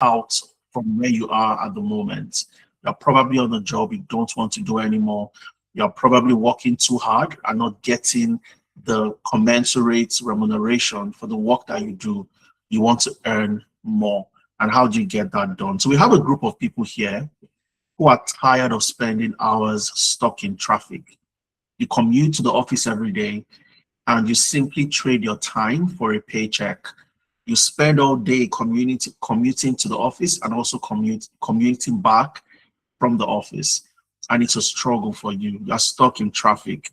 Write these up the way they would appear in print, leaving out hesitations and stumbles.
out from where you are at the moment. You're probably on a job you don't want to do anymore. You're probably working too hard and not getting the commensurate remuneration for the work that you do. You want to earn more. And how do you get that done? So we have a group of people here who are tired of spending hours stuck in traffic. You commute to the office every day and you simply trade your time for a paycheck. You spend all day commuting to the office and also commuting back from the office. And it's a struggle for you. You're stuck in traffic.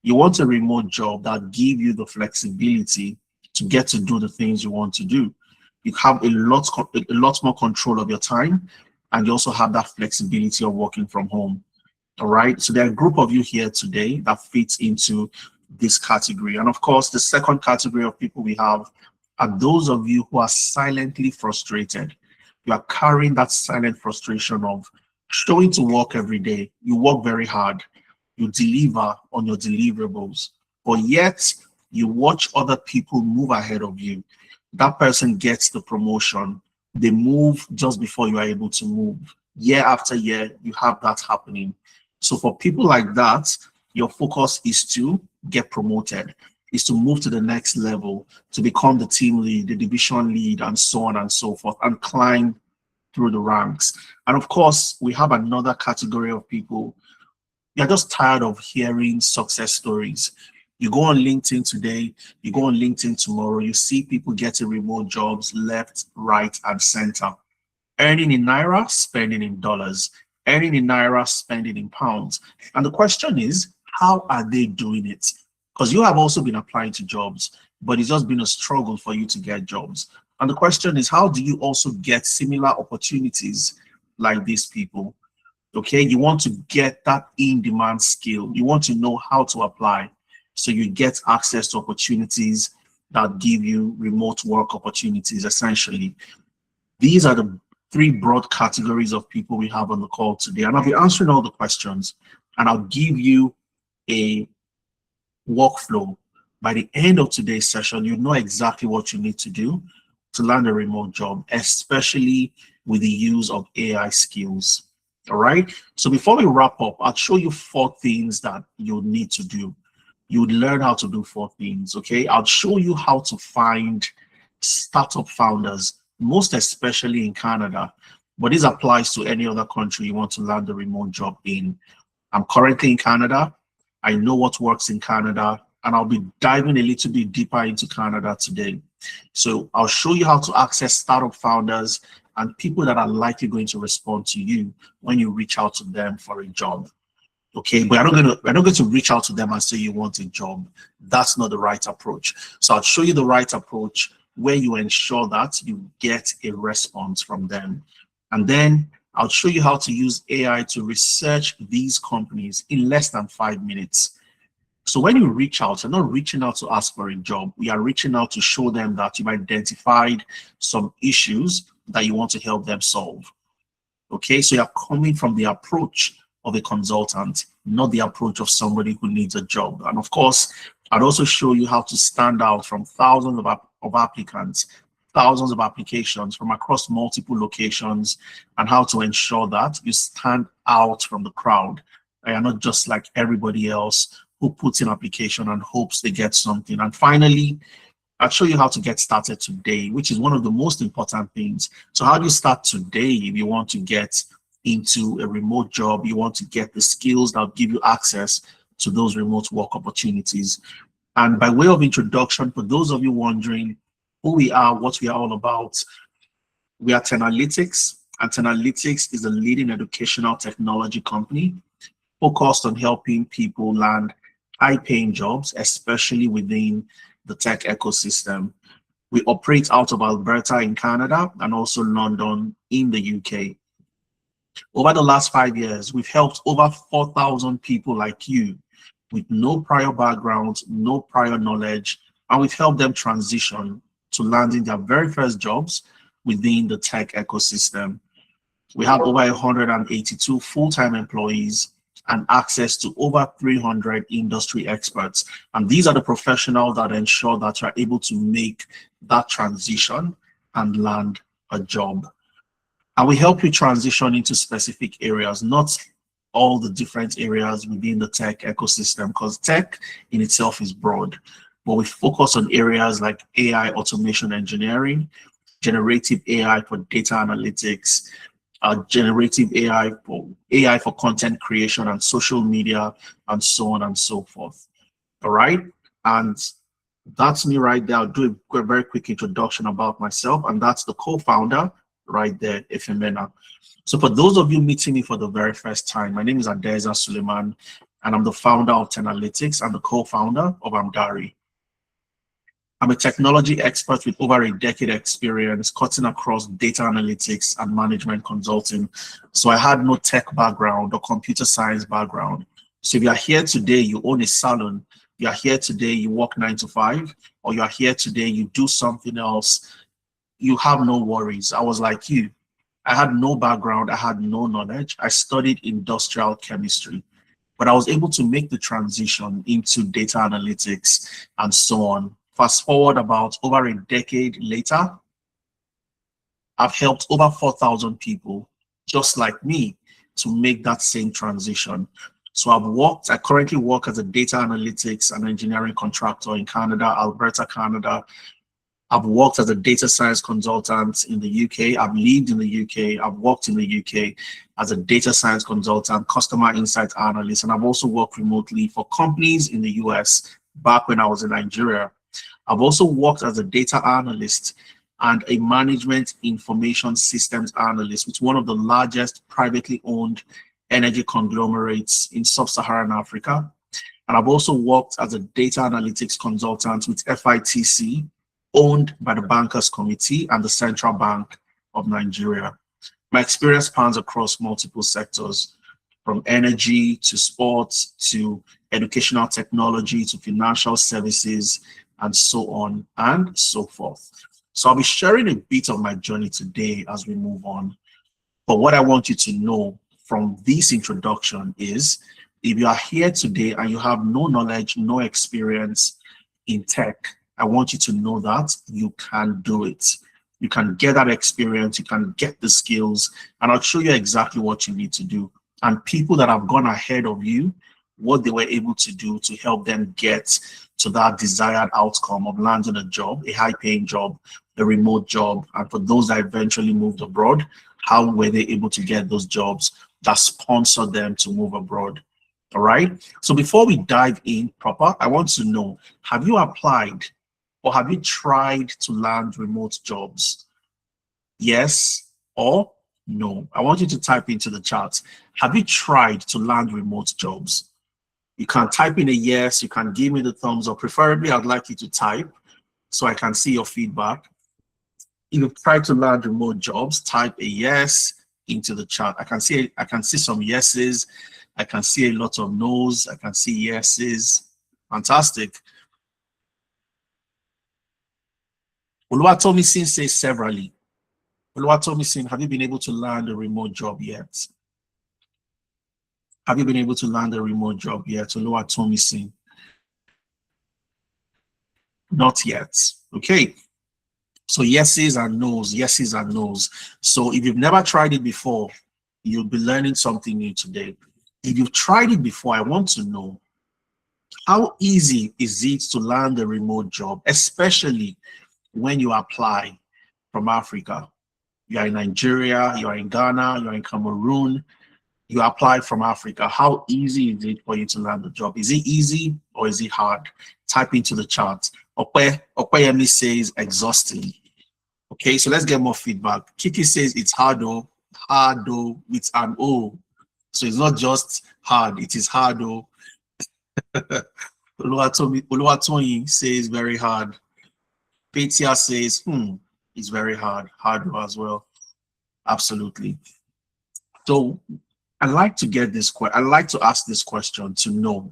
You want a remote job that give you the flexibility to get to do the things you want to do. You have a lot more control of your time, and you also have that flexibility of working from home. All right. So there are a group of you here today that fits into this category. And of course, the second category of people we have are those of you who are silently frustrated. You are carrying that silent frustration of showing to work every day. You work very hard. You deliver on your deliverables, but yet you watch other people move ahead of you. That person gets the promotion. They move just before you are able to move. Year after year, you have that happening. So for people like that, your focus is to get promoted, is to move to the next level, to become the team lead, the division lead, and so on and so forth, and climb through the ranks. And of course, we have another category of people. You're just tired of hearing success stories. You go on LinkedIn today, you go on LinkedIn tomorrow, you see people getting remote jobs left, right, and center. Earning in Naira, spending in dollars. Earning in Naira, spending in pounds. And the question is, how are they doing it? Because you have also been applying to jobs, but it's just been a struggle for you to get jobs. And the question is, how do you also get similar opportunities like these people? Okay, you want to get that in-demand skill. You want to know how to apply so you get access to opportunities that give you remote work opportunities, essentially. These are the three broad categories of people we have on the call today. And I'll be answering all the questions and I'll give you a workflow. By the end of today's session, you know exactly what you need to do to land a remote job, especially with the use of AI skills. All right. So before we wrap up, I'll show you 4 things that you need to do. You would learn how to do 4 things. Okay. I'll show you how to find startup founders, most especially in Canada, but this applies to any other country you want to land a remote job in. I'm currently in Canada. I know what works in Canada, and I'll be diving a little bit deeper into Canada today. So I'll show you how to access startup founders and people that are likely going to respond to you when you reach out to them for a job. Okay, but we're not going to reach out to them and say you want a job. That's not the right approach. So I'll show you the right approach where you ensure that you get a response from them. And then I'll show you how to use AI to research these companies in less than 5 minutes. So when you reach out, you're not reaching out to ask for a job. We are reaching out to show them that you've identified some issues that you want to help them solve. Okay, so you're coming from the approach of a consultant, not the approach of somebody who needs a job. And of course, I'd also show you how to stand out from thousands of applicants, thousands of applications from across multiple locations, and how to ensure that you stand out from the crowd. You're not just like everybody else who puts in application and hopes they get something. And finally, I'll show you how to get started today, which is one of the most important things. So how do you start today if you want to get into a remote job? You want to get the skills that give you access to those remote work opportunities. And by way of introduction, for those of you wondering who we are, what we are all about, we are Tenalytics, and Tenalytics is a leading educational technology company focused on helping people land high-paying jobs, especially within the tech ecosystem. We operate out of Alberta in Canada and also London in the UK. Over the last 5 years, we've helped over 4,000 people like you with no prior background, no prior knowledge, and we've helped them transition to landing their very first jobs within the tech ecosystem. We have over 182 full-time employees and access to over 300 industry experts. And these are the professionals that ensure that you're able to make that transition and land a job. And we help you transition into specific areas, not all the different areas within the tech ecosystem, because tech in itself is broad. But we focus on areas like AI automation engineering, generative AI for data analytics, generative AI for content creation and social media, and so on and so forth. All right. And that's me right there. I'll do a very quick introduction about myself, and that's the co-founder right there, Efemena. So for those of you meeting me for the very first time, my name is Adeza Suleiman, and I'm the founder of Tenalytics and the co-founder of Amdari. I'm a technology expert with over a decade experience cutting across data analytics and management consulting. So I had no tech background or computer science background. So if you are here today, you own a salon, you are here today, you work 9 to 5, or you are here today, you do something else, you have no worries. I was like you. I had no background, I had no knowledge. I studied industrial chemistry, but I was able to make the transition into data analytics and so on. Fast forward about over a decade later, I've helped over 4,000 people just like me to make that same transition. So I currently work as a data analytics and engineering contractor in Canada, Alberta, Canada. I've worked as a data science consultant in the UK. I've lived in the UK. I've worked in the UK as a data science consultant, customer insight analyst, and I've also worked remotely for companies in the US back when I was in Nigeria. I've also worked as a data analyst and a management information systems analyst with one of the largest privately owned energy conglomerates in sub-Saharan Africa. And I've also worked as a data analytics consultant with FITC, owned by the Bankers Committee and the Central Bank of Nigeria. My experience spans across multiple sectors, from energy to sports to educational technology to financial services and so on and so forth. So I'll be sharing a bit of my journey today as we move on. But what I want you to know from this introduction is, if you are here today and you have no knowledge, no experience in tech, I want you to know that you can do it. You can get that experience, you can get the skills, and I'll show you exactly what you need to do. And people that have gone ahead of you, what they were able to do to help them get to that desired outcome of landing a job, a high-paying job, a remote job, and for those that eventually moved abroad, how were they able to get those jobs that sponsored them to move abroad? All right. So before we dive in proper, I want to know, have you applied or have you tried to land remote jobs? Yes or no? I want you to type into the chat. Have you tried to land remote jobs? You can type in a yes, you can give me the thumbs up. Preferably, I'd like you to type so I can see your feedback. If you've tried to land remote jobs, type a yes into the chat. I can see some yeses. I can see a lot of no's. I can see yeses. Fantastic. Oluwatomisin says severally. Oluwatomisin, have you been able to land a remote job yet? Have you been able to land a remote job yet? Oluwatomisin. Not yet. Okay. So yeses and no's, yeses and no's. So if you've never tried it before, you'll be learning something new today. If you've tried it before, I want to know, how easy is it to land a remote job, especially when you apply from Africa? You are in Nigeria, you are in Ghana, you are in Cameroon, you apply from Africa. How easy is it for you to land a job? Is it easy or is it hard? Type into the chat. Opeyemi says exhausting. Okay, so let's get more feedback. Kiki says it's hard though with an O. So it's not just hard, it is hard though. Oluwatoyin says very hard. Petia says, it's very hard as well. Absolutely. So I like to get this I like to ask this question to know.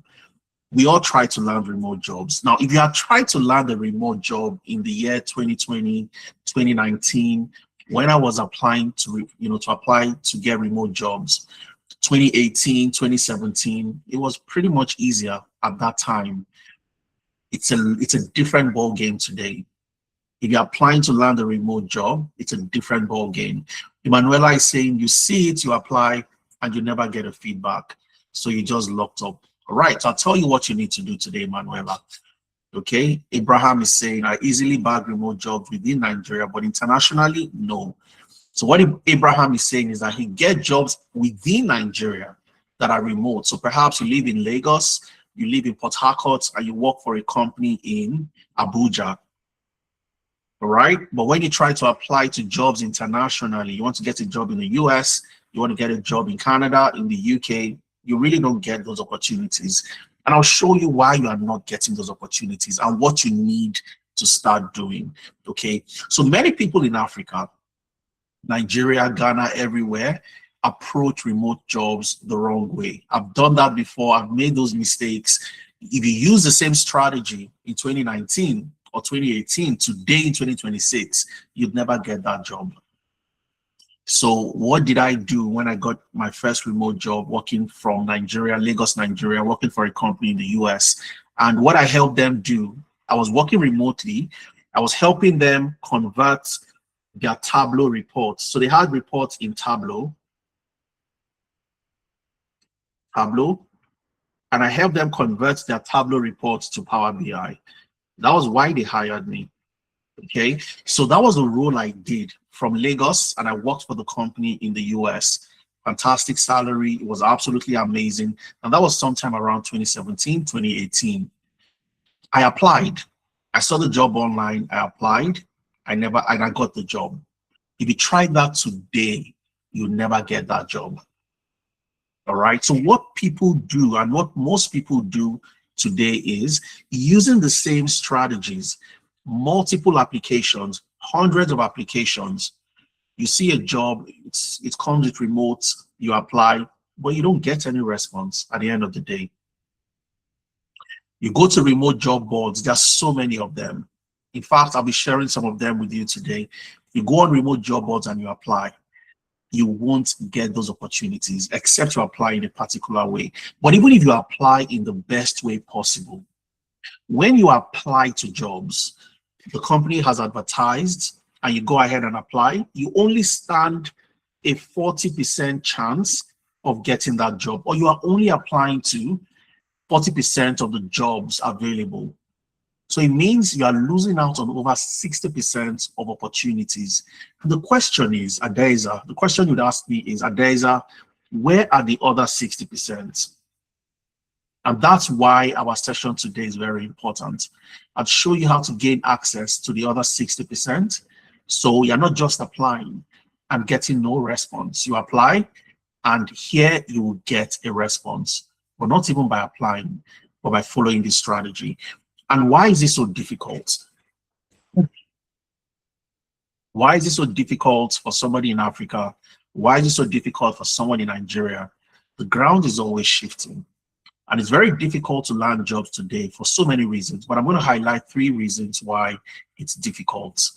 We all try to land remote jobs. Now, if you have tried to land a remote job in the year 2020, 2019, when I was applying to, to apply to get remote jobs, 2018, 2017, it was pretty much easier at that time. It's a different ball game today. If you're applying to land a remote job, it's a different ball game. Emanuela is saying you see it, you apply, and you never get a feedback. So you just locked up. All right, so I'll tell you what you need to do today, Emanuela. Okay, Abraham is saying I easily bag remote jobs within Nigeria, but internationally, no. So what Abraham is saying is that he gets jobs within Nigeria that are remote. So perhaps you live in Lagos, you live in Port Harcourt, and you work for a company in Abuja. All right, but when you try to apply to jobs internationally, you want to get a job in the US, you want to get a job in Canada, in the UK, you really don't get those opportunities. And I'll show you why you are not getting those opportunities and what you need to start doing. Okay, so many people in Africa, Nigeria, Ghana, everywhere, approach remote jobs the wrong way. I've done that before. I've made those mistakes. If you use the same strategy in 2019 or 2018, today in 2026, you'd never get that job. So what did I do when I got my first remote job working from Nigeria, Lagos, Nigeria, working for a company in the US? And what I helped them do, I was working remotely. I was helping them convert their Tableau reports. So they had reports in Tableau, and I helped them convert their Tableau reports to Power BI. That was why they hired me. Okay, so that was the role I did from Lagos, and I worked for the company in the US. Fantastic salary, it was absolutely amazing. And that was sometime around 2017, 2018. I applied. I saw the job online, I applied, and I got the job. If you try that today, you'll never get that job. All right, so what people do and what most people do today is using the same strategies, multiple applications, hundreds of applications. You see a job, it comes with remote, you apply, but you don't get any response at the end of the day. You go to remote job boards, there's so many of them. In fact, I'll be sharing some of them with you today. You go on remote job boards and you apply, you won't get those opportunities except you apply in a particular way. But even if you apply in the best way possible, when you apply to jobs, the company has advertised and you go ahead and apply, you only stand a 40% chance of getting that job, or you are only applying to 40% of the jobs available. So it means you are losing out on over 60% of opportunities. And the question is, Adeza, the question you'd ask me is, Adeza, where are the other 60%? And that's why our session today is very important. I'll show you how to gain access to the other 60%. So you're not just applying and getting no response. You apply, and here you will get a response, but not even by applying, but by following this strategy. And why is this so difficult? Why is it so difficult for somebody in Africa? Why is it so difficult for someone in Nigeria? The ground is always shifting. And it's very difficult to land jobs today for so many reasons, but I'm going to highlight 3 reasons why it's difficult.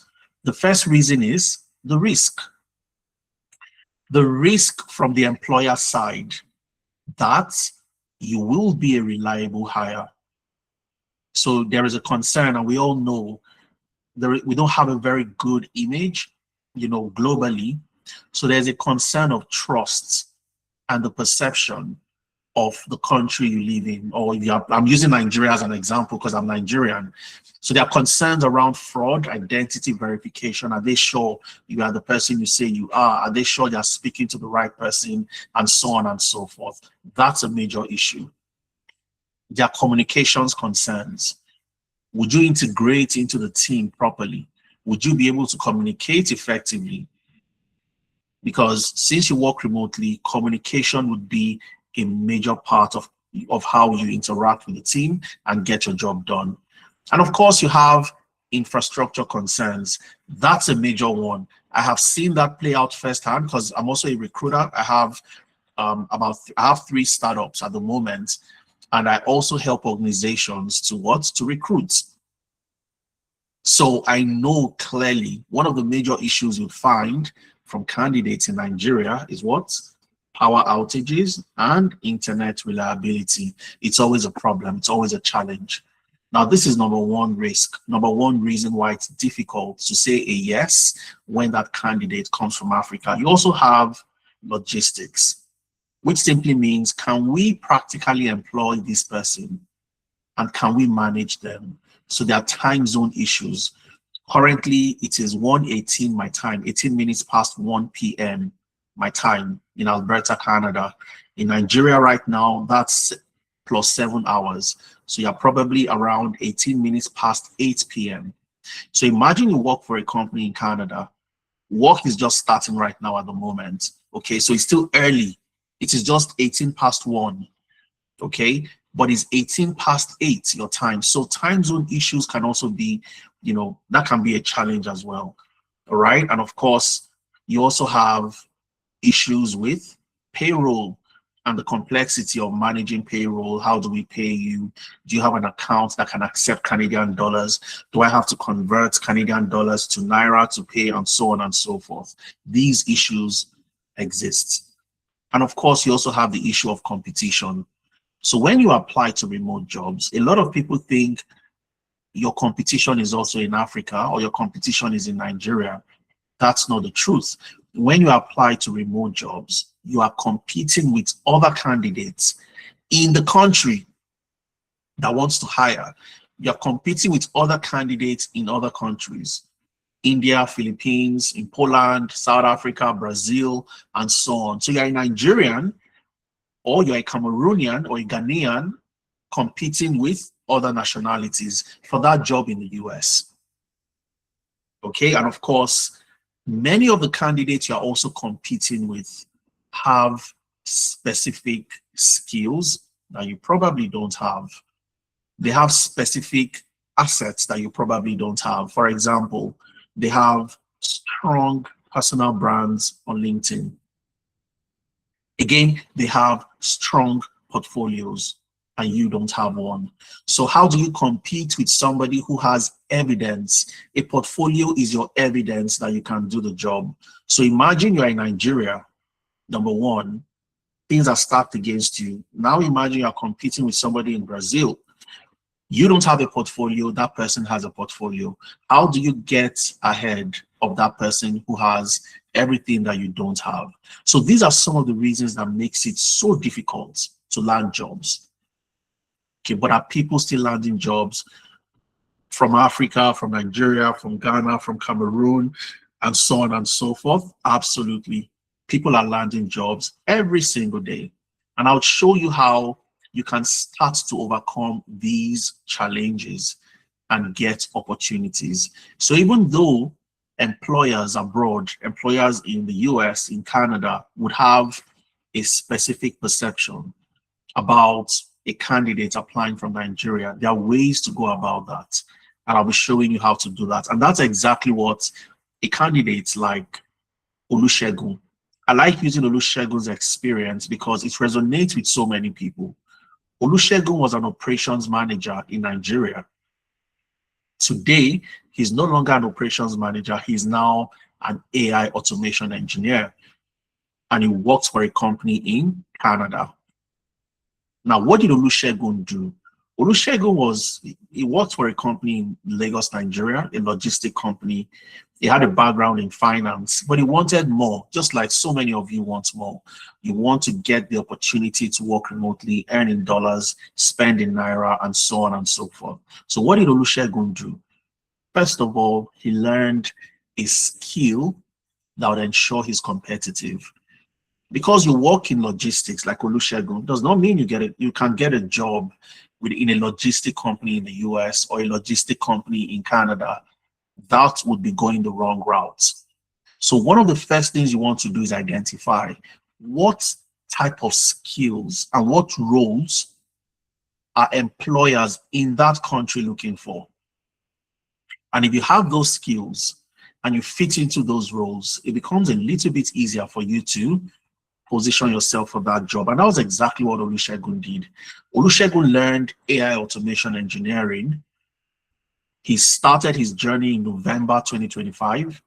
The first reason is the risk. The risk from the employer side that you will be a reliable hire. So there is a concern, and we all know we don't have a very good image, globally. So there's a concern of trust and the perception of the country you live in, or I'm using Nigeria as an example because I'm Nigerian. So there are concerns around fraud, identity verification. Are they sure you are the person you say you are? Are they sure they're speaking to the right person? And so on and so forth. That's a major issue. There are communications concerns. Would you integrate into the team properly? Would you be able to communicate effectively? Because since you work remotely, communication would be a major part of how you interact with the team and get your job done. And of course, you have infrastructure concerns. That's a major one. I have seen that play out firsthand because I'm also a recruiter. I have 3 startups at the moment, and I also help organizations to recruit. So I know clearly one of the major issues you'll find from candidates in Nigeria is what? Power outages and internet reliability. It's always a problem. It's always a challenge. Now, this is number one risk, number one reason why it's difficult to say a yes when that candidate comes from Africa. You also have logistics, which simply means, can we practically employ this person and can we manage them? So there are time zone issues. Currently, it is 1:18 my time, 18 minutes past 1 p.m. my time in Alberta, Canada. In Nigeria right now, that's plus 7 hours. So you're probably around 18 minutes past 8 p.m. So imagine you work for a company in Canada. Work is just starting right now at the moment. Okay, so it's still early. It is just 18 past 1. Okay, but it's 18 past 8 your time. So time zone issues can also be, that can be a challenge as well. All right, and of course, you also have issues with payroll and the complexity of managing payroll. How do we pay you? Do you have an account that can accept Canadian dollars? Do I have to convert Canadian dollars to Naira to pay, and so on and so forth? These issues exist. And of course, you also have the issue of competition. So when you apply to remote jobs, a lot of people think your competition is also in Africa or your competition is in Nigeria. That's not the truth. When you apply to remote jobs, you are competing with other candidates in the country that wants to hire. You're competing with other candidates in other countries, India, Philippines, in Poland, South Africa, Brazil, and so on. So you're a Nigerian or you're a Cameroonian or a Ghanaian competing with other nationalities for that job in the US. Okay, and of course, many of the candidates you're also competing with have specific skills that you probably don't have. They have specific assets that you probably don't have. For example, they have strong personal brands on LinkedIn. Again, they have strong portfolios and you don't have one. So how do you compete with somebody who has evidence? A portfolio is your evidence that you can do the job. So imagine you're in Nigeria, number one, things are stacked against you. Now imagine you're competing with somebody in Brazil. You don't have a portfolio, that person has a portfolio. How do you get ahead of that person who has everything that you don't have? So these are some of the reasons that makes it so difficult to land jobs. Okay, but are people still landing jobs from Africa, from Nigeria, from Ghana, from Cameroon, and so on and so forth? Absolutely. People are landing jobs every single day. And I'll show you how you can start to overcome these challenges and get opportunities. So even though employers abroad, employers in the US, in Canada, would have a specific perception about a candidate applying from Nigeria, there are ways to go about that. And I'll be showing you how to do that. And that's exactly what a candidate like Olusegun. I like using Olusegun's experience because it resonates with so many people. Olusegun was an operations manager in Nigeria. Today, he's no longer an operations manager. He's now an AI automation engineer. And he works for a company in Canada. Now, what did Olusegun do? Olusegun he worked for a company in Lagos, Nigeria, a logistic company. He had a background in finance, but he wanted more, just like so many of you want more. You want to get the opportunity to work remotely, earn in dollars, spend in Naira, and so on and so forth. So what did Olusegun do? First of all, he learned a skill that would ensure he's competitive. Because you work in logistics like Olusegun does not mean you can get a job in a logistic company in the US or a logistic company in Canada. That would be going the wrong route. So one of the first things you want to do is identify what type of skills and what roles are employers in that country looking for. And if you have those skills and you fit into those roles, it becomes a little bit easier for you to position yourself for that job. And that was exactly what Olusegun did. Olusegun learned AI automation engineering. He started his journey in November 2025.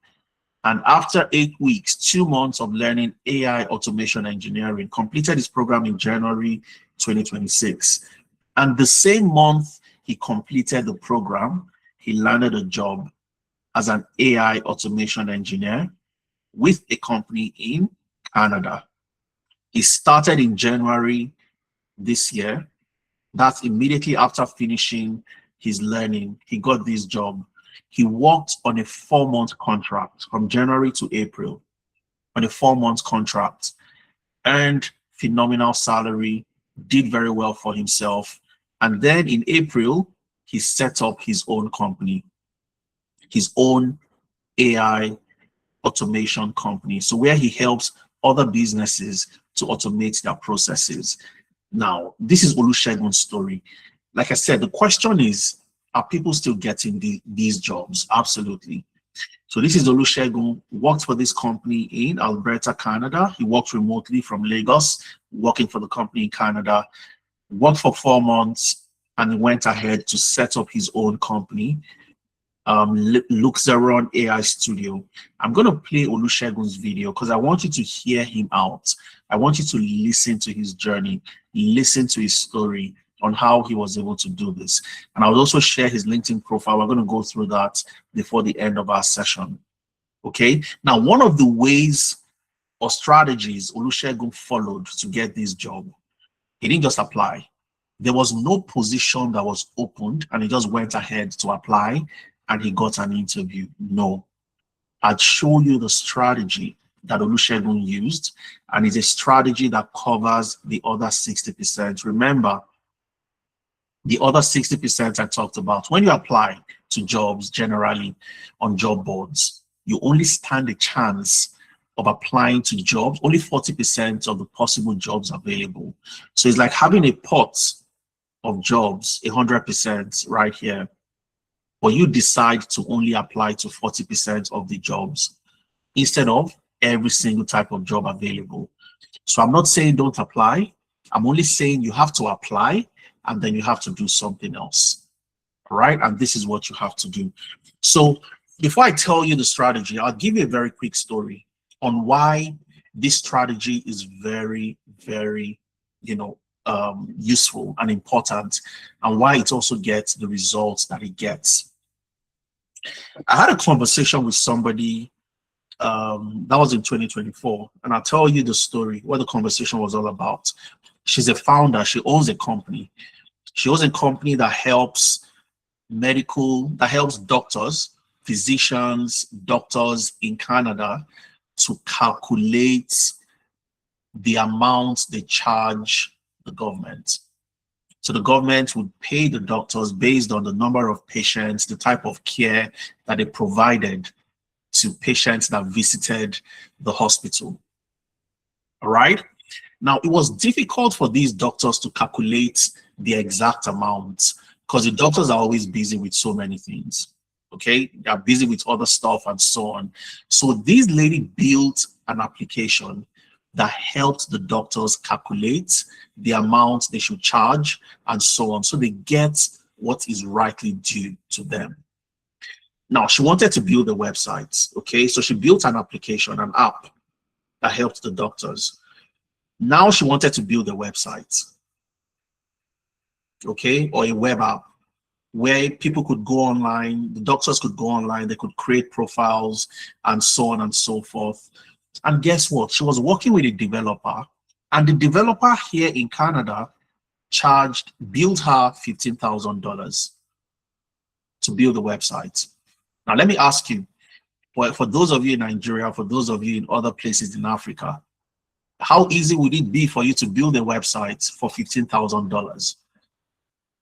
And after 8 weeks, 2 months of learning AI automation engineering, completed his program in January 2026. And the same month he completed the program. He landed a job as an AI automation engineer with a company in Canada. He started in January this year. That's immediately after finishing his learning. He got this job. He worked on a 4-month contract from January to April, on a 4-month contract, earned phenomenal salary, did very well for himself. And then in April, he set up his own company, his own AI automation company. So where he helps other businesses to automate their processes. Now, this is Olusegun's story. Like I said, the question is, are people still getting these jobs? Absolutely. So this is Olusegun, worked for this company in Alberta, Canada. He worked remotely from Lagos, working for the company in Canada, worked for 4 months, and went ahead to set up his own company, Luxeron AI Studio. I'm going to play Olusegun's video because I want you to hear him out. I want you to listen to his journey, listen to his story on how he was able to do this. And I'll also share his LinkedIn profile. We're going to go through that before the end of our session. Okay. Now, one of the ways or strategies Olusegun followed to get this job, he didn't just apply. There was no position that was opened and he just went ahead to apply and he got an interview. No. I'd show you the strategy that Olusegun used, and it's a strategy that covers the other 60%. Remember, the other 60% I talked about, when you apply to jobs generally on job boards, you only stand a chance of applying to jobs, only 40% of the possible jobs available. So it's like having a pot of jobs, 100% right here, but you decide to only apply to 40% of the jobs instead of every single type of job available. So I'm not saying don't apply. I'm only saying you have to apply and then you have to do something else. All right. And this is what you have to do. So before I tell you the strategy, I'll give you a very quick story on why this strategy is very, very, useful and important, and why it also gets the results that it gets. I had a conversation with somebody that was in 2024, and I'll tell you the story, what the conversation was all about. She's a founder. She owns a company. She owns a company that helps doctors, physicians, doctors in Canada to calculate the amount they charge the government. So the government would pay the doctors based on the number of patients, the type of care that they provided to patients that visited the hospital. All right. Now, it was difficult for these doctors to calculate the exact amount because the doctors are always busy with so many things. Okay, they're busy with other stuff and so on. So this lady built an application that helped the doctors calculate the amount they should charge and so on, so they get what is rightly due to them. Now, she wanted to build a website. Okay, so she built an application, an app that helped the doctors. Now she wanted to build a website, okay, or a web app where people could go online, the doctors could go online, they could create profiles and so on and so forth. And guess what? She was working with a developer, and the developer here in Canada billed her $15,000 to build the website. Now, let me ask you, for those of you in Nigeria, for those of you in other places in Africa, how easy would it be for you to build a website for $15,000?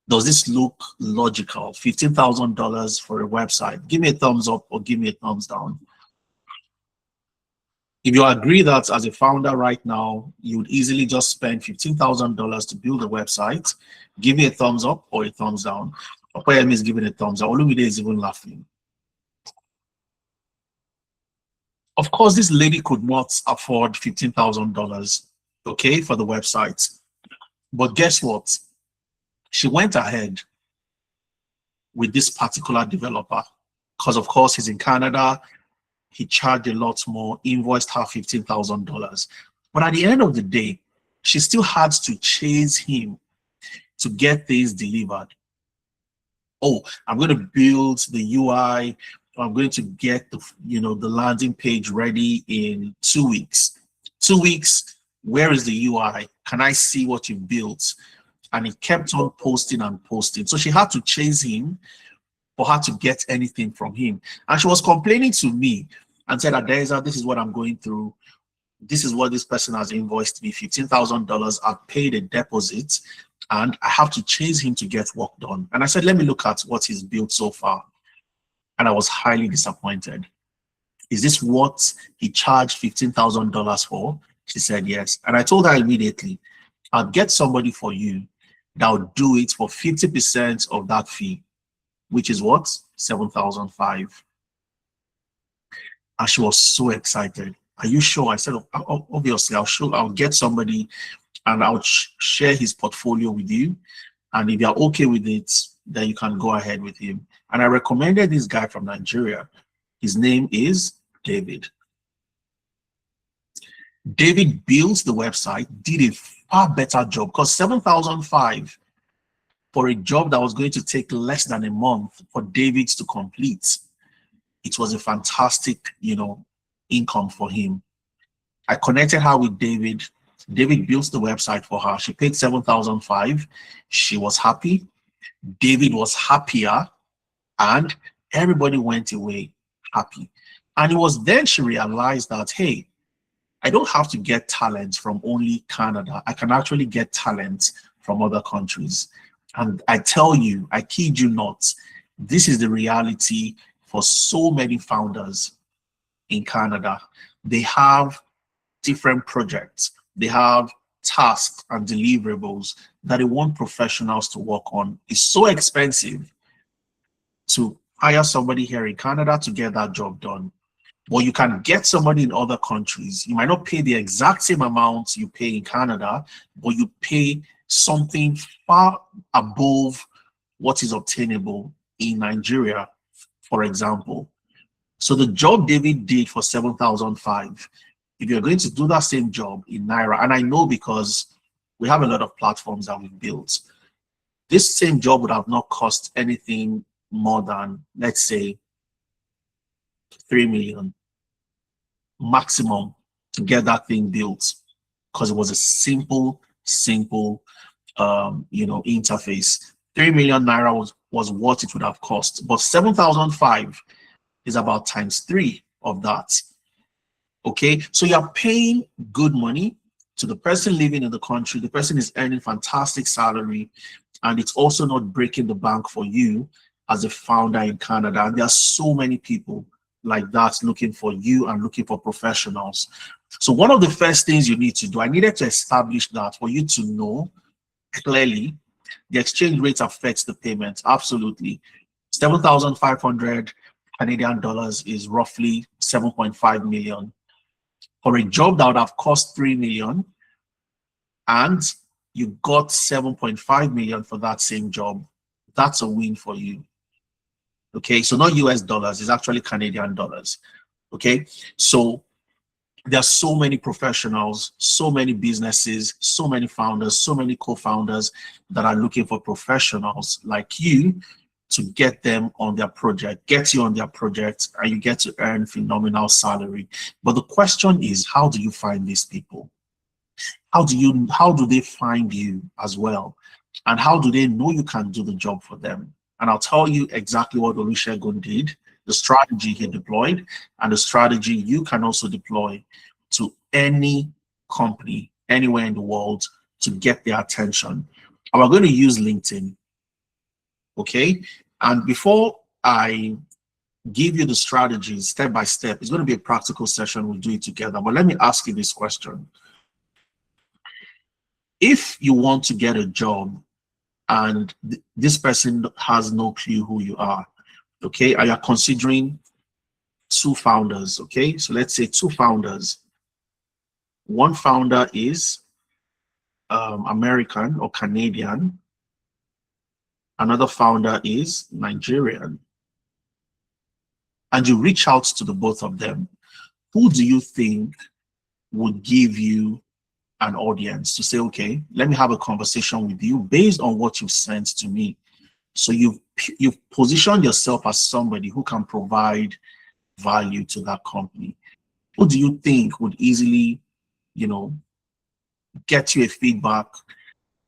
Does this look logical? $15,000 for a website? Give me a thumbs up or give me a thumbs down. If you agree that as a founder right now, you would easily just spend $15,000 to build a website, give me a thumbs up or a thumbs down. Okoyemi is giving a thumbs up. Olumide is even laughing. Of course, this lady could not afford $15,000, okay, for the website. But guess what? She went ahead with this particular developer because, of course, he's in Canada. He charged a lot more, invoiced her $15,000. But at the end of the day, she still had to chase him to get things delivered. Oh, I'm going to build the UI. I'm going to get the the landing page ready in 2 weeks. 2 weeks. Where is the UI? Can I see what you built? And he kept on posting and posting. So she had to chase him for her to get anything from him. And she was complaining to me and said, Adeza, this is what I'm going through. This is what this person has invoiced me, $15,000. I've paid a deposit and I have to chase him to get work done. And I said, let me look at what he's built so far. And I was highly disappointed. Is this what he charged $15,000 for? She said, yes. And I told her immediately, I'll get somebody for you that will do it for 50% of that fee, which is what? 7,500. And she was so excited. Are you sure? I said, obviously, I'll get somebody and I'll share his portfolio with you. And if you're okay with it, then you can go ahead with him. And I recommended this guy from Nigeria. His name is David. David built the website, did a far better job, because 7,500 for a job that was going to take less than a month for David to complete. It was a fantastic, income for him. I connected her with David. David built the website for her. She paid 7,500. She was happy. David was happier, and everybody went away happy. And it was then she realized that, hey, I don't have to get talent from only Canada. I can actually get talent from other countries. And I tell you, I kid you not, this is the reality for so many founders in Canada. They have different projects. They have tasks and deliverables that they want professionals to work on. It's so expensive to hire somebody here in Canada to get that job done. But you can get somebody in other countries. You might not pay the exact same amount you pay in Canada, but you pay something far above what is obtainable in Nigeria, for example. So the job David did for 7,500, if you're going to do that same job in Naira, and I know because we have a lot of platforms that we've built, this same job would have not cost anything more than, let's say, 3 million maximum to get that thing built, because it was a simple interface. 3 million Naira was what it would have cost, but 7,500 is about ×3 of that. Okay, so you're paying good money to the person living in the country. The person is earning fantastic salary, and it's also not breaking the bank for you as a founder in Canada. And there are so many people like that looking for you and looking for professionals. So one of the first things you need to do, I needed to establish that for you to know clearly the exchange rate affects the payment. Absolutely. 7,500 Canadian dollars is roughly 7.5 million. For a job that would have cost 3 million, and you got 7.5 million for that same job, that's a win for you. Okay, so not US dollars, it's actually Canadian dollars. Okay, so there are so many professionals, so many businesses, so many founders, so many co-founders that are looking for professionals like you to get them on their project, get you on their project, and you get to earn phenomenal salary. But the question is, how do you find these people? How do they find you as well? And how do they know you can do the job for them? And I'll tell you exactly what Olusegun did, the strategy he deployed, and the strategy you can also deploy to any company anywhere in the world to get their attention. And we're going to use LinkedIn. Okay, and before I give you the strategies step by step, it's going to be a practical session. We'll do it together. But let me ask you this question. If you want to get a job and this person has no clue who you are, okay, and you're considering 2 founders, okay, so let's say 2 founders. One founder is American or Canadian. Another founder is Nigerian. And you reach out to the both of them. Who do you think would give you an audience to say, okay, let me have a conversation with you based on what you've sent to me? So you've positioned yourself as somebody who can provide value to that company. Who do you think would easily, you know, get you a feedback,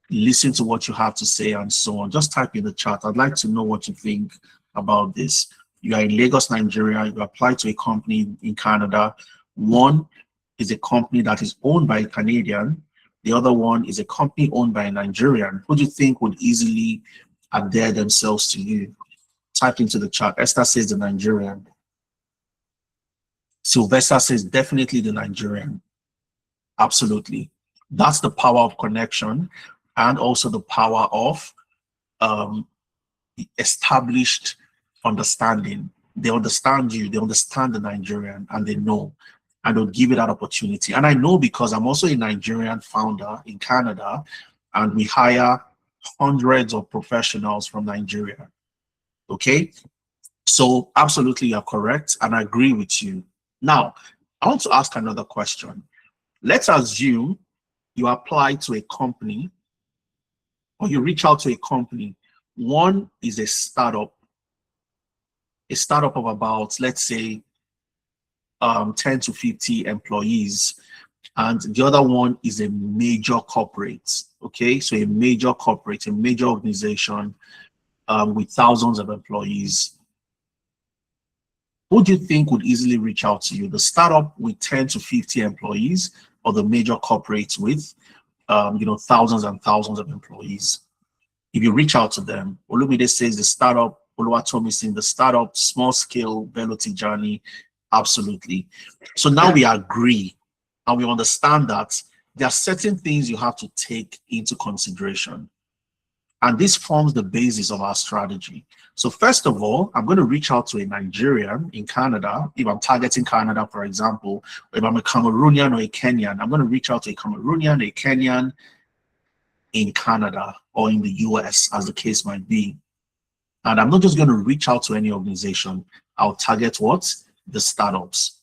listen to what you have to say, and so on? Just type in the chat. I'd like to know what you think about this. You are in Lagos, Nigeria. You apply to a company in Canada. One is a company that is owned by a Canadian. The other one is a company owned by a Nigerian. Who do you think would easily adhere themselves to you? Type into the chat. Esther says the Nigerian. Sylvester says definitely the Nigerian. Absolutely. That's the power of connection and also the power of established understanding. They understand you, they understand the Nigerian, and they know, and they'll give you that opportunity. And I know because I'm also a Nigerian founder in Canada, and we hire hundreds of professionals from Nigeria. Okay, so absolutely you're correct, and I agree with you. Now, I want to ask another question. Let's assume you apply to a company or you reach out to a company. One is a startup of about, let's say, 10 to 50 employees. And the other one is a major corporate. Okay, so a major corporate, a major organization with thousands of employees. Who do you think would easily reach out to you? The startup with 10 to 50 employees or the major corporates with thousands and thousands of employees? If you reach out to them, Olumide says the startup, Oluwatomi saying the startup, small scale, Beloti journey, absolutely. So now we agree and we understand that there are certain things you have to take into consideration. And this forms the basis of our strategy. So first of all, I'm going to reach out to a Nigerian in Canada. If I'm targeting Canada, for example, or if I'm a Cameroonian or a Kenyan, I'm going to reach out to a Cameroonian, a Kenyan in Canada or in the US, as the case might be. And I'm not just going to reach out to any organization. I'll target what? The startups.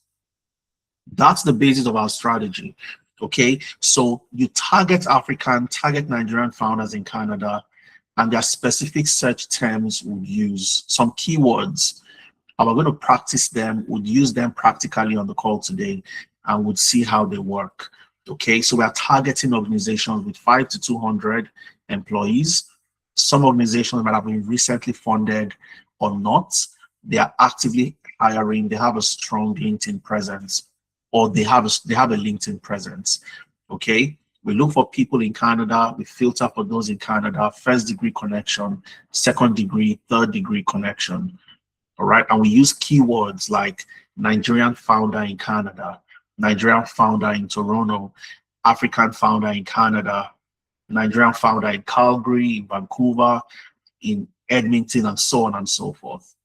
That's the basis of our strategy. Okay, so you target African, target Nigerian founders in Canada, and there are specific search terms we'll use, some keywords, and we're going to practice them. We'll use them practically on the call today, and we'll see how they work. Okay, so we are targeting organizations with 5 to 200 employees. Some organizations that have been recently funded or not, they are actively hiring. They have a strong LinkedIn presence, or they have a LinkedIn presence. Okay, we look for people in Canada. We filter for those in Canada, first degree connection, second degree, third degree connection. All right, and we use keywords like Nigerian founder in Canada, Nigerian founder in Toronto, African founder in Canada, Nigerian founder in Calgary, in Vancouver, in Edmonton, and so on and so forth.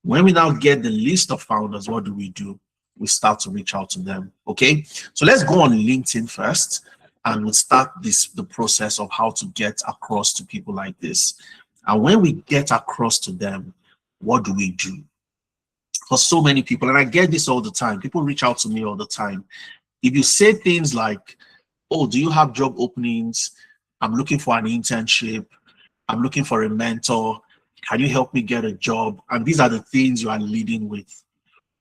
When we now get the list of founders, what do? We start to reach out to them. Okay, so let's go on LinkedIn first, and we'll start the process of how to get across to people like this. And when we get across to them, what do we do? For so many people, and I get this all the time, people reach out to me all the time. If you say things like, oh, do you have job openings? I'm looking for an internship. I'm looking for a mentor. Can you help me get a job? And these are the things you are leading with.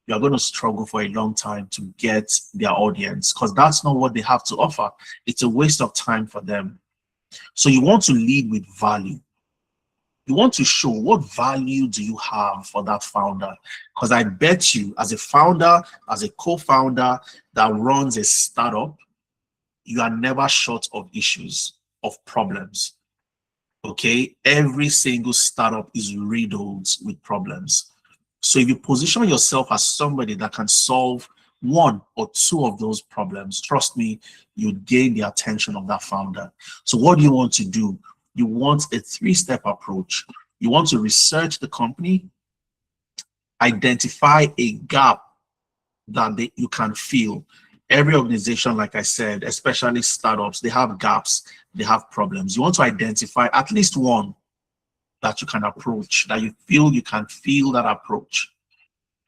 You're going to struggle for a long time to get their audience, because that's not what they have to offer. It's a waste of time for them. So you want to lead with value. You want to show what value do you have for that founder. Because I bet you, as a founder, as a co-founder that runs a startup, you are never short of issues, of problems. Okay, every single startup is riddled with problems. So if you position yourself as somebody that can solve one or two of those problems, trust me, you gain the attention of that founder. So what do you want to do? You want a 3-step approach. You want to research the company, identify a gap that you can fill. Every organization, like I said, especially startups, they have gaps, they have problems. You want to identify at least one that you can approach, that you feel you can feel that approach.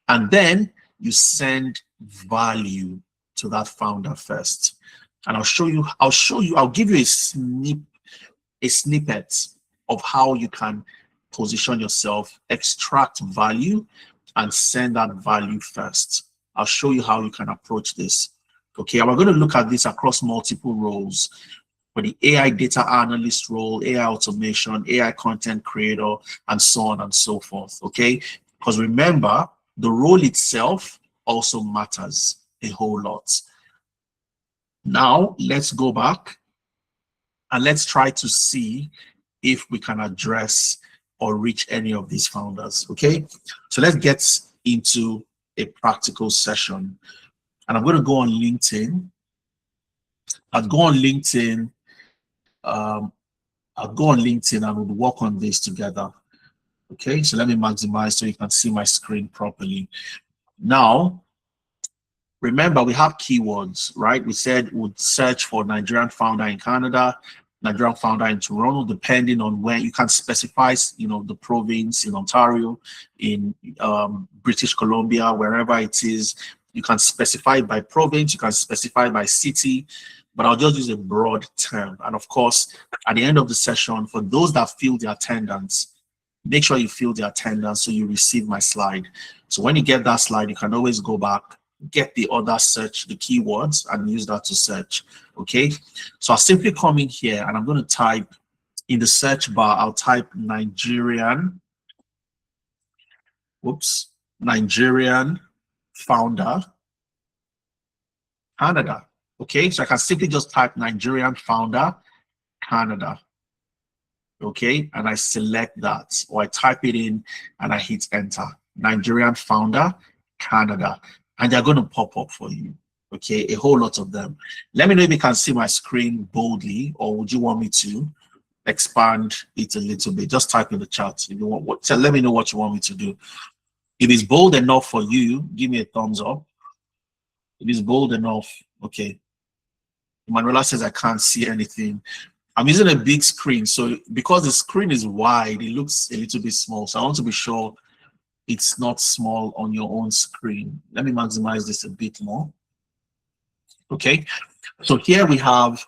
And then you send value to that founder first. And I'll give you a snippet of how you can position yourself, extract value, and send that value first. I'll show you how you can approach this. Okay, and we're going to look at this across multiple roles. For the AI data analyst role, AI automation, AI content creator, and so on and so forth. Okay, because remember, the role itself also matters a whole lot. Now, let's go back and let's try to see if we can address or reach any of these founders. Okay, so let's get into a practical session. And I'm going to go on LinkedIn. I'll go on LinkedIn. I'll go on LinkedIn and we'll work on this together. Okay, so let me maximize so you can see my screen properly. Now, remember, we have keywords, right? We said we'd search for Nigerian founder in Canada, Nigerian founder in Toronto, depending on where you can specify, the province in Ontario, in British Columbia, wherever it is. You can specify it by province, you can specify it by city, but I'll just use a broad term. And of course, at the end of the session, for those that fill the attendance, make sure you fill the attendance so you receive my slide. So when you get that slide, you can always go back, get the other search, the keywords, and use that to search. Okay, so I'll simply come in here and I'm going to type in the search bar, I'll type Nigerian founder Canada. Okay, so I can simply just type Nigerian founder Canada. Okay, and I select that, or I type it in and I hit enter. Nigerian founder Canada, and they're going to pop up for you. Okay, a whole lot of them. Let me know if you can see my screen boldly, or would you want me to expand it a little bit? Just type in the chat if you want. Let me know what you want me to do. If it's bold enough for you, give me a thumbs up. If it's bold enough, okay. Manuela says I can't see anything. I'm using a big screen, so because the screen is wide, it looks a little bit small. So I want to be sure it's not small on your own screen. Let me maximize this a bit more. Okay, so here we have,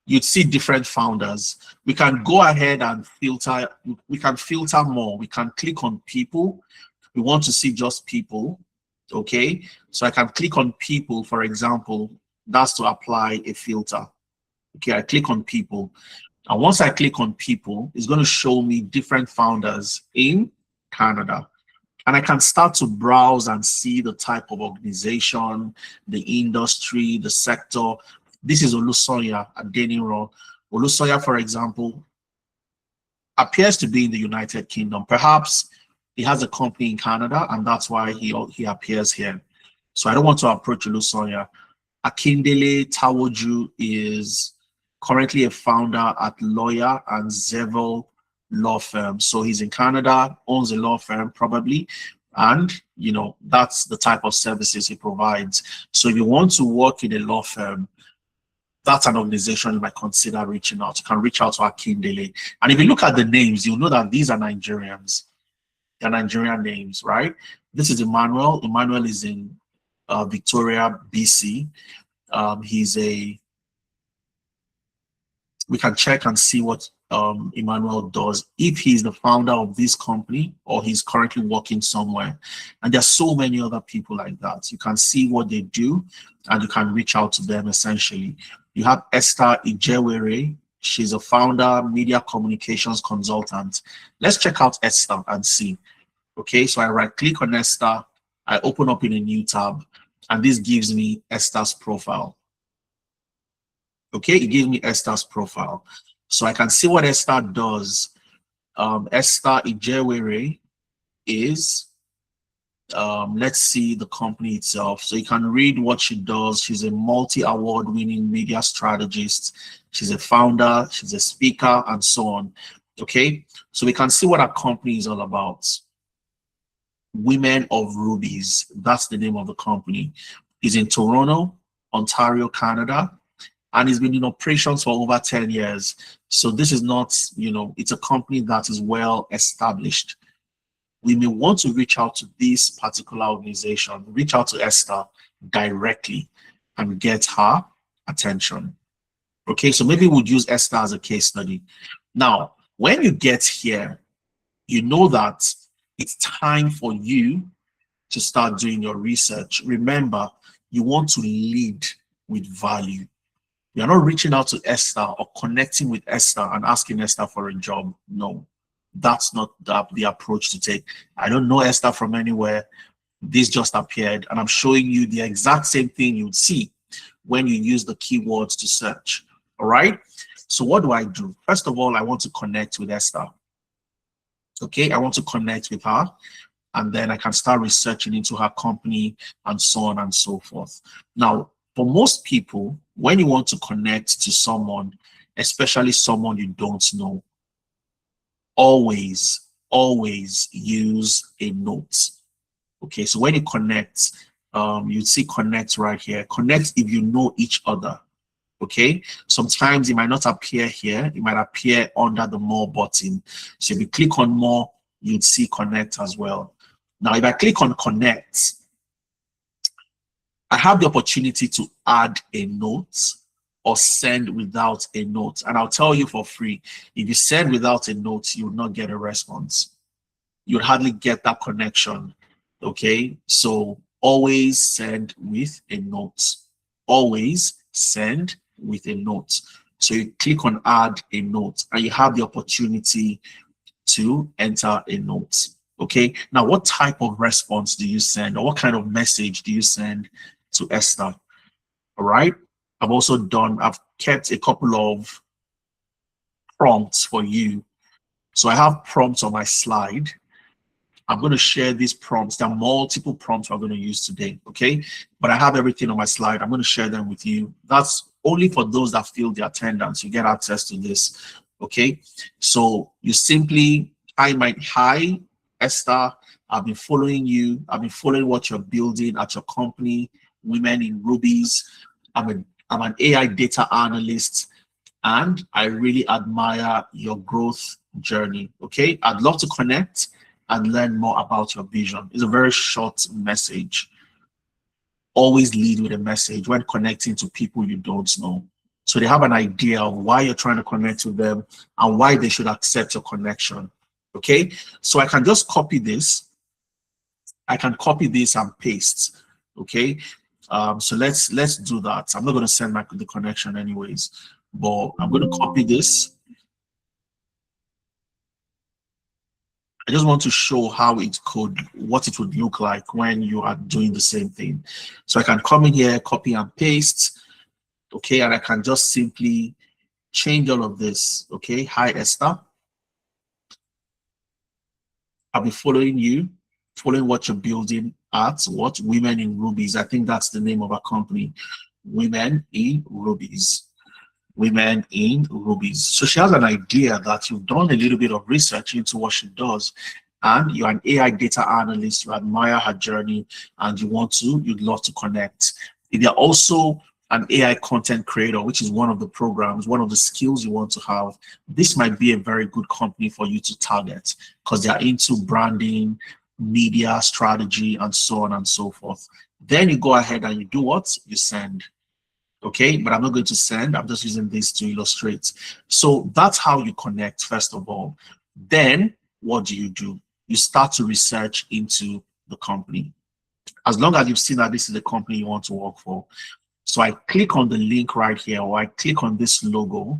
you'd see different founders. We can go ahead and filter. We can filter more. We can click on people. We want to see just people. Okay, so I can click on people, for example. That's to apply a filter. Okay, I click on people. And once I click on people, it's going to show me different founders in Canada. And I can start to browse and see the type of organization, the industry, the sector. This is Olusoya at Deniro. Olusoya, for example, appears to be in the United Kingdom. Perhaps he has a company in Canada, and that's why he appears here. So I don't want to approach Olusoya. Akindele Tawoju is currently a founder at Lawyer and Zevel law firm. So he's in Canada, owns a law firm probably, and that's the type of services he provides. So if you want to work in a law firm, that's an organization you might consider reaching out. You can reach out to Akindele. And if you look at the names, you'll know that these are Nigerians. They're Nigerian names, right? This is Emmanuel. Emmanuel is in Victoria, BC. We can check and see what Emmanuel does, if he's the founder of this company or he's currently working somewhere. And there's so many other people like that. You can see what they do and you can reach out to them essentially. You have Esther Ijewere. She's a founder, media communications consultant. Let's check out Esther and see. Okay, so I right click on Esther, I open up in a new tab, and this gives me Esther's profile. Okay, it gives me Esther's profile. So I can see what Esther does. Esther Ijewere is, let's see the company itself. So you can read what she does. She's a multi-award winning media strategist. She's a founder, she's a speaker, and so on. Okay, so we can see what our company is all about. Women of Rubies, that's the name of the company. It's in Toronto, Ontario, Canada, and it's been in operations for over 10 years. So this is not, it's a company that is well established. We may want to reach out to this particular organization, reach out to Esther directly and get her attention. Okay, so maybe we'll use Esther as a case study. Now, when you get here, you know that it's time for you to start doing your research. Remember, you want to lead with value. You're not reaching out to Esther or connecting with Esther and asking Esther for a job. No, that's not the approach to take. I don't know Esther from anywhere. This just appeared, and I'm showing you the exact same thing you'd see when you use the keywords to search. All right. So what do I do? First of all, I want to connect with Esther. Okay, I want to connect with her, and then I can start researching into her company and so on and so forth. Now, for most people, when you want to connect to someone, especially someone you don't know, always use a note. Okay, so when you connect, you see connect right here. Connect if you know each other. Okay, sometimes it might not appear here, it might appear under the more button. So if you click on more, you'd see connect as well. Now, if I click on connect, I have the opportunity to add a note or send without a note. And I'll tell you for free, if you send without a note, you will not get a response. You'll hardly get that connection. Okay, so always send with a note. Always send with a note. So you click on add a note and you have the opportunity to enter a note. Okay, now what type of response do you send, or what kind of message do you send to Esther? All right, I've kept a couple of prompts for you. So I have prompts on my slide. I'm going to share these prompts. There are multiple prompts we're going to use today, okay? But I have everything on my slide. I'm going to share them with you. That's only for those that fill the attendance. You get access to this, okay? So you simply, hi, Esther, I've been following you. I've been following what you're building at your company, Women in Rubies. I'm an AI data analyst, and I really admire your growth journey, okay? I'd love to connect and learn more about your vision. It's a very short message. Always lead with a message when connecting to people you don't know, so they have an idea of why you're trying to connect with them and why they should accept your connection. Okay, so I can just copy this. I can copy this and paste. Okay, so let's do that. I'm not going to send the connection anyways, but I'm going to copy this. I just want to show how what it would look like when you are doing the same thing. So I can come in here, copy and paste, okay, and I can just simply change all of this, okay. Hi, Esther. I'll be following you, following what you're building at what Women in Rubies. I think that's the name of our company, Women in Rubies. Women in Rubies. So she has an idea that you've done a little bit of research into what she does, and you're an AI data analyst, you admire her journey, and you'd love to connect. If you're also an AI content creator, which is one of the programs, one of the skills you want to have, this might be a very good company for you to target because they're into branding, media strategy, and so on and so forth. Then you go ahead and you do what? You send. Okay, but I'm not going to send. I'm just using this to illustrate. So that's how you connect, first of all. Then what do? You start to research into the company. As long as you've seen that this is the company you want to work for. So I click on the link right here, or I click on this logo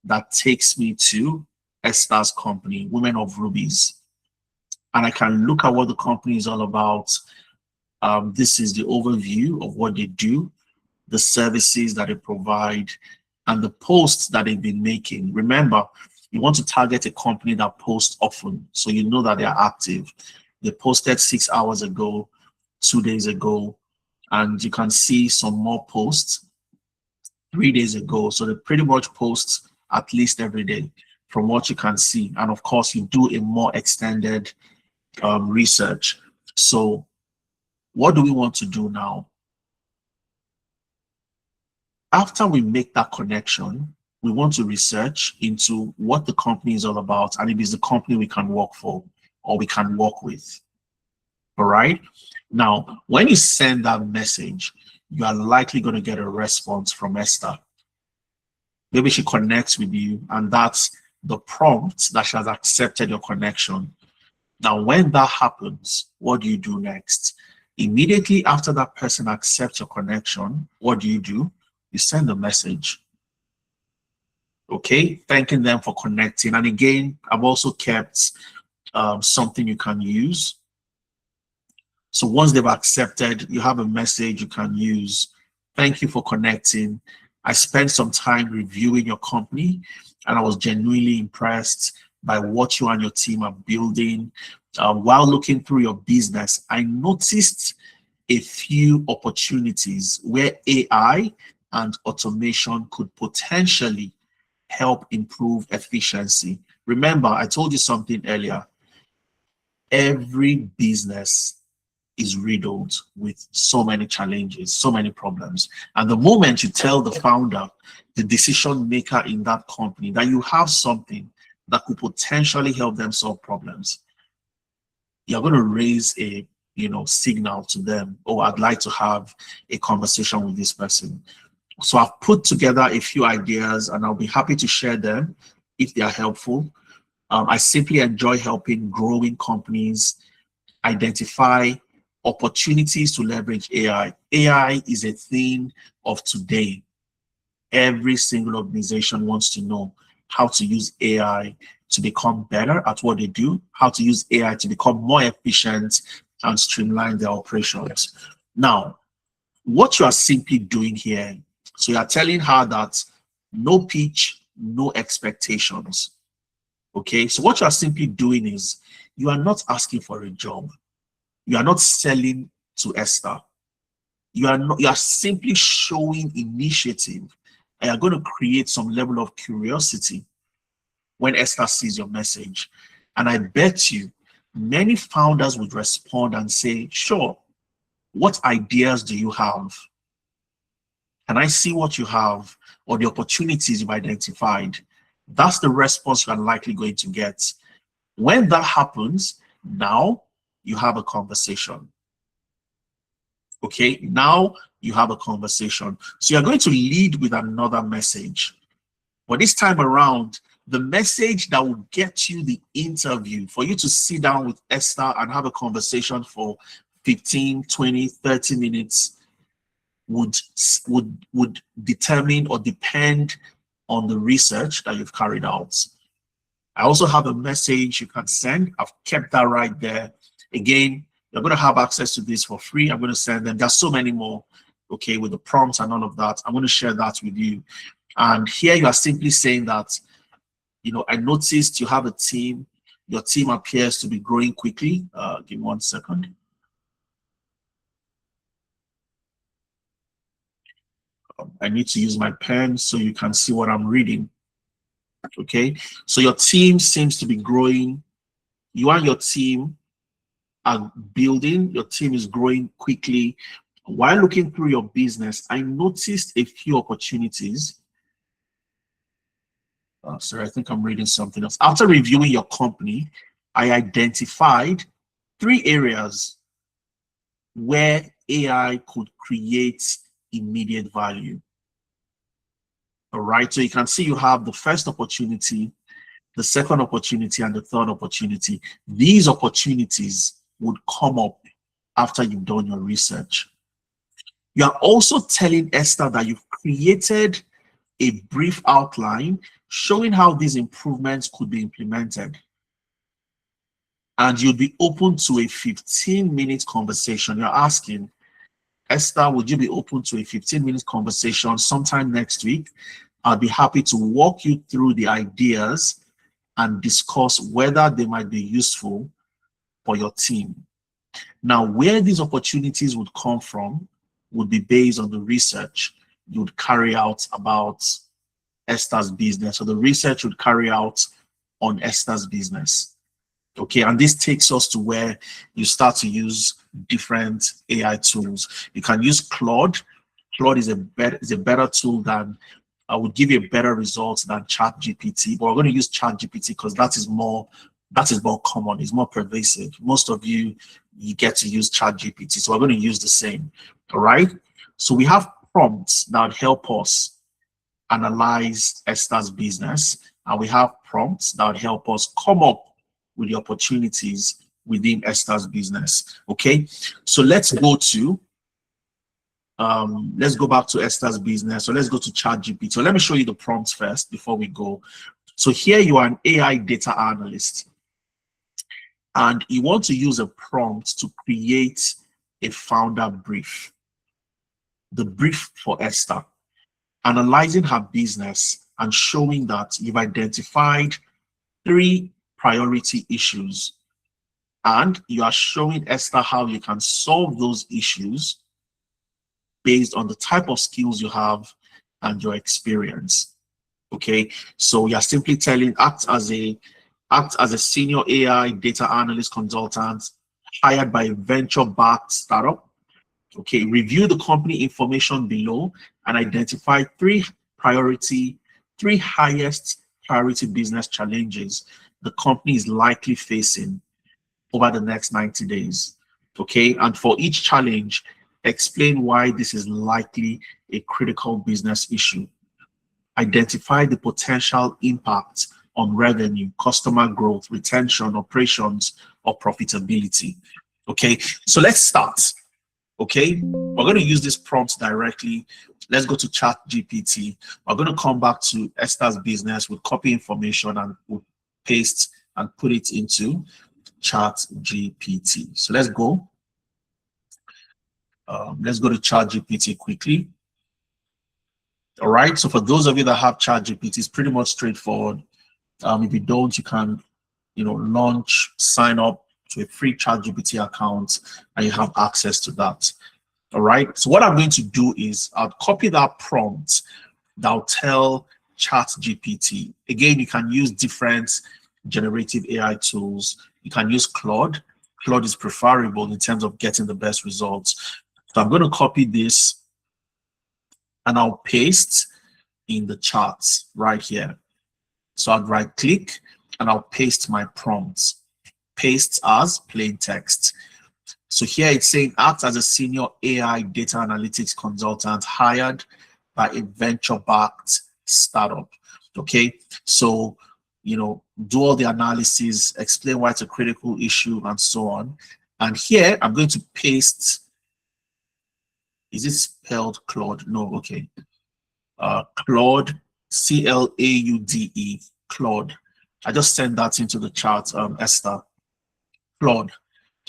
that takes me to Esther's company, Women of Rubies. And I can look at what the company is all about. This is the overview of what they do, the services that they provide, and the posts that they've been making. Remember, you want to target a company that posts often, so you know that they are active. They posted 6 hours ago, 2 days ago, and you can see some more posts 3 days ago. So they pretty much post at least every day from what you can see. And of course, you do a more extended research. So what do we want to do now? After we make that connection, we want to research into what the company is all about and if it's the company we can work for or we can work with. All right. Now, when you send that message, you are likely going to get a response from Esther. Maybe she connects with you, and that's the prompt that she has accepted your connection. Now, when that happens, what do you do next? Immediately after that person accepts your connection, what do? You send a message, okay, thanking them for connecting. And again, I've also kept something you can use. So once they've accepted, you have a message you can use. Thank you for connecting. I spent some time reviewing your company, and I was genuinely impressed by what you and your team are building. While looking through your business, I noticed a few opportunities where AI and automation could potentially help improve efficiency. Remember, I told you something earlier. Every business is riddled with so many challenges, so many problems. And the moment you tell the founder, the decision maker in that company, that you have something that could potentially help them solve problems, you're going to raise a signal to them, oh, I'd like to have a conversation with this person. So I've put together a few ideas and I'll be happy to share them if they are helpful. I simply enjoy helping growing companies identify opportunities to leverage AI. AI is a thing of today. Every single organization wants to know how to use AI to become better at what they do, how to use AI to become more efficient and streamline their operations. Now, what you are simply doing here, so you are telling her that no pitch, no expectations. Okay, so what you are simply doing is you are not asking for a job. You are not selling to Esther. You are simply showing initiative, and you're going to create some level of curiosity when Esther sees your message. And I bet you many founders would respond and say, sure, what ideas do you have? Can I see what you have or the opportunities you've identified? That's the response you're likely going to get. When that happens, now you have a conversation. Okay, now you have a conversation. So you're going to lead with another message. But this time around, the message that will get you the interview, for you to sit down with Esther and have a conversation for 15, 20, 30 minutes would determine or depend on the research that you've carried out. I also have a message you can send. I've kept that right there. Again, you're going to have access to this for free. I'm going to send them. There's so many more, okay, with the prompts and all of that. I'm going to share that with you. And here you are simply saying that, I noticed you have a team. Your team appears to be growing quickly. Give me 1 second. I need to use my pen so you can see what I'm reading. Okay, so your team seems to be growing. You and your team are building. Your team is growing quickly. While looking through your business, I noticed a few opportunities. Sorry, I think I'm reading something else. After reviewing your company, I identified 3 areas where AI could create immediate value. All right, so you can see you have the first opportunity, the second opportunity, and the third opportunity. These opportunities would come up after you've done your research. You are also telling Esther that you've created a brief outline showing how these improvements could be implemented. And you'd be open to a 15-minute conversation. You're asking, Esther, would you be open to a 15-minute conversation sometime next week? I'll be happy to walk you through the ideas and discuss whether they might be useful for your team. Now, where these opportunities would come from would be based on the research you would carry out about Esther's business, or the research you'd carry out on Esther's business. Okay, and this takes us to where you start to use different AI tools. You can use Claude. Claude is a better tool than would give you a better result than ChatGPT. But we're going to use ChatGPT because that is more common, it's more pervasive. Most of you get to use ChatGPT, so we're going to use the same. All right. So we have prompts that help us analyze Esther's business, and we have prompts that help us come up with the opportunities within Esther's business. Okay, so let's go back to Esther's business. So let's go to ChatGPT. So let me show you the prompts first before we go. So here you are an AI data analyst, and you want to use a prompt to create a founder brief. The brief for Esther, analyzing her business and showing that you've identified 3 priority issues, and you are showing Esther how you can solve those issues based on the type of skills you have and your experience. Okay, so you're simply telling, act as a senior AI data analyst consultant hired by a venture-backed startup. Okay, review the company information below and identify 3 highest priority business challenges the company is likely facing over the next 90 days. Okay, and for each challenge, explain why this is likely a critical business issue. Identify the potential impact on revenue, customer growth, retention, operations, or profitability. Okay, so let's start. Okay, we're going to use this prompt directly. Let's go to ChatGPT. We're going to come back to Esther's business. We'll copy information and we'll paste and put it into ChatGPT. So let's go. Let's go to ChatGPT quickly. All right. So for those of you that have ChatGPT, it's pretty much straightforward. If you don't, you can, sign up to a free ChatGPT account, and you have access to that. All right. So what I'm going to do is I'll copy that prompt that'll tell ChatGPT. Again, you can use different generative AI tools. You can use Claude. Claude is preferable in terms of getting the best results. So I'm going to copy this and I'll paste in the charts right here. So I'll right click and I'll paste my prompts. Paste as plain text. So here it's saying, act as a senior AI data analytics consultant hired by a venture-backed startup. Okay, so do all the analysis, explain why it's a critical issue, and so on. And here I'm going to paste. Is it spelled Claude? No, okay. Claude, C-L-A-U-D-E, Claude. I just sent that into the chat, Esther. Claude.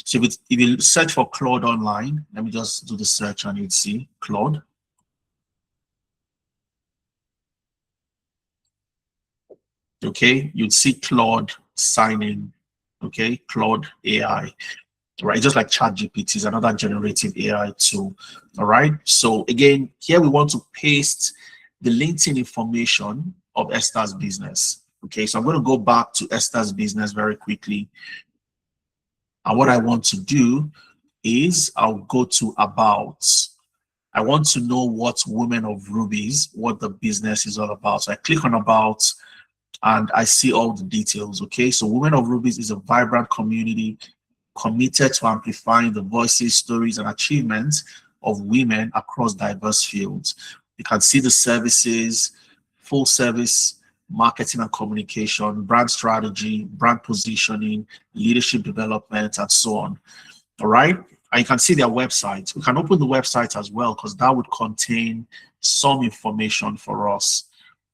So if you search for Claude online, let me just do the search and you'd see Claude. Okay, you'd see Claude signing. Okay, Claude AI. Right, just like ChatGPT is another generative AI tool. All right, so again, here we want to paste the LinkedIn information of Esther's business. Okay, so I'm going to go back to Esther's business very quickly. And what I want to do is I'll go to About. I want to know what Women of Rubies, what the business is all about. So I click on About and I see all the details. Okay, so Women of Rubies is a vibrant community committed to amplifying the voices, stories, and achievements of women across diverse fields. You can see the services, full service, marketing and communication, brand strategy, brand positioning, leadership development, and so on. All right. And you can see their website. We can open the website as well because that would contain some information for us.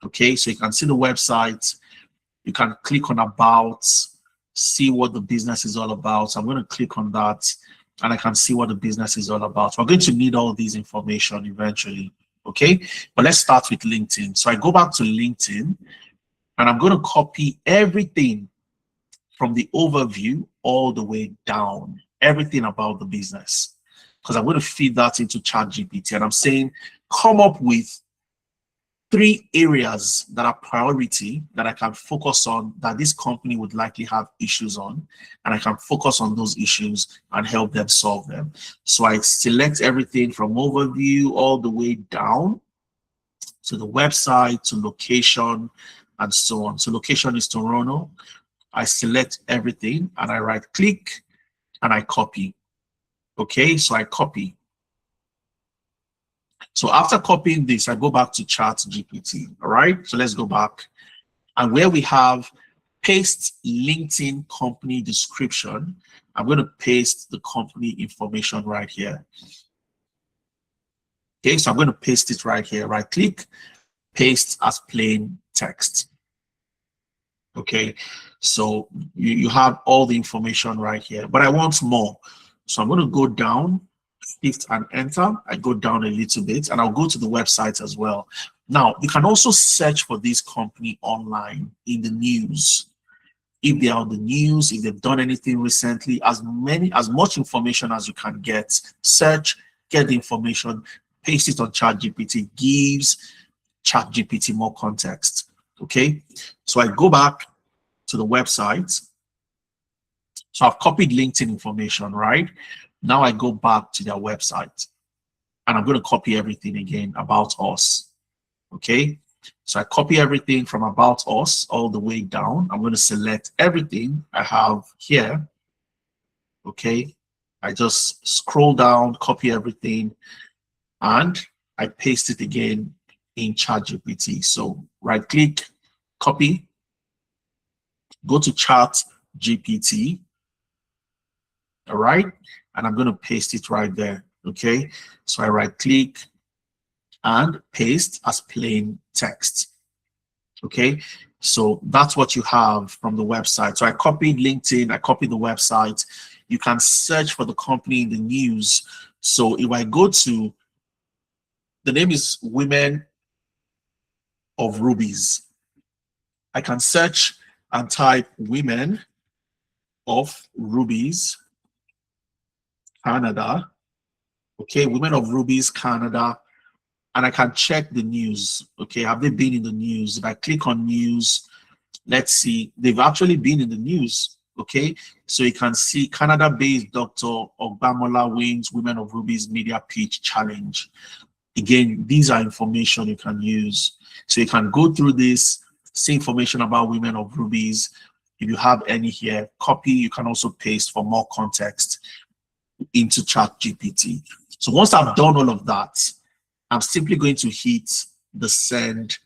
Okay. So you can see the website. You can click on About, see what the business is all about. So I'm going to click on that and I can see what the business is all about. So we're going to need all these information eventually. Okay. But let's start with LinkedIn. So I go back to LinkedIn. And I'm going to copy everything from the overview all the way down, everything about the business, because I'm going to feed that into ChatGPT. And I'm saying, come up with 3 areas that are priority that I can focus on, that this company would likely have issues on, and I can focus on those issues and help them solve them. So I select everything from overview all the way down to the website, to location, and so on. So location is Toronto. I select everything and I right click and I copy. Okay, so I copy. So after copying this, I go back to ChatGPT. All right, so let's go back. And where we have paste LinkedIn company description, I'm going to paste the company information right here. Okay, so I'm going to paste it right here. Right click, paste as plain text. Okay, so you have all the information right here, but I want more. So I'm going to go down, shift and enter. I go down a little bit and I'll go to the website as well. Now, you can also search for this company online in the news. If they are on the news, if they've done anything recently, as much information as you can get, search, get the information, paste it on ChatGPT, gives ChatGPT more context. Okay, so I go back to the website. So I've copied LinkedIn information, right? Now I go back to their website and I'm going to copy everything again about us. Okay, so I copy everything from about us all the way down. I'm going to select everything I have here. Okay, I just scroll down, copy everything, and I paste it again in ChatGPT. So right click, copy, go to ChatGPT. All right, and I'm going to paste it right there. Okay, so I right click and paste as plain text. Okay, so that's what you have from the website. So I copied LinkedIn, I copied the website. You can search for the company in the news. So if I go to, the name is Women of Rubies. I can search and type Women of Rubies Canada. Okay, Women of Rubies Canada. And I can check the news. Okay, have they been in the news? If I click on news, let's see, they've actually been in the news. Okay, so you can see Canada-based Dr. Ogbamola wins Women of Rubies Media Pitch Challenge. Again, these are information you can use. So you can go through this, see information about Women of Rubies. If you have any here, copy. You can also paste for more context into ChatGPT. So once I've done all of that, I'm simply going to hit the send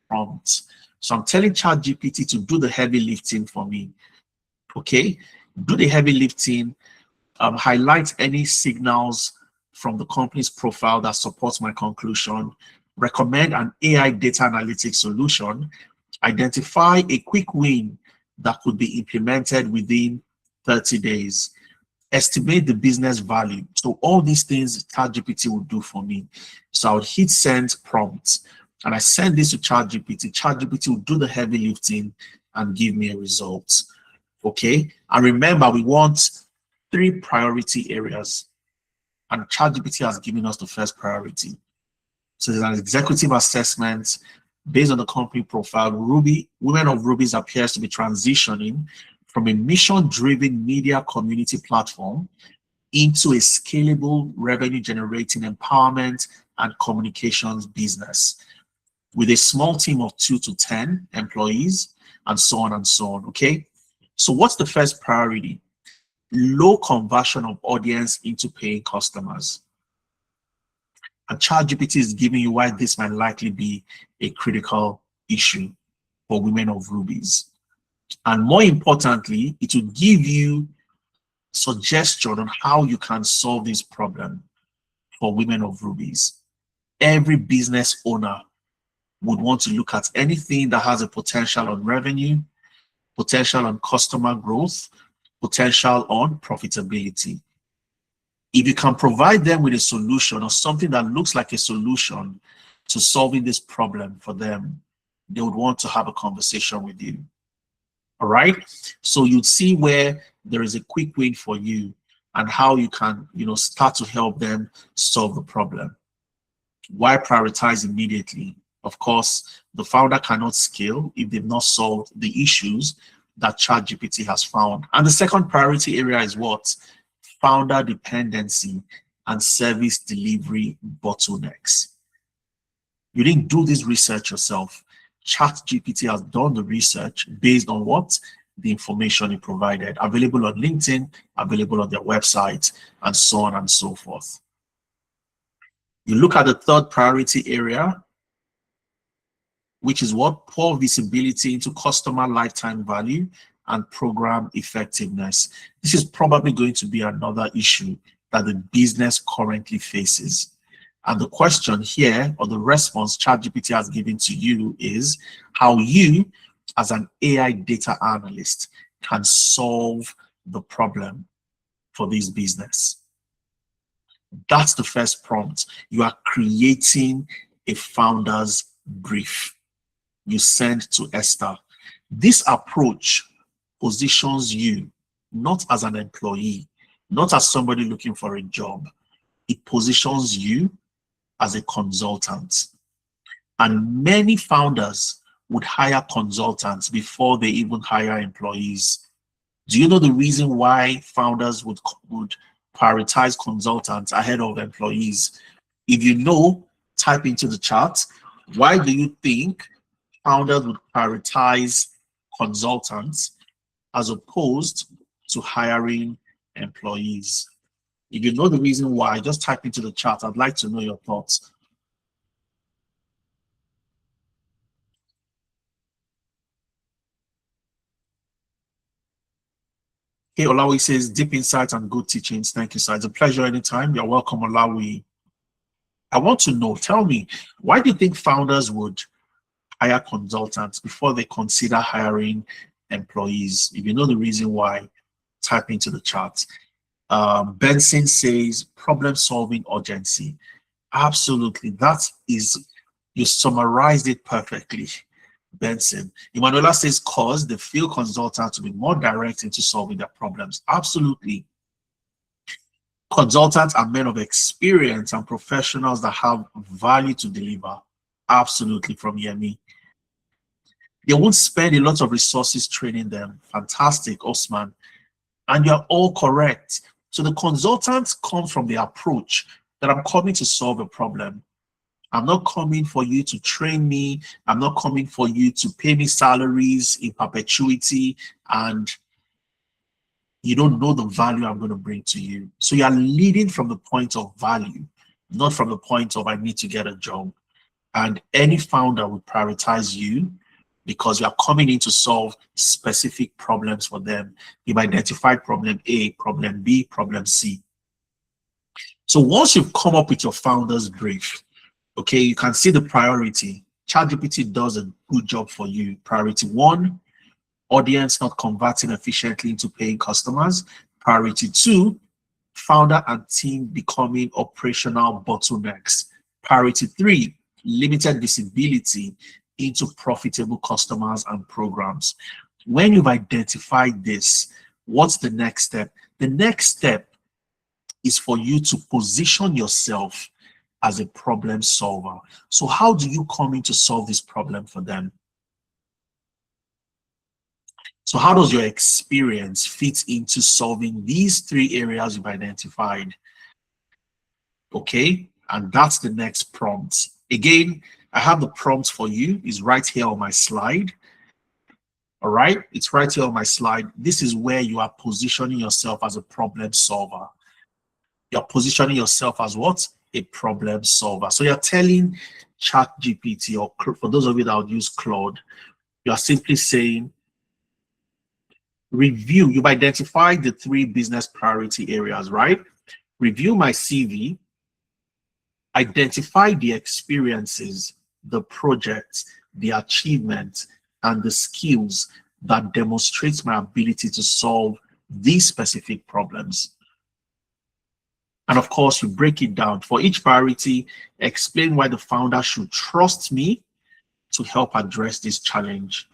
prompt. So I'm telling ChatGPT to do the heavy lifting for me. Okay, do the heavy lifting, highlight any signals from the company's profile that supports my conclusion, recommend an AI data analytics solution, identify a quick win that could be implemented within 30 days, estimate the business value. So all these things ChatGPT will do for me. So I would hit send prompt and I send this to ChatGPT. ChatGPT will do the heavy lifting and give me a result. Okay, and remember, we want 3 priority areas, and ChatGPT has given us the first priority. So there's an executive assessment based on the company profile. Women of Rubies appears to be transitioning from a mission-driven media community platform into a scalable revenue-generating empowerment and communications business with a small team of 2 to 10 employees, and so on and so on. Okay, so what's the first priority? Low conversion of audience into paying customers. And ChatGPT is giving you why this might likely be a critical issue for Women of Rubies. And more importantly, it will give you suggestion on how you can solve this problem for Women of Rubies. Every business owner would want to look at anything that has a potential on revenue, potential on customer growth, potential on profitability. If you can provide them with a solution or something that looks like a solution to solving this problem for them, they would want to have a conversation with you. All right, so you'd see where there is a quick win for you and how you can, start to help them solve the problem. Why prioritize immediately? Of course, the founder cannot scale if they've not solved the issues that ChatGPT has found. And the second priority area is what? Founder dependency and service delivery bottlenecks. You didn't do this research yourself. ChatGPT has done the research based on what? The information it provided, available on LinkedIn, available on their website, and so on and so forth. You look at the third priority area, which is what? Poor visibility into customer lifetime value and program effectiveness. This is probably going to be another issue that the business currently faces. And the question here, or the response ChatGPT has given to you, is how you, as an AI data analyst, can solve the problem for this business. That's the first prompt. You are creating a founder's brief. You send to Esther. This approach positions you not as an employee, not as somebody looking for a job. It positions you as a consultant. And many founders would hire consultants before they even hire employees. Do you know the reason why founders would prioritize consultants ahead of employees? If you know, type into the chat. Why do you think founders would prioritize consultants as opposed to hiring employees? If you know the reason why, just type into the chat. I'd like to know your thoughts. Okay, Olawi says, deep insights and good teachings. Thank you, sir. It's a pleasure anytime. You're welcome, Olawi. I want to know, tell me, why do you think founders would hire consultants before they consider hiring employees? If you know the reason why, type into the chat. Benson says, problem-solving urgency. Absolutely. That is, you summarized it perfectly, Benson. Emanuela says, cause the field consultant to be more direct into solving their problems. Absolutely. Consultants are men of experience and professionals that have value to deliver. Absolutely, from Yemi. They won't spend a lot of resources training them. Fantastic, Osman. And you're all correct. So the consultants come from the approach that I'm coming to solve a problem. I'm not coming for you to train me. I'm not coming for you to pay me salaries in perpetuity, and you don't know the value I'm going to bring to you. So you're leading from the point of value, not from the point of I need to get a job. And any founder would prioritize you because you are coming in to solve specific problems for them. You've identified problem A, problem B, problem C. So once you've come up with your founder's brief, okay, you can see the priority. ChatGPT does a good job for you. Priority 1, audience not converting efficiently into paying customers. Priority 2, founder and team becoming operational bottlenecks. Priority 3, limited visibility into profitable customers and programs. When you've identified this, what's the next step? The next step is for you to position yourself as a problem solver. So how do you come in to solve this problem for them? So how does your experience fit into solving these 3 areas you've identified? Okay, and that's the next prompt. Again, I have the prompt for you. It's right here on my slide. All right, it's right here on my slide. This is where you are positioning yourself as a problem solver. You're positioning yourself as what? A problem solver. So you're telling ChatGPT, or for those of you that would use Claude, you are simply saying, review. You've identified the 3 business priority areas, right? Review my CV, identify the experiences, the projects, the achievements, and the skills that demonstrates my ability to solve these specific problems. And of course, you break it down. For each priority, explain why the founder should trust me to help address this challenge.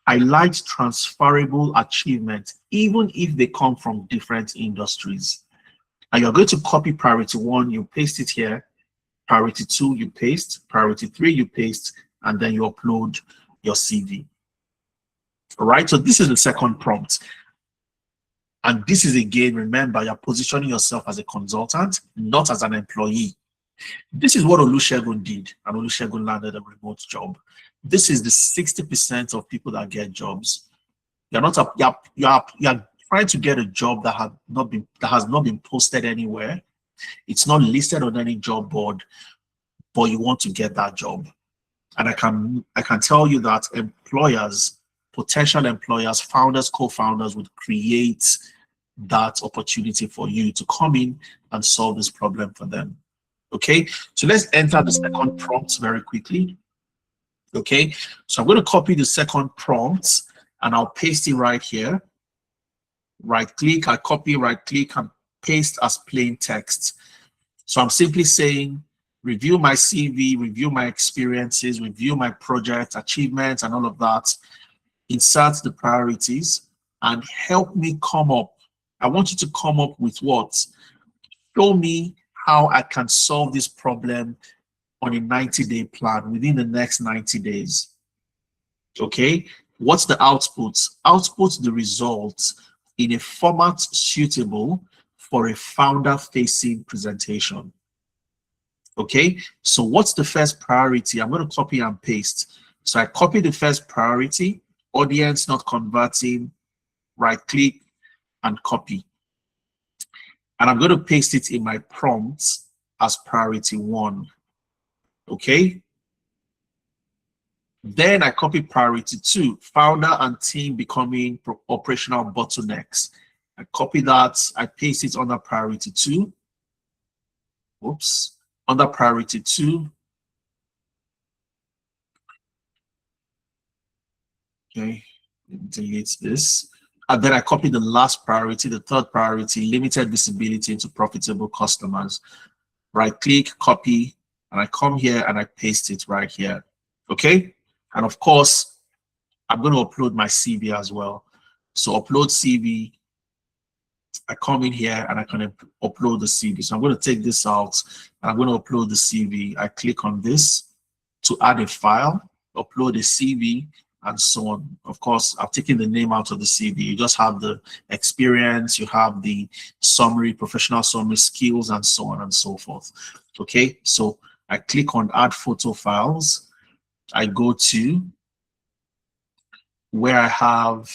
Highlight transferable achievements, even if they come from different industries. And you're going to copy priority 1, you paste it here. Priority 2, you paste. Priority 3, you paste. And then you upload your CV. All right, so this is the second prompt. And this is, again, remember, you're positioning yourself as a consultant, not as an employee. This is what Olusegun did, and Olusegun landed a remote job. This is the 60% of people that get jobs. You're trying to get a job that has not been posted anywhere. It's not listed on any job board, but you want to get that job. And I can tell you that employers potential employers, founders, co-founders would create that opportunity for you to come in and solve this problem for them. Okay, so let's enter the second prompt very quickly. Okay, so I'm going to copy the second prompt and I'll paste it right here. Right click, I copy, right click, and paste as plain text. So I'm simply saying, review my CV, review my experiences, review my project achievements and all of that. Insert the priorities and help me come up. I want you to come up with what? Show me how I can solve this problem on a 90-day plan within the next 90 days. Okay, what's the output? Output the results in a format suitable for a founder-facing presentation. Okay, so what's the first priority? I'm going to copy and paste. So I copy the first priority, audience not converting, right click and copy. And I'm going to paste it in my prompts as priority 1. Okay. Then I copy priority 2, founder and team becoming operational bottlenecks. I copy that, I paste it under priority 2. Oops, under priority 2. Okay, delete this. And then I copy the last priority, the third priority, limited visibility into profitable customers. Right click, copy, and I come here and I paste it right here. Okay, and of course, I'm going to upload my CV as well. So upload CV. I come in here and I can upload the CV. So I'm going to take this out and I'm going to upload the CV. I click on this to add a file, upload a CV, and so on. Of course, I've taken the name out of the CV. You just have the experience, you have the summary, professional summary, skills, and so on and so forth. Okay, so I click on add photo files. I go to where I have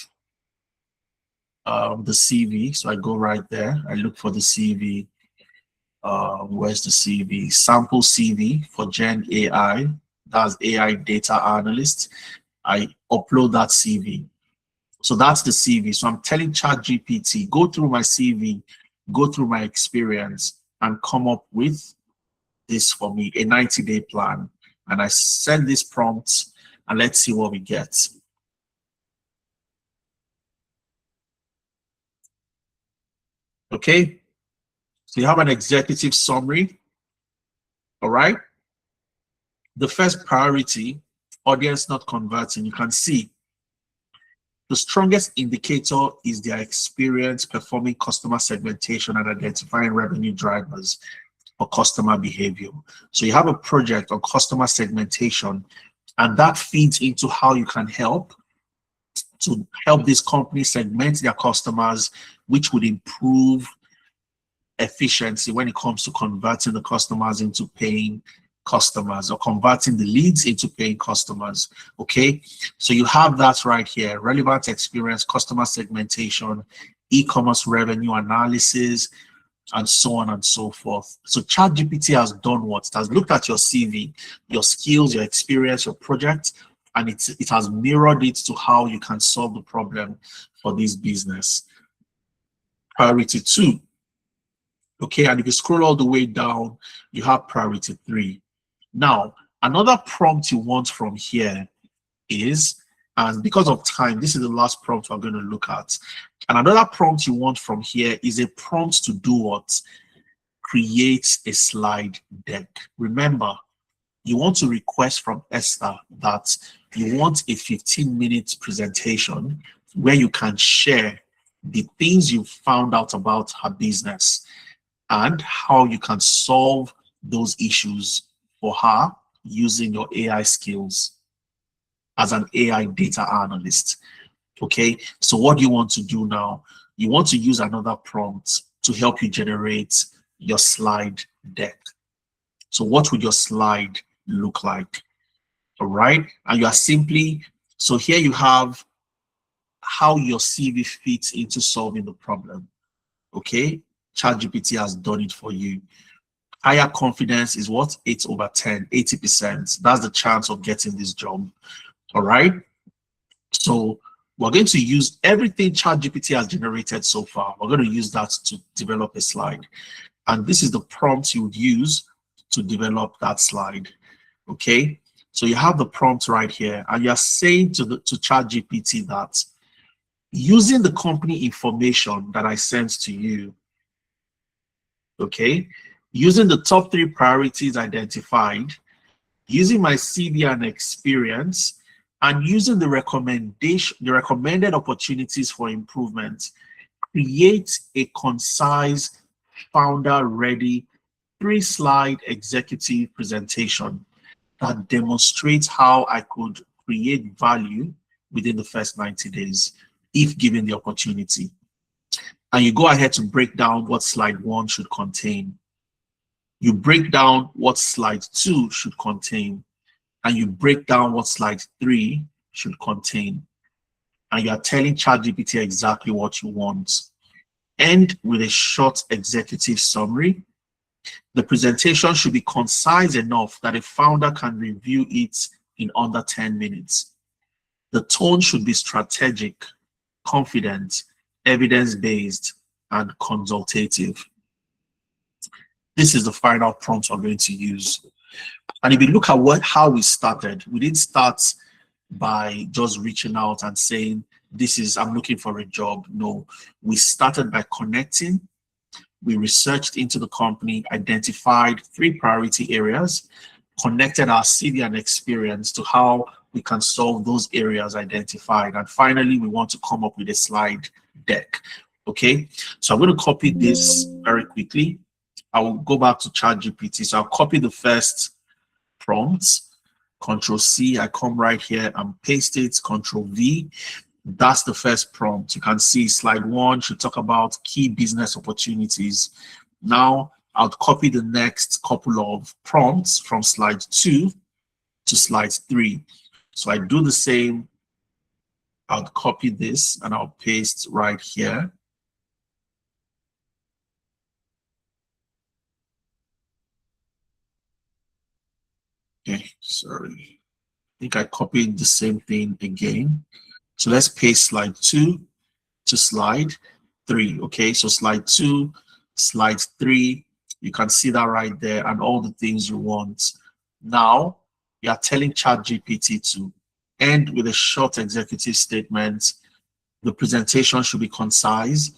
the CV. So I go right there. I look for the CV. Where's the CV? Sample CV for Gen AI. That's AI data analyst. I upload that CV. So that's the CV. So I'm telling ChatGPT, go through my CV, go through my experience, and come up with this for me, a 90-day plan. And I send this prompt, and let's see what we get. Okay, so you have an executive summary. All right. The first priority, audience not converting. You can see the strongest indicator is their experience performing customer segmentation and identifying revenue drivers for customer behavior. So you have a project on customer segmentation, and that feeds into how you can help to help this company segment their customers, which would improve efficiency when it comes to converting the customers into paying customers or converting the leads into paying customers. Okay, so you have that right here: relevant experience, customer segmentation, e-commerce revenue analysis, and so on and so forth. So ChatGPT has done what? It has looked at your CV, your skills, your experience, your project, and it has mirrored it to how you can solve the problem for this business. Priority 2. Okay, and if you scroll all the way down, you have priority 3. Now, another prompt you want from here is, and because of time, this is the last prompt we're going to look at. And another prompt you want from here is a prompt to do what? Create a slide deck. Remember, you want to request from Esther that you want a 15-minute presentation where you can share the things you found out about her business and how you can solve those issues for her using your AI skills as an AI data analyst. Okay, so what do you want to do now? You want to use another prompt to help you generate your slide deck. So what would your slide look like? All right, and you are simply, so here you have how your CV fits into solving the problem. Okay, ChatGPT has done it for you. Higher confidence is what? 8/10, 80%. That's the chance of getting this job. All right. So we're going to use everything ChatGPT has generated so far. We're going to use that to develop a slide. And this is the prompt you would use to develop that slide. Okay. So you have the prompt right here, and you're saying to ChatGPT that using the company information that I sent to you, okay, using the top 3 priorities identified, using my CV and experience, and using the recommended opportunities for improvement, create a concise, founder-ready 3-slide executive presentation that demonstrates how I could create value within the first 90 days, if given the opportunity. And you go ahead to break down what slide 1 should contain. You break down what slide 2 should contain, and you break down what slide 3 should contain. And you are telling ChatGPT exactly what you want. End with a short executive summary. The presentation should be concise enough that a founder can review it in under 10 minutes. The tone should be strategic, confident, evidence-based, and consultative. This is the final prompt we're going to use. And if you look at how we started, we didn't start by just reaching out and saying, I'm looking for a job. No, we started by connecting. We researched into the company, identified 3 priority areas, connected our CV and experience to how we can solve those areas identified. And finally, we want to come up with a slide deck. Okay, so I'm going to copy this very quickly. I will go back to ChatGPT. So I'll copy the first prompt, Control C. I come right here and paste it, Control V. That's the first prompt. You can see slide 1 should talk about key business opportunities. Now I'll copy the next couple of prompts from slide 2 to slide 3. So I do the same. I'll copy this and I'll paste right here. Okay, sorry. I think I copied the same thing again. So let's paste slide 2 to slide 3. Okay, so slide 2, slide 3, you can see that right there, and all the things you want. Now you are telling ChatGPT to end with a short executive statement. The presentation should be concise.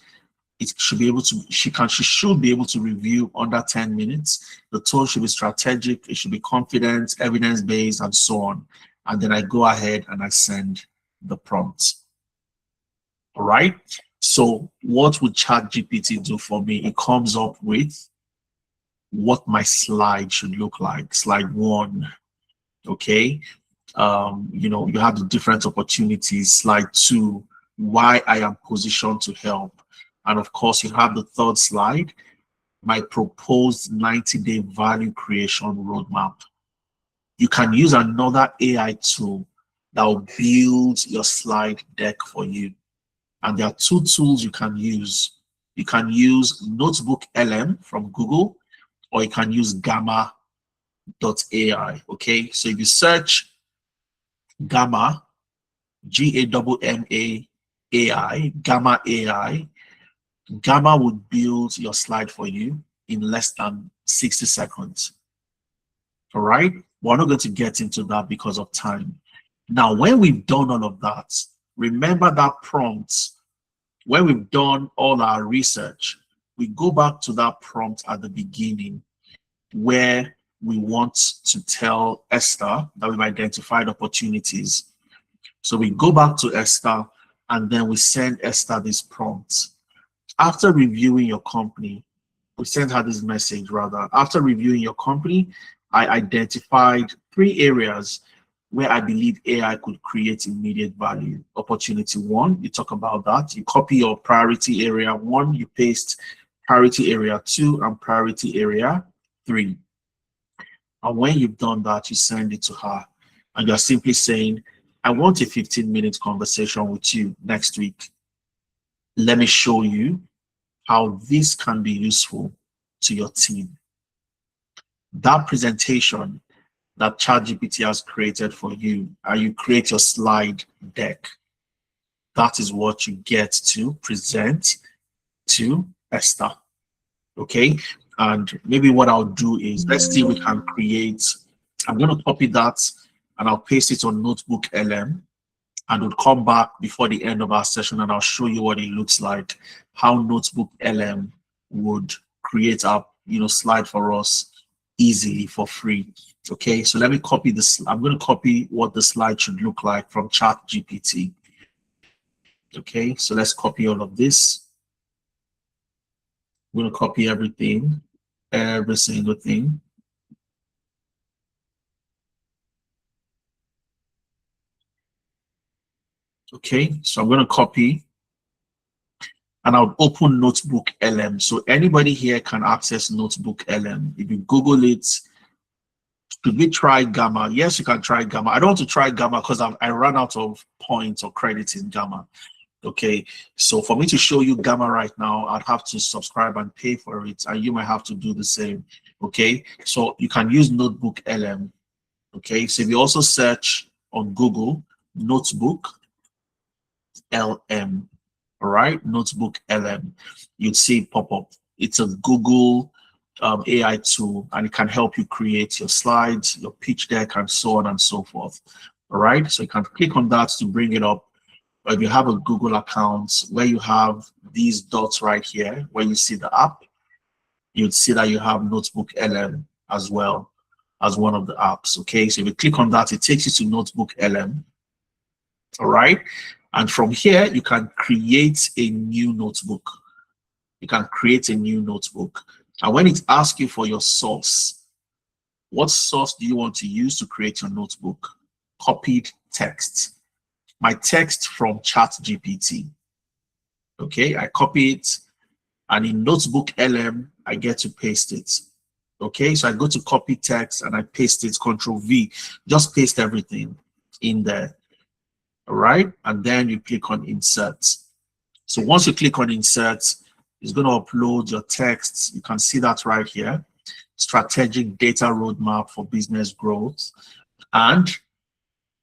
It should be able to, she should be able to review under 10 minutes. The tone should be strategic. It should be confident, evidence-based, and so on. And then I go ahead and I send the prompt. All right. So what would ChatGPT do for me? It comes up with what my slide should look like. Slide 1. Okay. You have the different opportunities. Slide 2, why I am positioned to help. And of course, you have the third slide, my proposed 90-day value creation roadmap. You can use another AI tool that will build your slide deck for you. And there are 2 tools you can use. You can use Notebook LM from Google, or you can use gamma.ai. Okay, so if you search Gamma, Gamma-AI, Gamma AI, Gamma would build your slide for you in less than 60 seconds. All right, we're not going to get into that because of time. Now, when we've done all of that, remember that prompt. When we've done all our research, we go back to that prompt at the beginning where we want to tell Esther that we've identified opportunities. So we go back to Esther and then we send Esther this prompt. After reviewing your company, we sent her this message rather. After reviewing your company, I identified 3 areas where I believe AI could create immediate value. Opportunity 1, you talk about that. You copy your priority area 1, you paste priority area 2 and priority area 3. And when you've done that, you send it to her. And you're simply saying, I want a 15-minute conversation with you next week. Let me show you how this can be useful to your team. That presentation that ChatGPT has created for you, and you create your slide deck. that is what you get to present to Esther. Okay, and maybe what I'll do is, let's see, we can create, I'm going to copy that and I'll paste it on Notebook LM, and we'll come back before the end of our session and I'll show you what it looks like, how Notebook LM would create our slide for us easily for free. Okay, so let me copy this. I'm going to copy what the slide should look like from ChatGPT. Okay, so let's copy all of this. I'm going to copy everything, every single thing. Okay, so I'm going to copy and I'll open Notebook LM. So anybody here can access Notebook LM. If you Google it, should we try Gamma? Yes, you can try Gamma. I don't want to try Gamma because I ran out of points or credits in Gamma. Okay, so for me to show you Gamma right now, I'd have to subscribe and pay for it, and you might have to do the same. Okay, so you can use Notebook LM. Okay, so if you also search on Google Notebook LM, all right, Notebook LM, you'd see it pop up. It's a Google AI tool, and it can help you create your slides, your pitch deck, and so on and so forth. All right, so you can click on that to bring it up. Or if you have a Google account where you have these dots right here, where you see the app, you'd see that you have Notebook LM as well as one of the apps. Okay, so if you click on that, it takes you to Notebook LM. All right, and from here you can create a new notebook. You can create a new notebook, and when it asks you for your source, what source do you want to use to create your notebook? Copied text. My text from ChatGPT. Okay, I copy it, and in Notebook LM, I get to paste it. Okay, so I go to copy text and I paste it, Control V, just paste everything in there. All right, and then you click on insert. So once you click on insert, it's going to upload your text. You can see that right here. Strategic data roadmap for business growth. And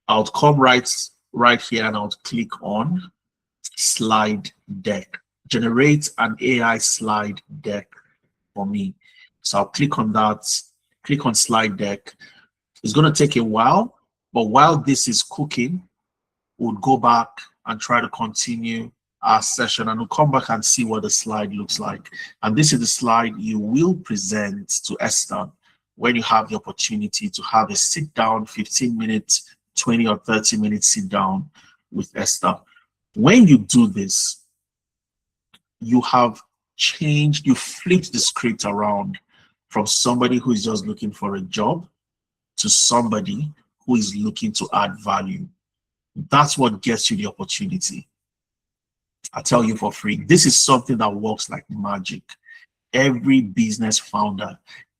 I'll come right here and I'll click on slide deck. Generate an AI slide deck for me. So I'll click on that, click on slide deck. It's going to take a while, but while this is cooking, we'll go back and try to continue our session, and we'll come back and see what the slide looks like. And this is the slide you will present to Esther when you have the opportunity to have a sit down, 15 minutes, 20 or 30 minutes sit down with Esther. When you do this, you have changed, you flipped the script around from somebody who is just looking for a job to somebody who is looking to add value. That's what gets you the opportunity. I tell you for free, this is something that works like magic. Every business founder,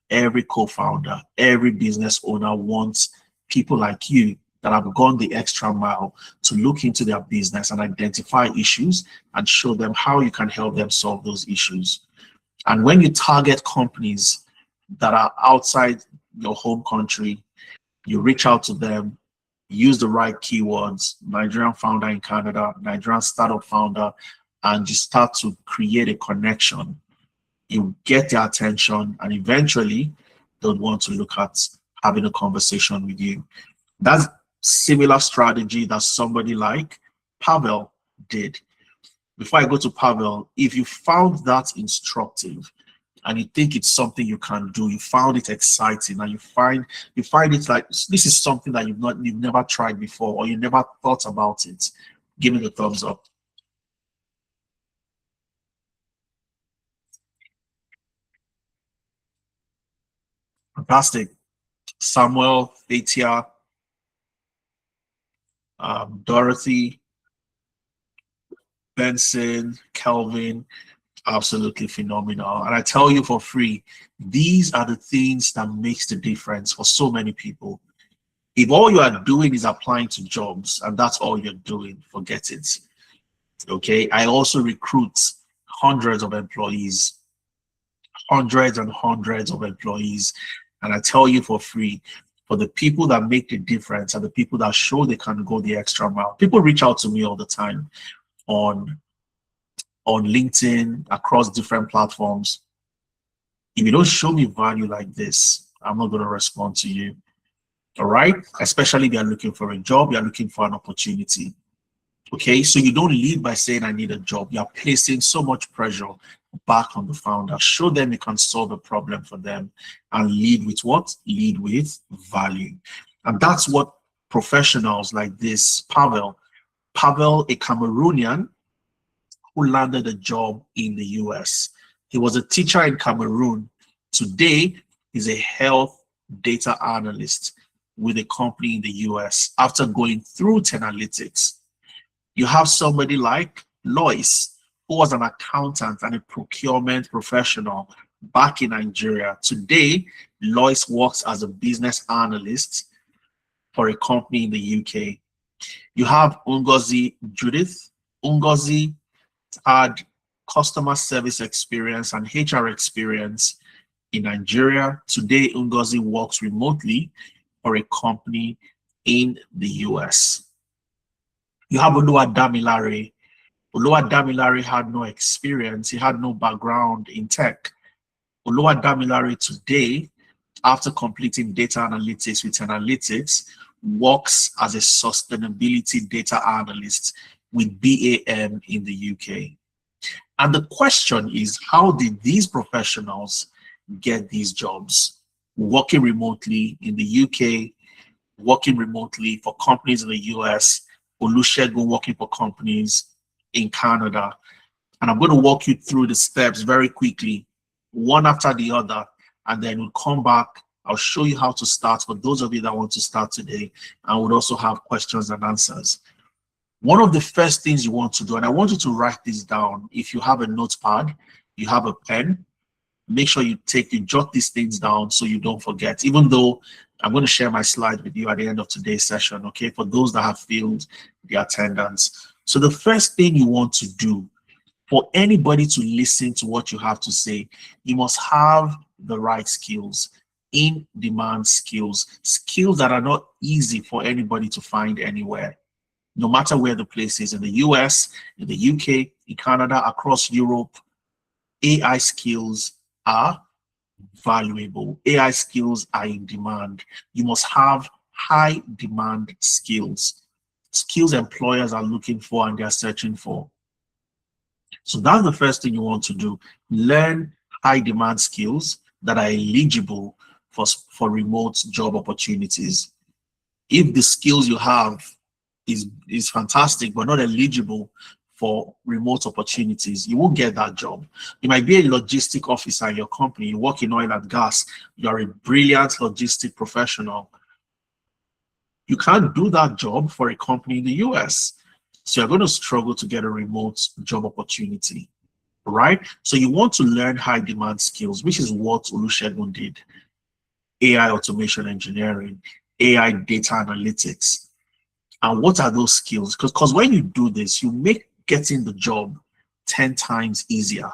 every co-founder, every business owner wants people like you that have gone the extra mile to look into their business and identify issues and show them how you can help them solve those issues. And when you target companies that are outside your home country, you reach out to them, use the right keywords, Nigerian founder in Canada, Nigerian startup founder, and you start to create a connection. You get their attention, and eventually they'll want to look at having a conversation with you. That's similar strategy that somebody like Pavel did. Before I go to Pavel, if you found that instructive and you think it's something you can do, you found it exciting, and you find it like this is something that you've never tried before, or you never thought about it, give me the thumbs up. Fantastic. Samuel, Fatia, Dorothy, Benson, Kelvin, absolutely phenomenal. And I tell you for free, these are the things that makes the difference for so many people. If all you are doing is applying to jobs and that's all you're doing, forget it. Okay, I also recruit hundreds and hundreds of employees, and I tell you for free, for the people that make the difference and the people that show they can go the extra mile. People reach out to me all the time on LinkedIn, across different platforms. If you don't show me value like this, I'm not going to respond to you. All right? Especially if you're looking for a job, you're looking for an opportunity. Okay, so you don't lead by saying I need a job. You're placing so much pressure back on the founder. Show them you can solve a problem for them, and lead with what? Lead with value. And that's what professionals like this, Pavel, a Cameroonian who landed a job in the US. He was a teacher in Cameroon. Today, he's a health data analyst with a company in the US after going through 10 analytics. You have somebody like Lois, who was an accountant and a procurement professional back in Nigeria. Today, Lois works as a business analyst for a company in the UK. You have Ngozi Judith. Ngozi had customer service experience and HR experience in Nigeria. Today, Ngozi works remotely for a company in the US. You have Oluwadamilare. Oluwadamilare had no experience. He had no background in tech. Oluwadamilare today, after completing data analytics with analytics, works as a sustainability data analyst with BAM in the UK. And the question is, how did these professionals get these jobs? Working remotely in the UK, working remotely for companies in the US, Olusegun working for companies in Canada. And I'm going to walk you through the steps very quickly, one after the other, and then we'll come back. I'll show you how to start for those of you that want to start today, and we'll also have questions and answers. One of the first things you want to do, and I want you to write this down. If you have a notepad, you have a pen, make sure you jot these things down so you don't forget, even though I'm going to share my slide with you at the end of today's session, okay, for those that have filled the attendance. So the first thing you want to do, for anybody to listen to what you have to say, you must have the right skills, in-demand skills, skills that are not easy for anybody to find anywhere, no matter where the place is, in the US, in the UK, in Canada, across Europe. AI skills are valuable. AI skills are in demand. You must have high demand skills, skills employers are looking for and they're searching for. So that's the first thing you want to do. Learn high demand skills that are eligible for remote job opportunities. If the skills you have is fantastic but not eligible for remote opportunities, you won't get that job. You might be a logistic officer in your company, you work in oil and gas, you're a brilliant logistic professional. You can't do that job for a company in the US. So you're going to struggle to get a remote job opportunity, right? So you want to learn high demand skills, which is what Olusegun did. AI automation engineering, AI data analytics. And what are those skills? Because when you do this, you make getting the job 10 times easier.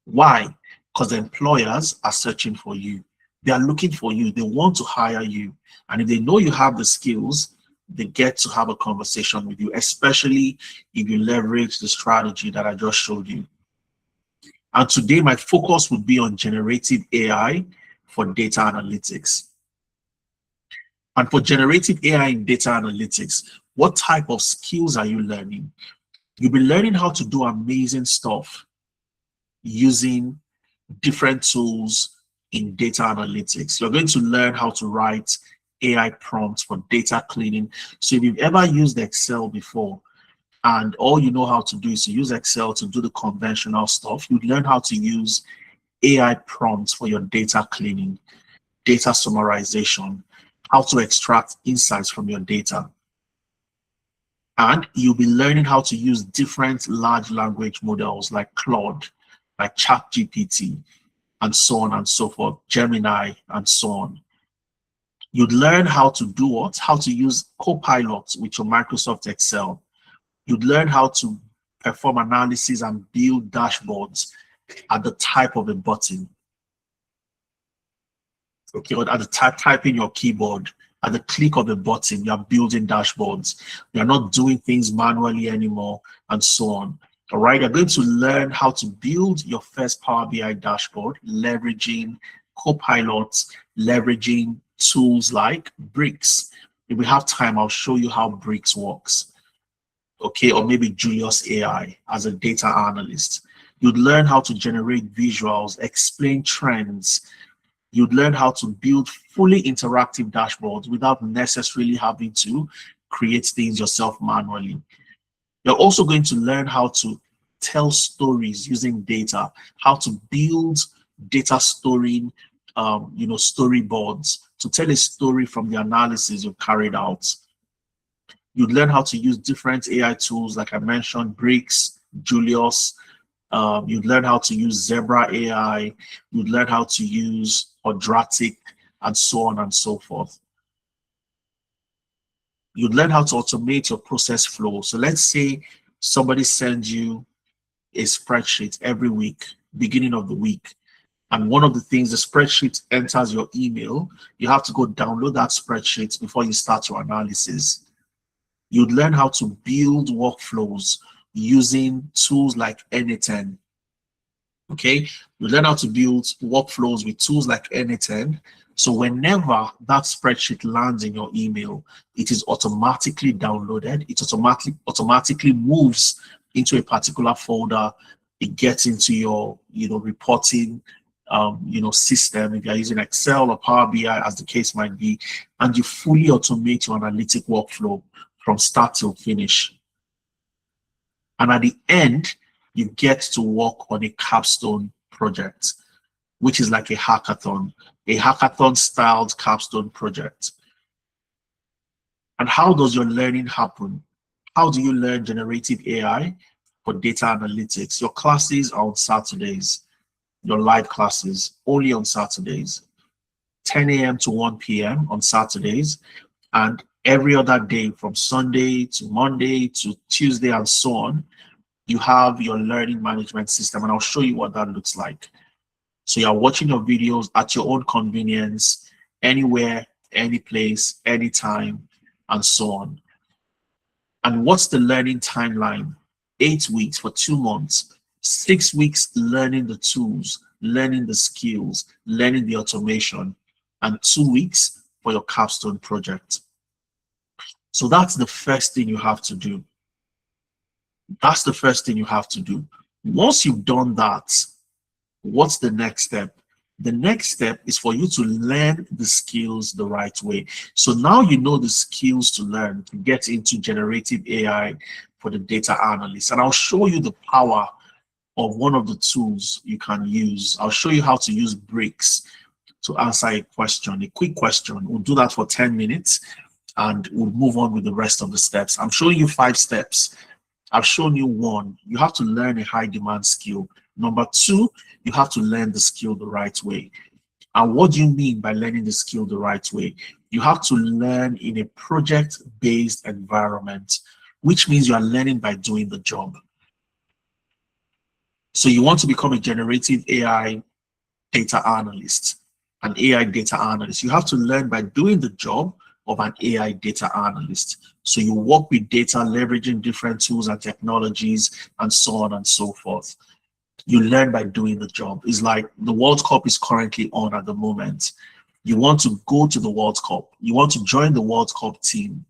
Why? Because employers are searching for you. They are looking for you. They want to hire you. And if they know you have the skills, they get to have a conversation with you, especially if you leverage the strategy that I just showed you. And today, my focus would be on generative AI for data analytics. And for generative AI in data analytics, what type of skills are you learning? You'll be learning how to do amazing stuff using different tools in data analytics. You're going to learn how to write AI prompts for data cleaning. So if you've ever used Excel before, and all you know how to do is to use Excel to do the conventional stuff, you'd learn how to use AI prompts for your data cleaning, data summarization, how to extract insights from your data. And you'll be learning how to use different large language models like Claude, like ChatGPT, and so on and so forth, Gemini, and so on. You'd learn how to do what? How to use Copilot with your Microsoft Excel. You'd learn how to perform analysis and build dashboards at the type of a button. Okay, or at the type in your keyboard. At the click of a button, you are building dashboards. You're not doing things manually anymore, and so on. All right, you're going to learn how to build your first Power BI dashboard, leveraging Copilots, leveraging tools like Bricks. If we have time, I'll show you how Bricks works. Okay, or maybe Julius AI as a data analyst. You'd learn how to generate visuals, explain trends. You'd learn how to build fully interactive dashboards without necessarily having to create things yourself manually. You're also going to learn how to tell stories using data, how to build data storing, storyboards to tell a story from the analysis you've carried out. You'd learn how to use different AI tools, like I mentioned, Bricks, Julius. You'd learn how to use Zebra AI. You'd learn how to use Quadratic, and so on and so forth. You'd learn how to automate your process flow. So let's say somebody sends you a spreadsheet every week, beginning of the week. And one of the things, the spreadsheet enters your email. You have to go download that spreadsheet before you start your analysis. You'd learn how to build workflows using tools like N10. Okay, you learn how to build workflows with tools like N10. So whenever that spreadsheet lands in your email, it is automatically downloaded. It automatically moves into a particular folder. It gets into your reporting system, if you're using Excel or Power BI, as the case might be, and you fully automate your analytic workflow from start till finish. And at the end, you get to work on a capstone project, which is like a hackathon styled capstone project. And how does your learning happen? How do you learn generative AI for data analytics? Your classes are on Saturdays, your live classes only on Saturdays, 10 a.m. to 1 p.m. on Saturdays, and every other day from Sunday to Monday to Tuesday and so on. You have your learning management system, and I'll show you what that looks like. So you're watching your videos at your own convenience, anywhere, any place, anytime, and so on. And what's the learning timeline? 8 weeks for 2 months, 6 weeks learning the tools, learning the skills, learning the automation, and 2 weeks for your capstone project. So that's the first thing you have to do. That's the first thing you have to do. Once you've done that, what's the next step? The next step is for you to learn the skills the right way. So now you know the skills to learn to get into generative AI for the data analyst. And I'll show you the power of one of the tools you can use. I'll show you how to use Bricks to answer a question, a quick question. We'll do that for 10 minutes and we'll move on with the rest of the steps. I'm showing you 5 steps. I've shown you 1. You have to learn a high demand skill. Number 2, you have to learn the skill the right way. And what do you mean by learning the skill the right way? You have to learn in a project-based environment, which means you are learning by doing the job. So you want to become a generative AI data analyst, an AI data analyst. You have to learn by doing the job of an AI data analyst. So you work with data, leveraging different tools and technologies, and so on and so forth. You learn by doing the job. It's like the World Cup is currently on at the moment. You want to go to the World Cup. You want to join the World Cup team.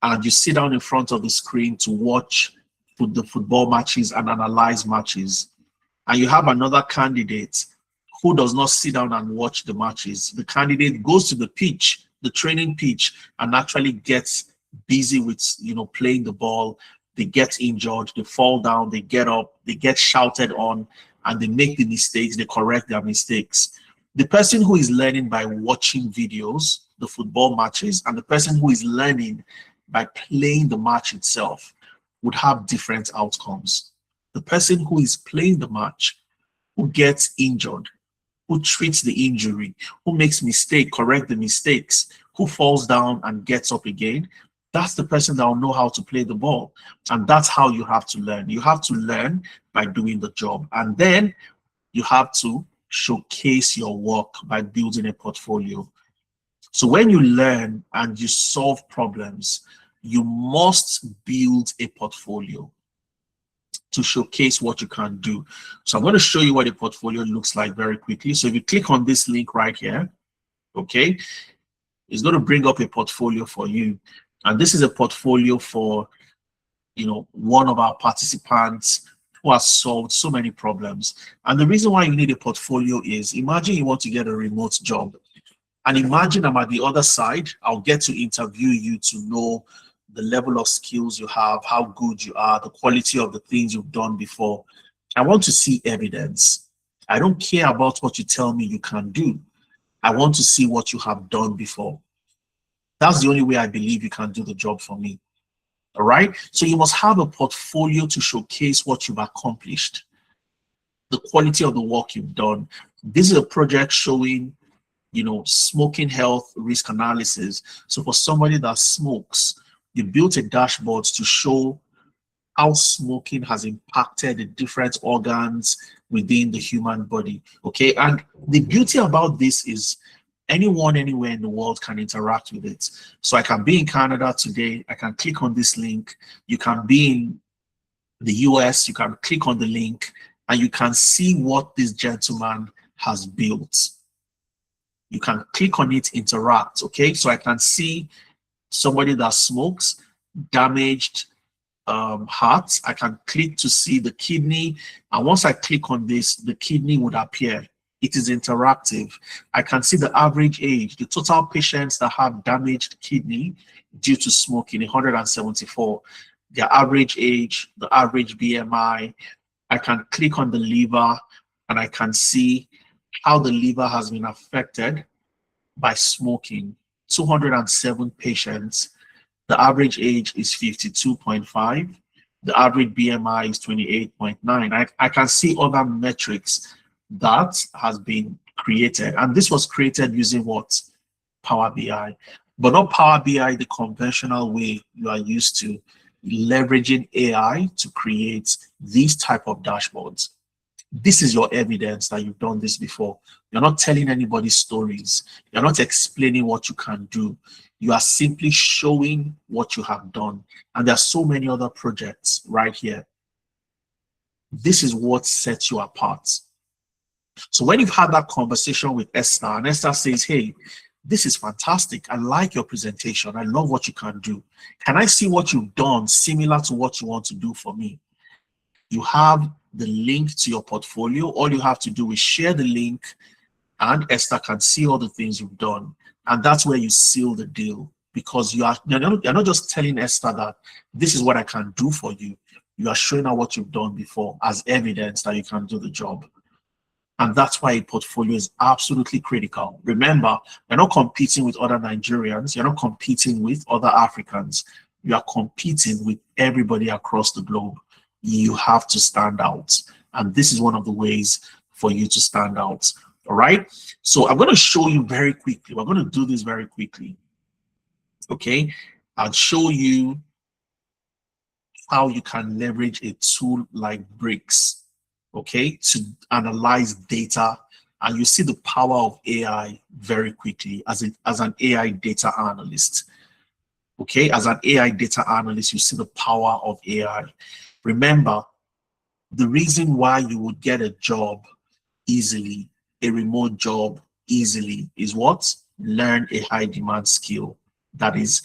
And you sit down in front of the screen to watch the football matches and analyze matches. And you have another candidate who does not sit down and watch the matches. The candidate goes to the pitch, the training pitch, and actually gets busy with playing the ball. They get injured, they fall down, they get up, they get shouted on, and they make the mistakes, they correct their mistakes. The person who is learning by watching videos, the football matches, and the person who is learning by playing the match itself would have different outcomes. The person who is playing the match, who gets injured, who treats the injury, who makes mistake, correct the mistakes, who falls down and gets up again, that's the person that will know how to play the ball. And that's how you have to learn. You have to learn by doing the job. And then you have to showcase your work by building a portfolio. So when you learn and you solve problems, you must build a portfolio to showcase what you can do. So I'm going to show you what a portfolio looks like very quickly. So if you click on this link right here, okay, it's going to bring up a portfolio for you. And this is a portfolio for, one of our participants who has solved so many problems. And the reason why you need a portfolio is, imagine you want to get a remote job. And imagine I'm at the other side, I'll get to interview you to know the level of skills you have, how good you are, the quality of the things you've done before. I want to see evidence. I don't care about what you tell me you can do. I want to see what you have done before. That's the only way I believe you can do the job for me. All right. So you must have a portfolio to showcase what you've accomplished, the quality of the work you've done. This is a project showing, smoking health risk analysis. So for somebody that smokes, you built a dashboard to show how smoking has impacted the different organs within the human body. Okay. And the beauty about this is anyone anywhere in the world can interact with it. So I can be in Canada today, I can click on this link. You can be in the US, you can click on the link and you can see what this gentleman has built. You can click on it, interact. Okay, so I can see somebody that smokes, damaged heart. I can click to see the kidney, and once I click on this, the kidney would appear. It is interactive. I can see the average age, the total patients that have damaged kidney due to smoking, 174, their average age, the average BMI. I can click on the liver and I can see how the liver has been affected by smoking. 207 patients. The average age is 52.5. The average BMI is 28.9. I can see other metrics that has been created. And this was created using what? Power BI. But not Power BI the conventional way you are used to, leveraging AI to create these type of dashboards. This is your evidence that you've done this before. You're not telling anybody stories. You're not explaining what you can do. You are simply showing what you have done. And there are so many other projects right here. This is what sets you apart. So when you've had that conversation with Esther, and Esther says, hey, this is fantastic. I like your presentation. I love what you can do. Can I see what you've done similar to what you want to do for me? You have the link to your portfolio. All you have to do is share the link and Esther can see all the things you've done. And that's where you seal the deal, because you're not just telling Esther that this is what I can do for you. You are showing her what you've done before as evidence that you can do the job. And that's why a portfolio is absolutely critical. Remember, you're not competing with other Nigerians. You're not competing with other Africans. You are competing with everybody across the globe. You have to stand out. And this is one of the ways for you to stand out. All right. So I'm going to show you very quickly. We're going to do this very quickly. Okay. I'll show you how you can leverage a tool like Bricks, okay, to analyze data. And you see the power of AI very quickly as an AI data analyst. Okay, as an AI data analyst, you see the power of AI. Remember, the reason why you would get a job easily, a remote job easily, is what? Learn a high demand skill that is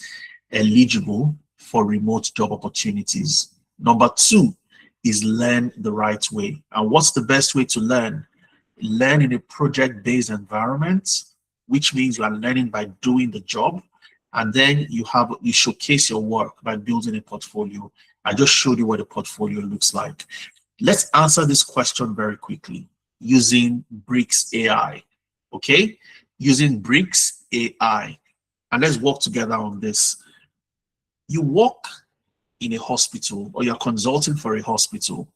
eligible for remote job opportunities. Number two is learn the right way. And what's the best way to learn? Learn in a project-based environment, which means you are learning by doing the job. And then you showcase your work by building a portfolio. I just showed you what a portfolio looks like. Let's answer this question very quickly using Bricks AI. Okay, using Bricks AI. And let's work together on this. You work in a hospital or you're consulting for a hospital.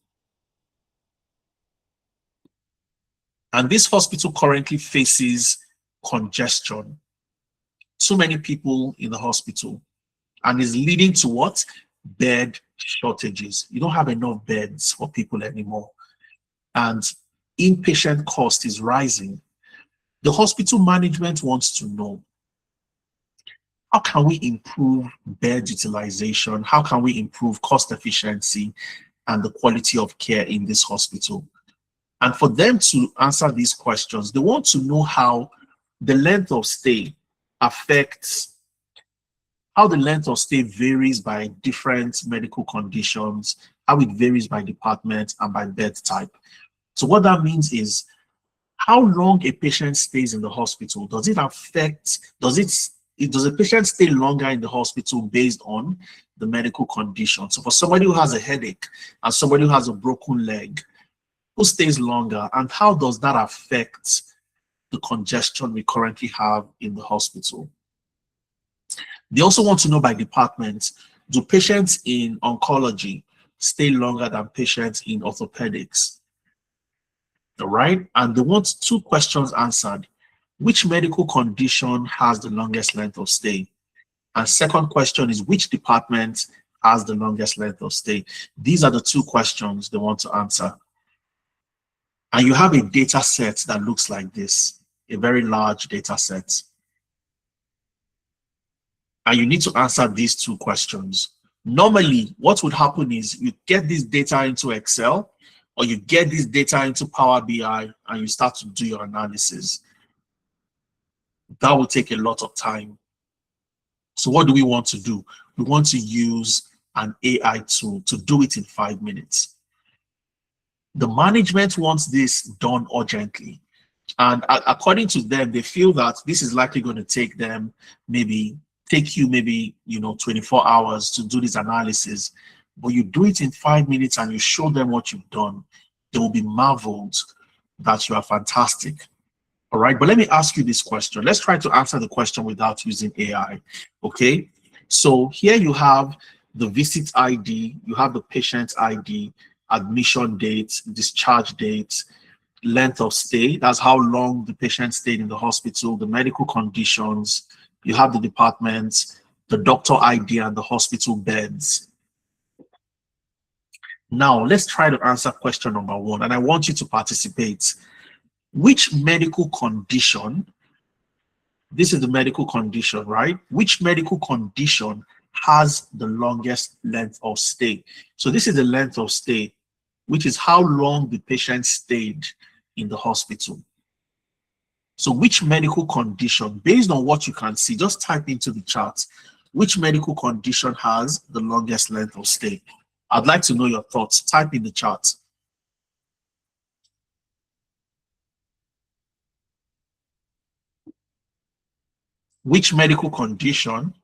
And this hospital currently faces congestion. Too many people in the hospital, and is leading to what? Bed shortages. You don't have enough beds for people anymore. And inpatient cost is rising. The hospital management wants to know, how can we improve bed utilization? How can we improve cost efficiency and the quality of care in this hospital? And for them to answer these questions, they want to know how the length of stay affects, how the length of stay varies by different medical conditions, how it varies by department and by bed type. So what that means is how long a patient stays in the hospital. Does it affect, does a patient stay longer in the hospital based on the medical condition? So for somebody who has a headache and somebody who has a broken leg, who stays longer, and how does that affect the congestion we currently have in the hospital? They also want to know by department, do patients in oncology stay longer than patients in orthopedics? All right, and they want two questions answered. Which medical condition has the longest length of stay? And second question is, which department has the longest length of stay? These are the two questions they want to answer. And you have a data set that looks like this, a very large data set. And you need to answer these two questions. Normally, what would happen is you get this data into Excel, or you get this data into Power BI, and you start to do your analysis. That will take a lot of time. So what do we want to do? We want to use an AI tool to do it in 5 minutes. The management wants this done urgently. And according to them, they feel that this is likely going to take them take you 24 hours to do this analysis. But you do it in 5 minutes and you show them what you've done. They will be marveled that you are fantastic. All right, but let me ask you this question. Let's try to answer the question without using AI. Okay, so here you have the visit ID, you have the patient ID, admission date, discharge date, length of stay, that's how long the patient stayed in the hospital, the medical conditions, you have the departments, the doctor ID, and the hospital beds. Now, let's try to answer question number 1, and I want you to participate. Which medical condition, this is the medical condition, right? Which medical condition has the longest length of stay? So this is the length of stay, which is how long the patient stayed in the hospital. So which medical condition, based on what you can see, just type into the chat, which medical condition has the longest length of stay? I'd like to know your thoughts. Type in the chat. Which medical condition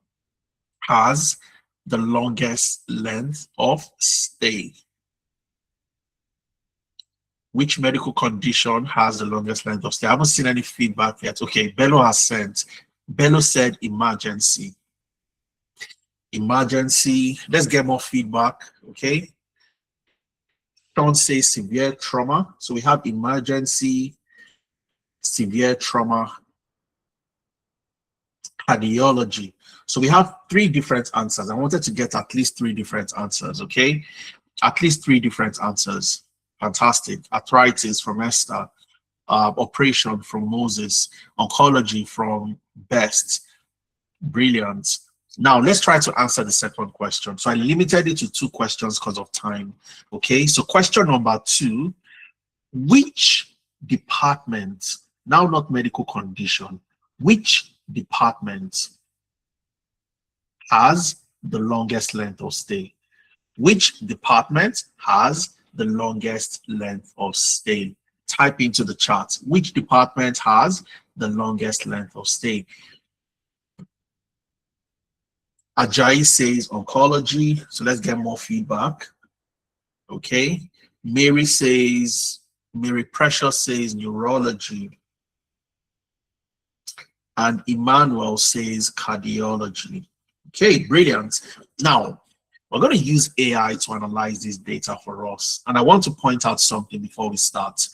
has the longest length of stay? Which medical condition has the longest length of stay? I haven't seen any feedback yet. Okay, Bello has sent. Bello said emergency. Emergency. Let's get more feedback. Okay. Sean says severe trauma. So we have emergency, severe trauma, cardiology. So we have 3 different answers. I wanted to get at least 3 different answers. Okay. At least 3 different answers. Fantastic. Arthritis from Esther, operation from Moses, oncology from Best. Brilliant. Now let's try to answer the second question. So I limited it to 2 questions because of time. Okay, so question number 2, which department, now not medical condition, which department has the longest length of stay? Which department has the longest length of stay? Type into the chat. Which department has the longest length of stay? Ajayi says oncology. So let's get more feedback. Okay. Mary Precious says neurology. And Emmanuel says cardiology. Okay, brilliant. Now, we're going to use AI to analyze this data for us. And I want to point out something before we start.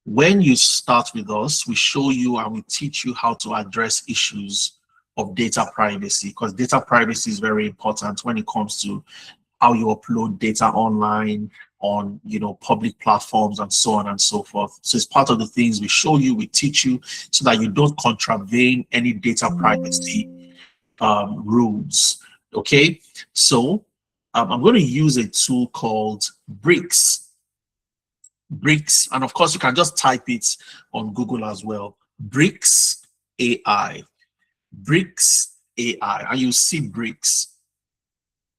When you start with us, we show you and we teach you how to address issues of data privacy, because data privacy is very important when it comes to how you upload data online on, you know, public platforms and so on and so forth. So it's part of the things we show you, we teach you, so that you don't contravene any data privacy rules. Okay, so I'm going to use a tool called Bricks. Bricks, and of course you can just type it on Google as well. Bricks AI. Bricks AI, and you see Bricks.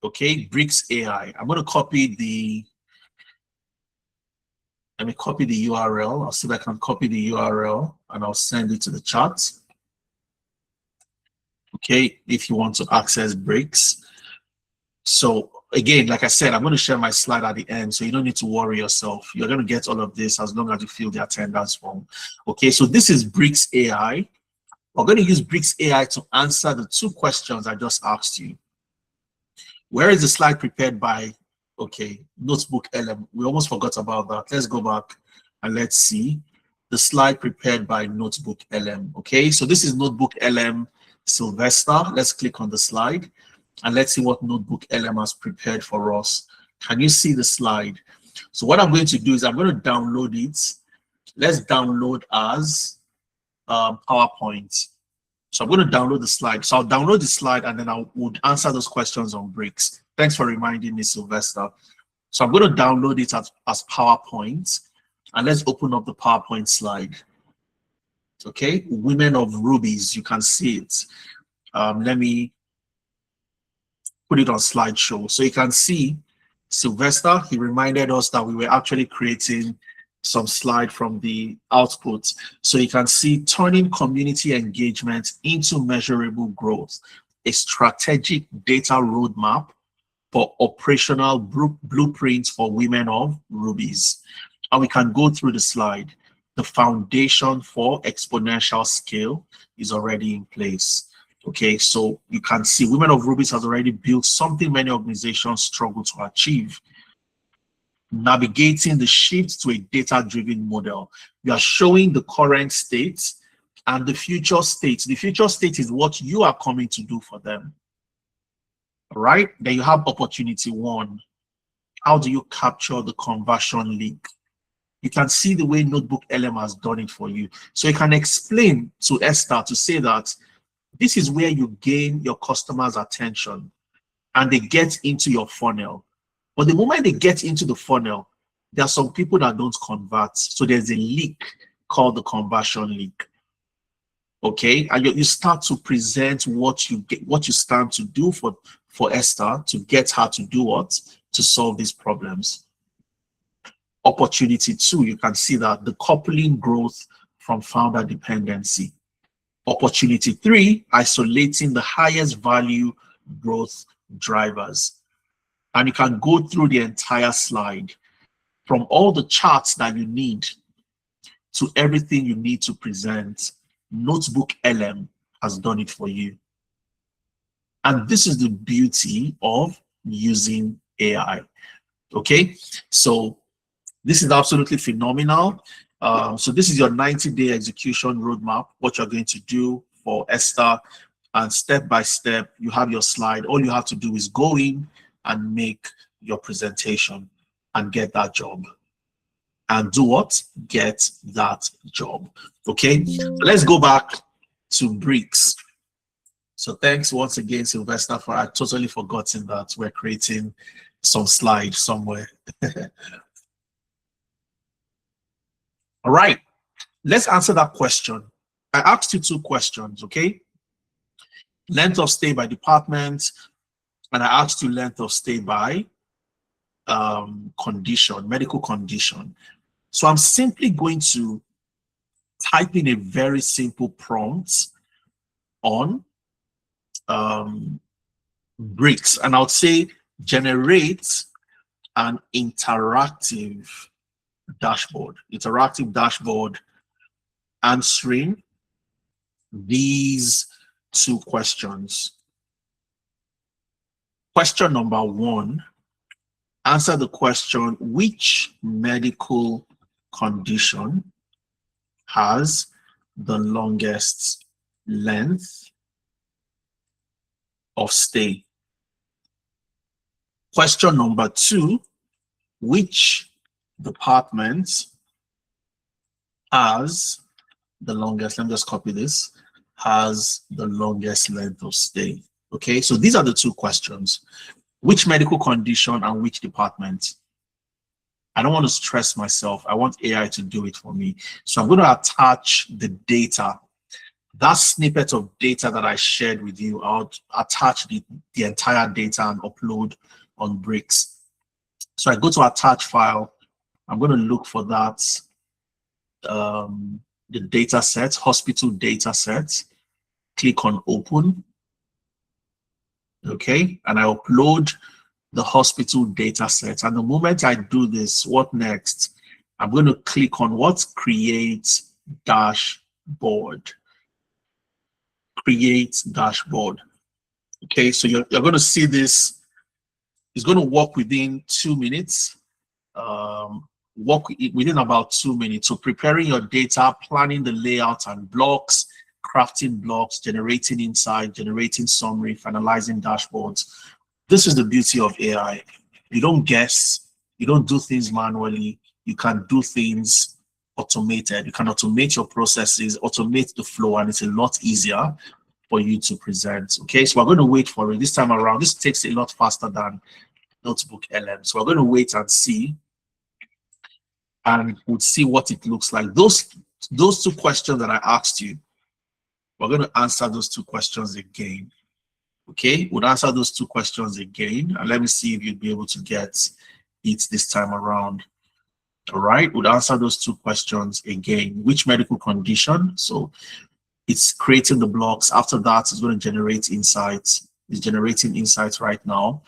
Okay, Bricks AI. I'm going to copy the, let me copy the URL. I'll see if I can copy the URL and I'll send it to the chat. Okay, if you want to access Bricks. So again, like I said, I'm going to share my slide at the end, so you don't need to worry yourself. You're going to get all of this as long as you fill the attendance form. Okay, so this is Bricks AI. We're going to use Bricks AI to answer the 2 questions I just asked you. Where is the slide prepared by? Okay, Notebook LM. We almost forgot about that. Let's go back and let's see the slide prepared by Notebook LM. Okay, so this is Notebook LM Sylvester. Let's click on the slide and let's see what Notebook LM has prepared for us. Can you see the slide? So what I'm going to do is I'm going to download it. Let's download as PowerPoint. So I'm going to download the slide. So I'll download the slide and then I would answer those questions on Bricks. Thanks for reminding me, Sylvester. So I'm going to download it as PowerPoint, and let's open up the PowerPoint slide. Okay, Women of Rubies, you can see it. Let me put it on slideshow. So you can see Sylvester, he reminded us that we were actually creating some slide from the output. So you can see turning community engagement into measurable growth, a strategic data roadmap for operational blueprints for women of Rubies. And we can go through the slide. The foundation for exponential scale is already in place. Okay, so you can see Women of Rubies has already built something many organizations struggle to achieve. Navigating the shift to a data-driven model. We are showing the current state and the future state. The future state is what you are coming to do for them. All right, then you have opportunity 1. How do you capture the conversion leak? You can see the way Notebook LM has done it for you. So you can explain to Esther to say that this is where you gain your customers' attention and they get into your funnel. But the moment they get into the funnel, there are some people that don't convert. So there's a leak called the conversion leak. Okay, and you start to present what you stand to do for Esther to get her to do what? To solve these problems. Opportunity 2, you can see that the coupling growth from founder dependency. Opportunity 3, isolating the highest value growth drivers. And you can go through the entire slide from all the charts that you need to everything you need to present. Notebook LM has done it for you. And this is the beauty of using AI. Okay, so this is absolutely phenomenal. So this is your 90-day execution roadmap, what you're going to do for Esther, and step by step, you have your slide. All you have to do is go in and make your presentation and get that job. And do what? Get that job. Okay, so let's go back to Bricks. So thanks once again, Sylvester, for I totally forgotten that we're creating some slide somewhere. All right, let's answer that question. I asked you 2 questions, okay? Length of stay by department, and I asked you length of stay by condition, medical condition. So I'm simply going to type in a very simple prompt on Bricks, and I'll say generate an interactive dashboard answering these 2 questions. Question number 1, answer the question, which medical condition has the longest length of stay? Question number 2, which department has the longest, let me just copy this, has the longest length of stay? Okay, so these are the 2 questions. Which medical condition and which department? I don't want to stress myself. I want AI to do it for me. So I'm going to attach the data, that snippet of data that I shared with you. I'll attach the entire data and upload on Bricks. So I go to attach file. I'm going to look for that, the data set, hospital data set. Click on open. Okay, and I upload the hospital data set. And the moment I do this, what next? I'm going to click on what? Create dashboard. Create dashboard. Okay, so you're going to see this. It's going to work within 2 minutes. Work within about 2 minutes. So preparing your data, planning the layout and blocks, crafting blocks, generating insight, generating summary, finalizing dashboards. This is the beauty of AI. You don't guess, you don't do things manually, you can do things automated. You can automate your processes, automate the flow, and it's a lot easier for you to present. Okay, so we're going to wait for it. This time around, this takes a lot faster than Notebook LM. So we're going to wait and see, and we'll see what it looks like. Those 2 questions that I asked you, we're going to answer those 2 questions again. Okay, we'll answer those 2 questions again, and let me see if you'd be able to get it this time around. All right, we'll answer those 2 questions again. Which medical condition? So it's creating the blocks. After that, it's going to generate insights. It's generating insights right now.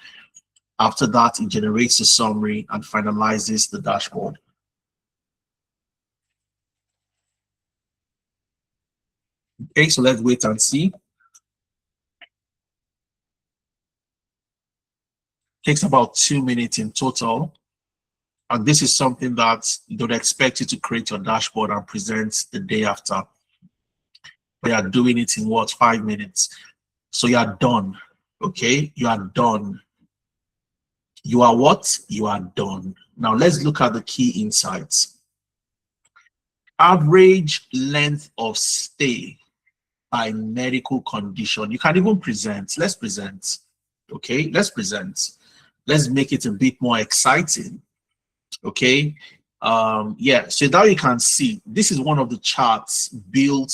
After that, it generates a summary and finalizes the dashboard. Okay, so let's wait and see. Takes about 2 minutes in total. And this is something that you don't expect you to create your dashboard and present the day after. We are doing it in what, 5 minutes. So you are done. Okay, you are done. You are what? You are done. Now let's look at the key insights. Average length of stay by medical condition. You can even present. Let's present. Okay, let's present. Let's make it a bit more exciting. Okay, yeah, so now you can see this is one of the charts built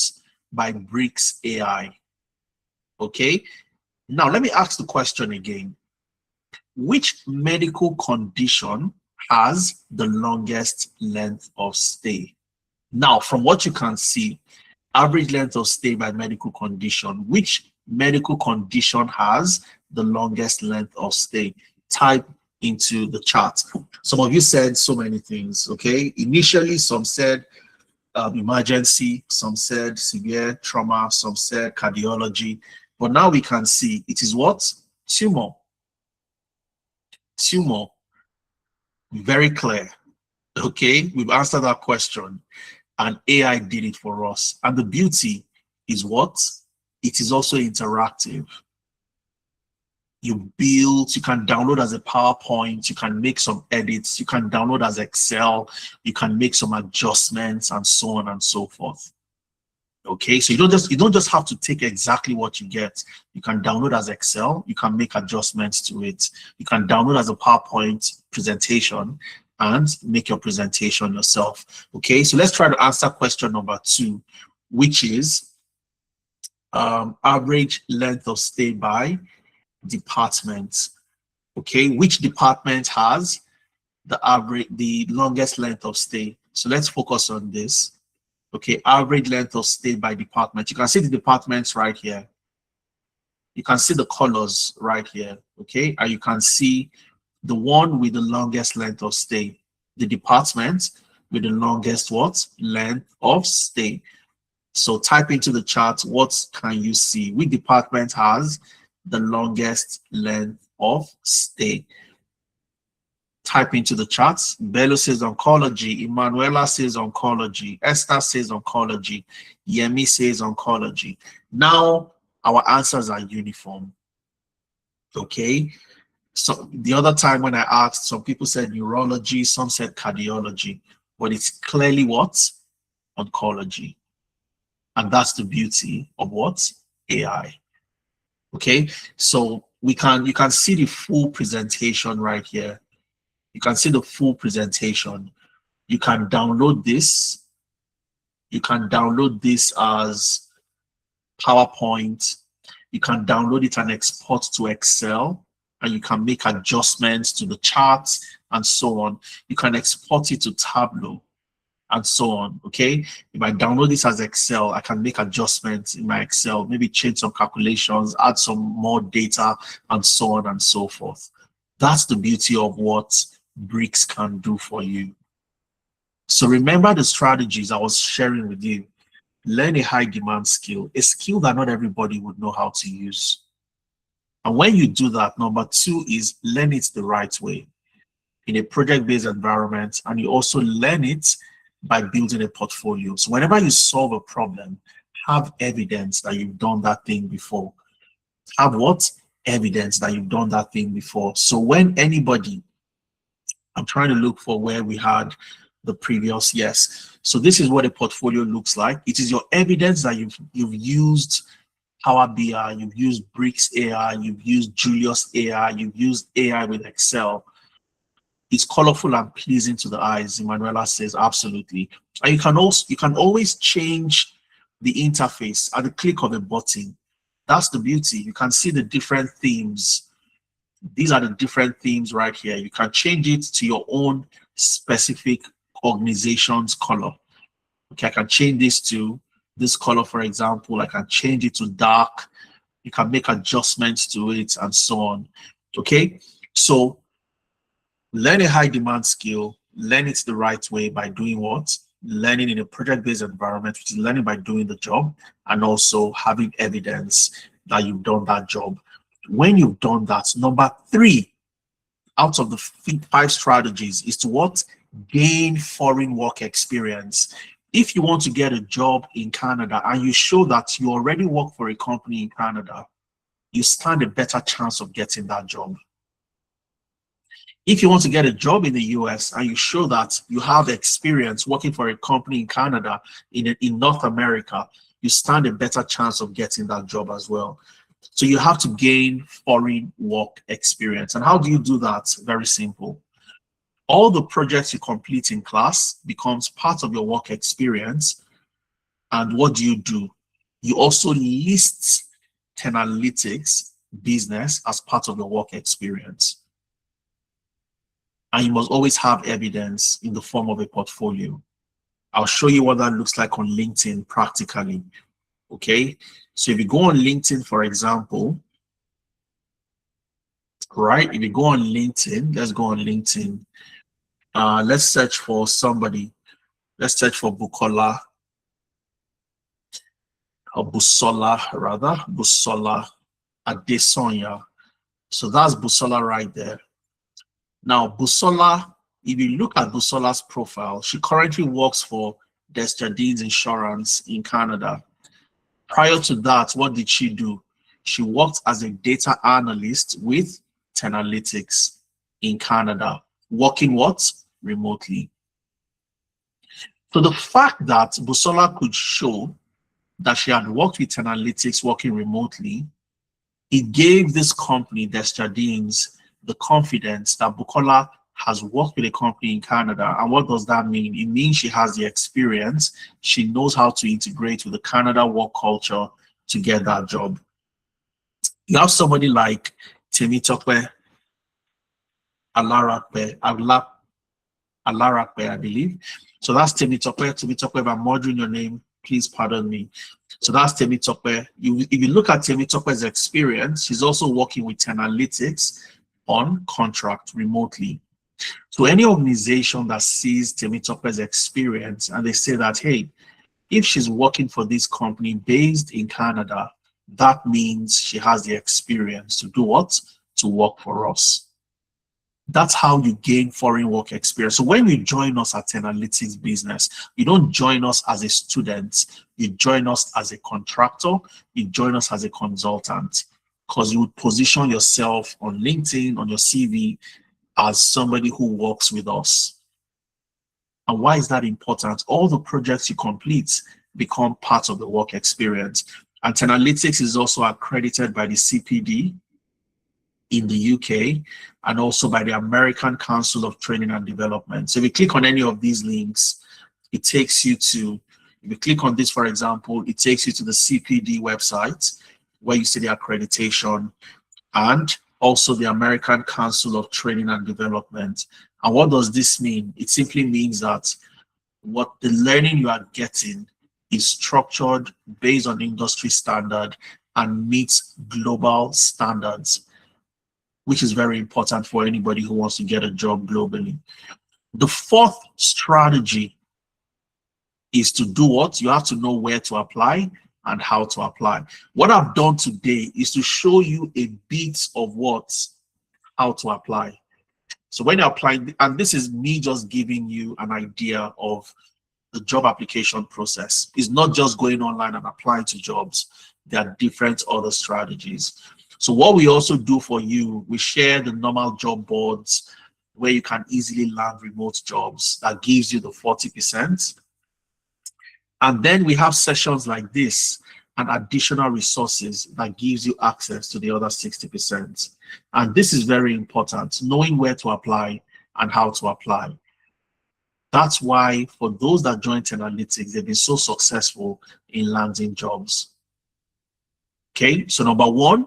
by Bricks AI. Okay, now let me ask the question again. Which medical condition has the longest length of stay? Now, from what you can see, average length of stay by medical condition, which medical condition has the longest length of stay? Type into the chat. Some of you said so many things. Okay, initially some said emergency, some said severe trauma, some said cardiology, but now we can see it is what? Tumor. Very clear. Okay, we've answered that question and AI did it for us. And the beauty is what? It is also interactive. You build, you can download as a PowerPoint, you can make some edits, you can download as Excel, you can make some adjustments and so on and so forth. Okay, so you don't just have to take exactly what you get. You can download as Excel, you can make adjustments to it, you can download as a PowerPoint presentation and make your presentation yourself. Okay, so let's try to answer question number 2, which is average length of stay by department. Okay, which department has the longest length of stay? So let's focus on this. Okay, average length of stay by department. You can see the departments right here. You can see the colors right here. Okay, and you can see the one with the longest length of stay, the department with the longest what? Length of stay. So type into the chat, what can you see? Which department has the longest length of stay? Type into the chat. Bello says oncology. Emanuela says oncology. Esther says oncology. Yemi says oncology. Now our answers are uniform. Okay, So the other time when I asked, some people said neurology, some said cardiology, but it's clearly what? Oncology. And that's the beauty of what? AI. Okay, so you can see the full presentation right here. You can see the full presentation. You can download this. You can download this as PowerPoint. You can download it and export to Excel, and you can make adjustments to the charts and so on. You can export it to Tableau and so on. Okay, if I download this as Excel, I can make adjustments in my Excel, maybe change some calculations, add some more data, and so on and so forth. That's the beauty of what Bricks can do for you. So remember the strategies I was sharing with you. Learn a high demand skill, a skill that not everybody would know how to use. And when you do that, number two is learn it the right way in a project-based environment, and you also learn it by building a portfolio. So whenever you solve a problem, have evidence that you've done that thing before. Have what? Evidence that you've done that thing before. So when anybody, I'm trying to look for where we had the previous, yes. So this is what a portfolio looks like. It is your evidence that you've used Power BI, you've used Bricks AI, you've used Julius AI, you've used AI with Excel. It's colorful and pleasing to the eyes. Emanuela says absolutely. And you can always change the interface at the click of a button. That's the beauty. You can see the different themes. These are the different themes right here. You can change it to your own specific organization's color. Okay, I can change this to this color, for example. I can change it to dark. You can make adjustments to it and so on. Okay, so learn a high demand skill, learn it the right way by doing what? Learning in a project-based environment, which is learning by doing the job, and also having evidence that you've done that job. When you've done that, number three out of the 5 strategies is to what? Gain foreign work experience. If you want to get a job in Canada and you show that you already work for a company in Canada, you stand a better chance of getting that job. If you want to get a job in the US and you show that you have experience working for a company in Canada, in North America, you stand a better chance of getting that job as well. So you have to gain foreign work experience. And how do you do that? Very simple. All the projects you complete in class becomes part of your work experience. And what do? You also list Tenalytics business as part of your work experience. And you must always have evidence in the form of a portfolio. I'll show you what that looks like on LinkedIn practically. Okay, so if you go on LinkedIn, for example, right? If you go on LinkedIn, let's go on LinkedIn. Let's search for somebody. Let's search for Bukola, or Busola rather, Busola Adesonya. So that's Busola right there. Now, Busola, if you look at Busola's profile, she currently works for Desjardins Insurance in Canada. Prior to that, what did she do? She worked as a data analyst with Tenalytics in Canada, working what? Remotely. So the fact that Busola could show that she had worked with Tenalytics working remotely, it gave this company, Desjardins, the confidence that Bukola has worked with a company in Canada. And what does that mean? It means she has the experience. She knows how to integrate with the Canada work culture to get that job. You have somebody like Temitope Alarakpe, I believe. So that's Temitope. Temitope, if I'm murdering your name, please pardon me. So that's Temitope. If you look at Temitope's experience, she's also working with Tenalytics on contract remotely. So any organization that sees Temitope's experience and they say that, hey, if she's working for this company based in Canada, that means she has the experience to do what? To work for us. That's how you gain foreign work experience. So when you join us at Tenalytics business, you don't join us as a student, you join us as a contractor, you join us as a consultant. because you would position yourself on LinkedIn, on your CV, as somebody who works with us. And why is that important? All the projects you complete become part of the work experience. And Tenalytics is also accredited by the CPD in the UK and also by the American Council of Training and Development. So if you click on any of these links, it takes you to, if you click on this, for example, it takes you to the CPD website where you see the accreditation and also the American Council of Training and Development. And what does this mean? It simply means that what the learning you are getting is structured based on industry standard and meets global standards, which is very important for anybody who wants to get a job globally. The fourth strategy is to do what? You have to know where to apply and how to apply. What I've done today is to show you a bit of what, how to apply. So when you're applying, and this is me just giving you an idea of the job application process. It's not just going online and applying to jobs. There are different other strategies. So what we also do for you, we share the normal job boards where you can easily land remote jobs. That gives you the 40%. And then we have sessions like this and additional resources that gives you access to the other 60%. And this is very important, knowing where to apply and how to apply. That's why for those that join Tenalytics, they've been so successful in landing jobs. Okay, so number one,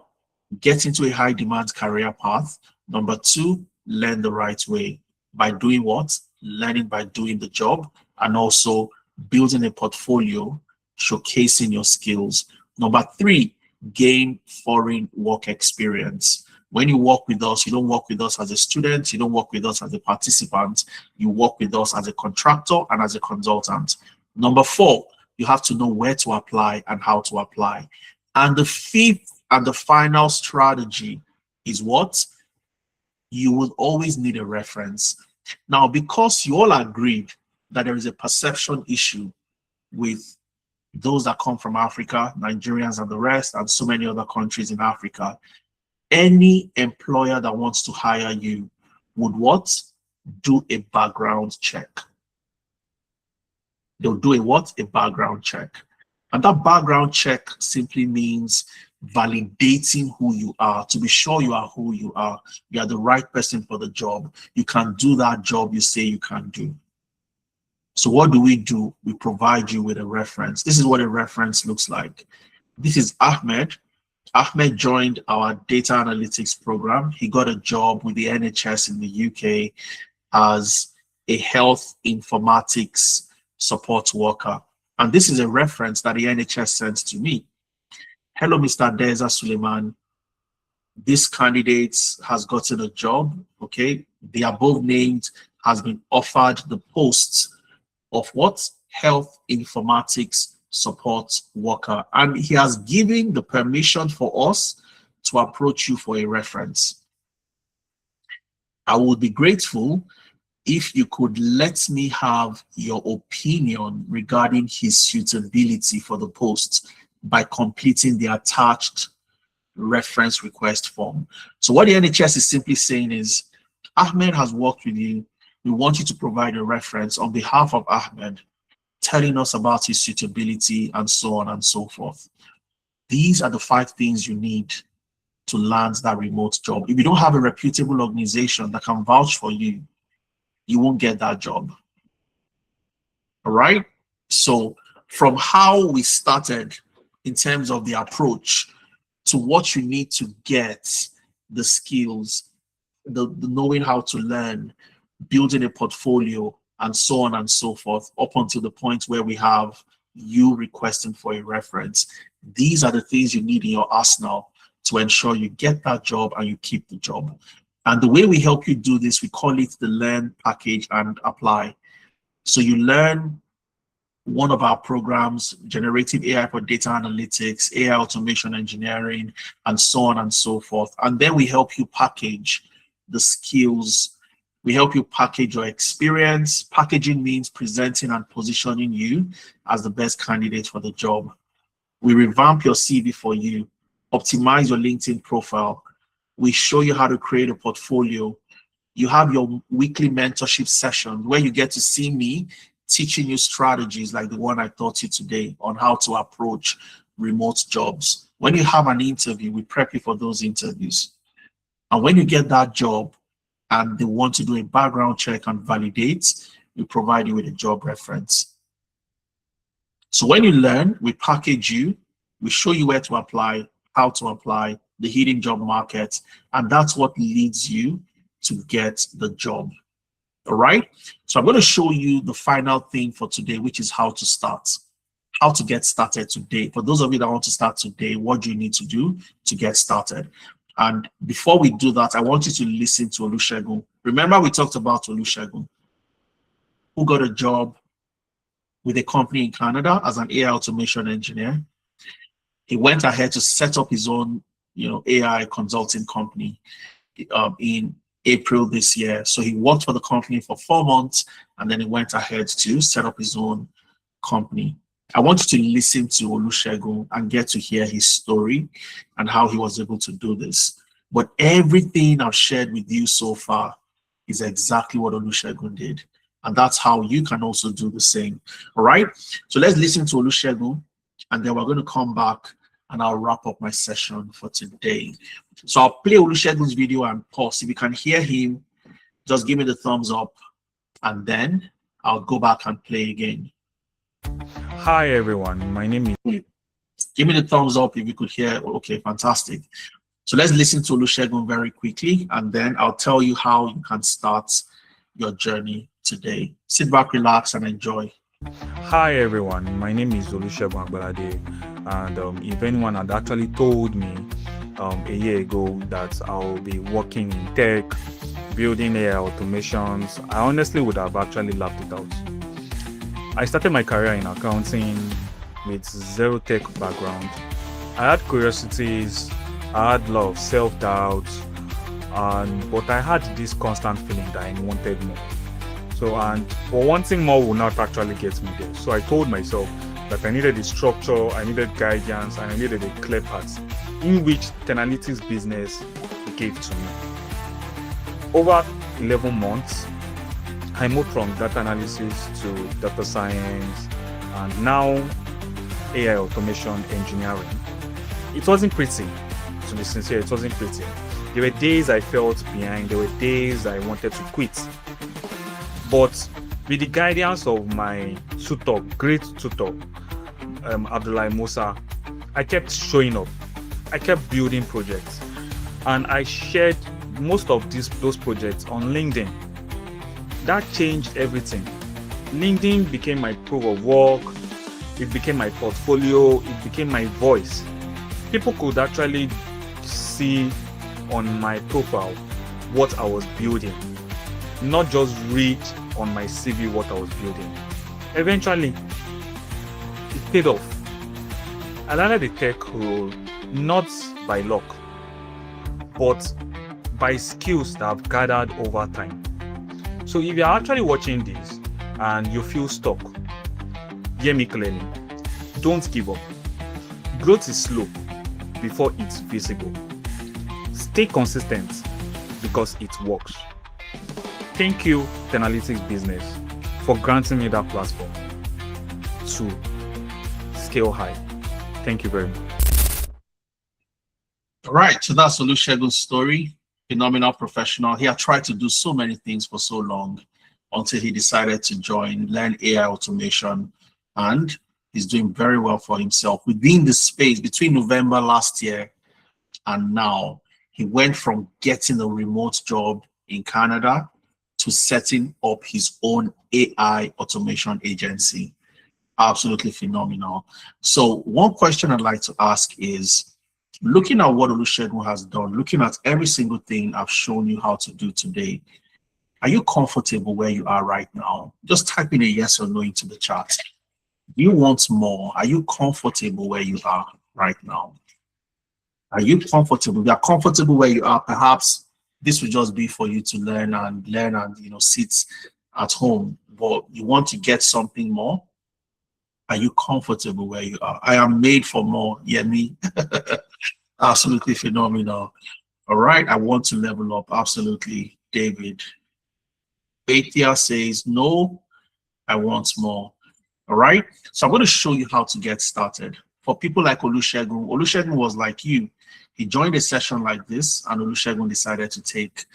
get into a high demand career path. Number two, learn the right way. By doing what? Learning by doing the job and also building a portfolio, showcasing your skills. Number three, gain foreign work experience. When you work with us, you don't work with us as a student, you don't work with us as a participant, you work with us as a contractor and as a consultant. Number four, you have to know where to apply and how to apply. And the fifth and the final strategy is what? You will always need a reference. Now, because you all agreed that there is a perception issue with those that come from Africa, Nigerians and the rest, and so many other countries in Africa, any employer that wants to hire you would what? Do a background check. They'll do a what? A background check. And that background check simply means validating who you are, to be sure you are who you are. You are the right person for the job. You can do that job you say you can do. So what do? We provide you with a reference. This is what a reference looks like. This is Ahmed. Ahmed joined our data analytics program. He got a job with the NHS in the UK as a health informatics support worker. And this is a reference that the NHS sends to me. Hello, Mr. Deza Suleiman. This candidate has gotten a job, okay? The above named has been offered the post of what? Health informatics support worker. And he has given the permission for us to approach you for a reference. I would be grateful if you could let me have your opinion regarding his suitability for the post by completing the attached reference request form. So what the NHS is simply saying is, Ahmed has worked with you. We want you to provide a reference on behalf of Ahmed, telling us about his suitability and so on and so forth. These are the 5 things you need to land that remote job. If you don't have a reputable organization that can vouch for you, you won't get that job. All right? So from how we started in terms of the approach to what you need to get, the skills, the knowing how to learn, building a portfolio, and so on and so forth, up until the point where we have you requesting for a reference. These are the things you need in your arsenal to ensure you get that job and you keep the job. And the way we help you do this, we call it the Learn, Package, and Apply. So you learn one of our programs, Generative AI for Data Analytics, AI Automation Engineering, and so on and so forth. And then we help you package the skills. We help you package your experience. Packaging means presenting and positioning you as the best candidate for the job. We revamp your CV for you. optimize your LinkedIn profile. We show you how to create a portfolio. You have your weekly mentorship session where you get to see me teaching you strategies like the one I taught you today on how to approach remote jobs. When you have an interview, we prep you for those interviews. And when you get that job and they want to do a background check and validate, we provide you with a job reference. So when you learn, we package you, we show you where to apply, how to apply, the hidden job market, and that's what leads you to get the job. All right. So I'm going to show you the final thing for today, which is how to start, how to get started today. For those of you that want to start today, what do you need to do to get started? And before we do that, I want you to listen to Olusegun. Remember, we talked about Olusegun, who got a job with a company in Canada as an AI automation engineer. He went ahead to set up his own, AI consulting company in April this year. So he worked for the company for 4 months, and then he went ahead to set up his own company. I want you to listen to Olusegun and get to hear his story and how he was able to do this. But everything I've shared with you so far is exactly what Olusegun did. And that's how you can also do the same. All right. So let's listen to Olusegun, and then we're going to come back and I'll wrap up my session for today. So I'll play Olusegun's video and pause. If you can hear him, just give me the thumbs up, and then I'll go back and play again. Hi everyone, my name is... Give me the thumbs up if you could hear. Okay, fantastic. So let's listen to Olusegun very quickly, and then I'll tell you how you can start your journey today. Sit back, relax, and enjoy. Hi everyone, my name is Olusegun Agbalade, and if anyone had actually told me a year ago that I'll be working in tech, building AI automations, I honestly would have actually laughed it out. I started my career in accounting with zero tech background. I had curiosities, I had a lot of self-doubt, but I had this constant feeling that I wanted more. For wanting more will not actually get me there. So I told myself that I needed a structure, I needed guidance, and I needed a clear path in which the analytics business gave to me. Over 11 months, I moved from data analysis to data science, and now AI automation engineering. It wasn't pretty, to be sincere, it wasn't pretty. There were days I felt behind, there were days I wanted to quit. But with the guidance of my tutor, great tutor, Abdullah Musa, I kept showing up. I kept building projects, and I shared most of those projects on LinkedIn. That changed everything. LinkedIn became my proof of work, it became my portfolio, it became my voice. People could actually see on my profile what I was building, not just read on my CV what I was building. Eventually, it paid off. I landed the tech role not by luck, but by skills that I've gathered over time. So if you're actually watching this and you feel stuck, hear me clearly. Don't give up. Growth is slow before it's visible. Stay consistent because it works. Thank you, the analytics business, for granting me that platform to scale high. Thank you very much. All right, so that's Olusegun's story. Phenomenal professional. He had tried to do so many things for so long until he decided to learn AI automation, and he's doing very well for himself. Within the space between November last year and now, he went from getting a remote job in Canada to setting up his own AI automation agency. Absolutely phenomenal. So one question I'd like to ask is, looking at what Olusegun has done, looking at every single thing I've shown you how to do today, are you comfortable where you are right now? Just type in a yes or no into the chat. Do you want more? Are you comfortable where you are right now? Are you comfortable? If you are comfortable where you are, perhaps this will just be for you to learn and sit at home, but you want to get something more. Are you comfortable where you are? I am made for more, yeah, me. Absolutely phenomenal. All right, I want to level up. Absolutely, David. Athea says, no, I want more. All right, so I'm going to show you how to get started. For people like Olusegun was like you. He joined a session like this, and Olusegun decided to take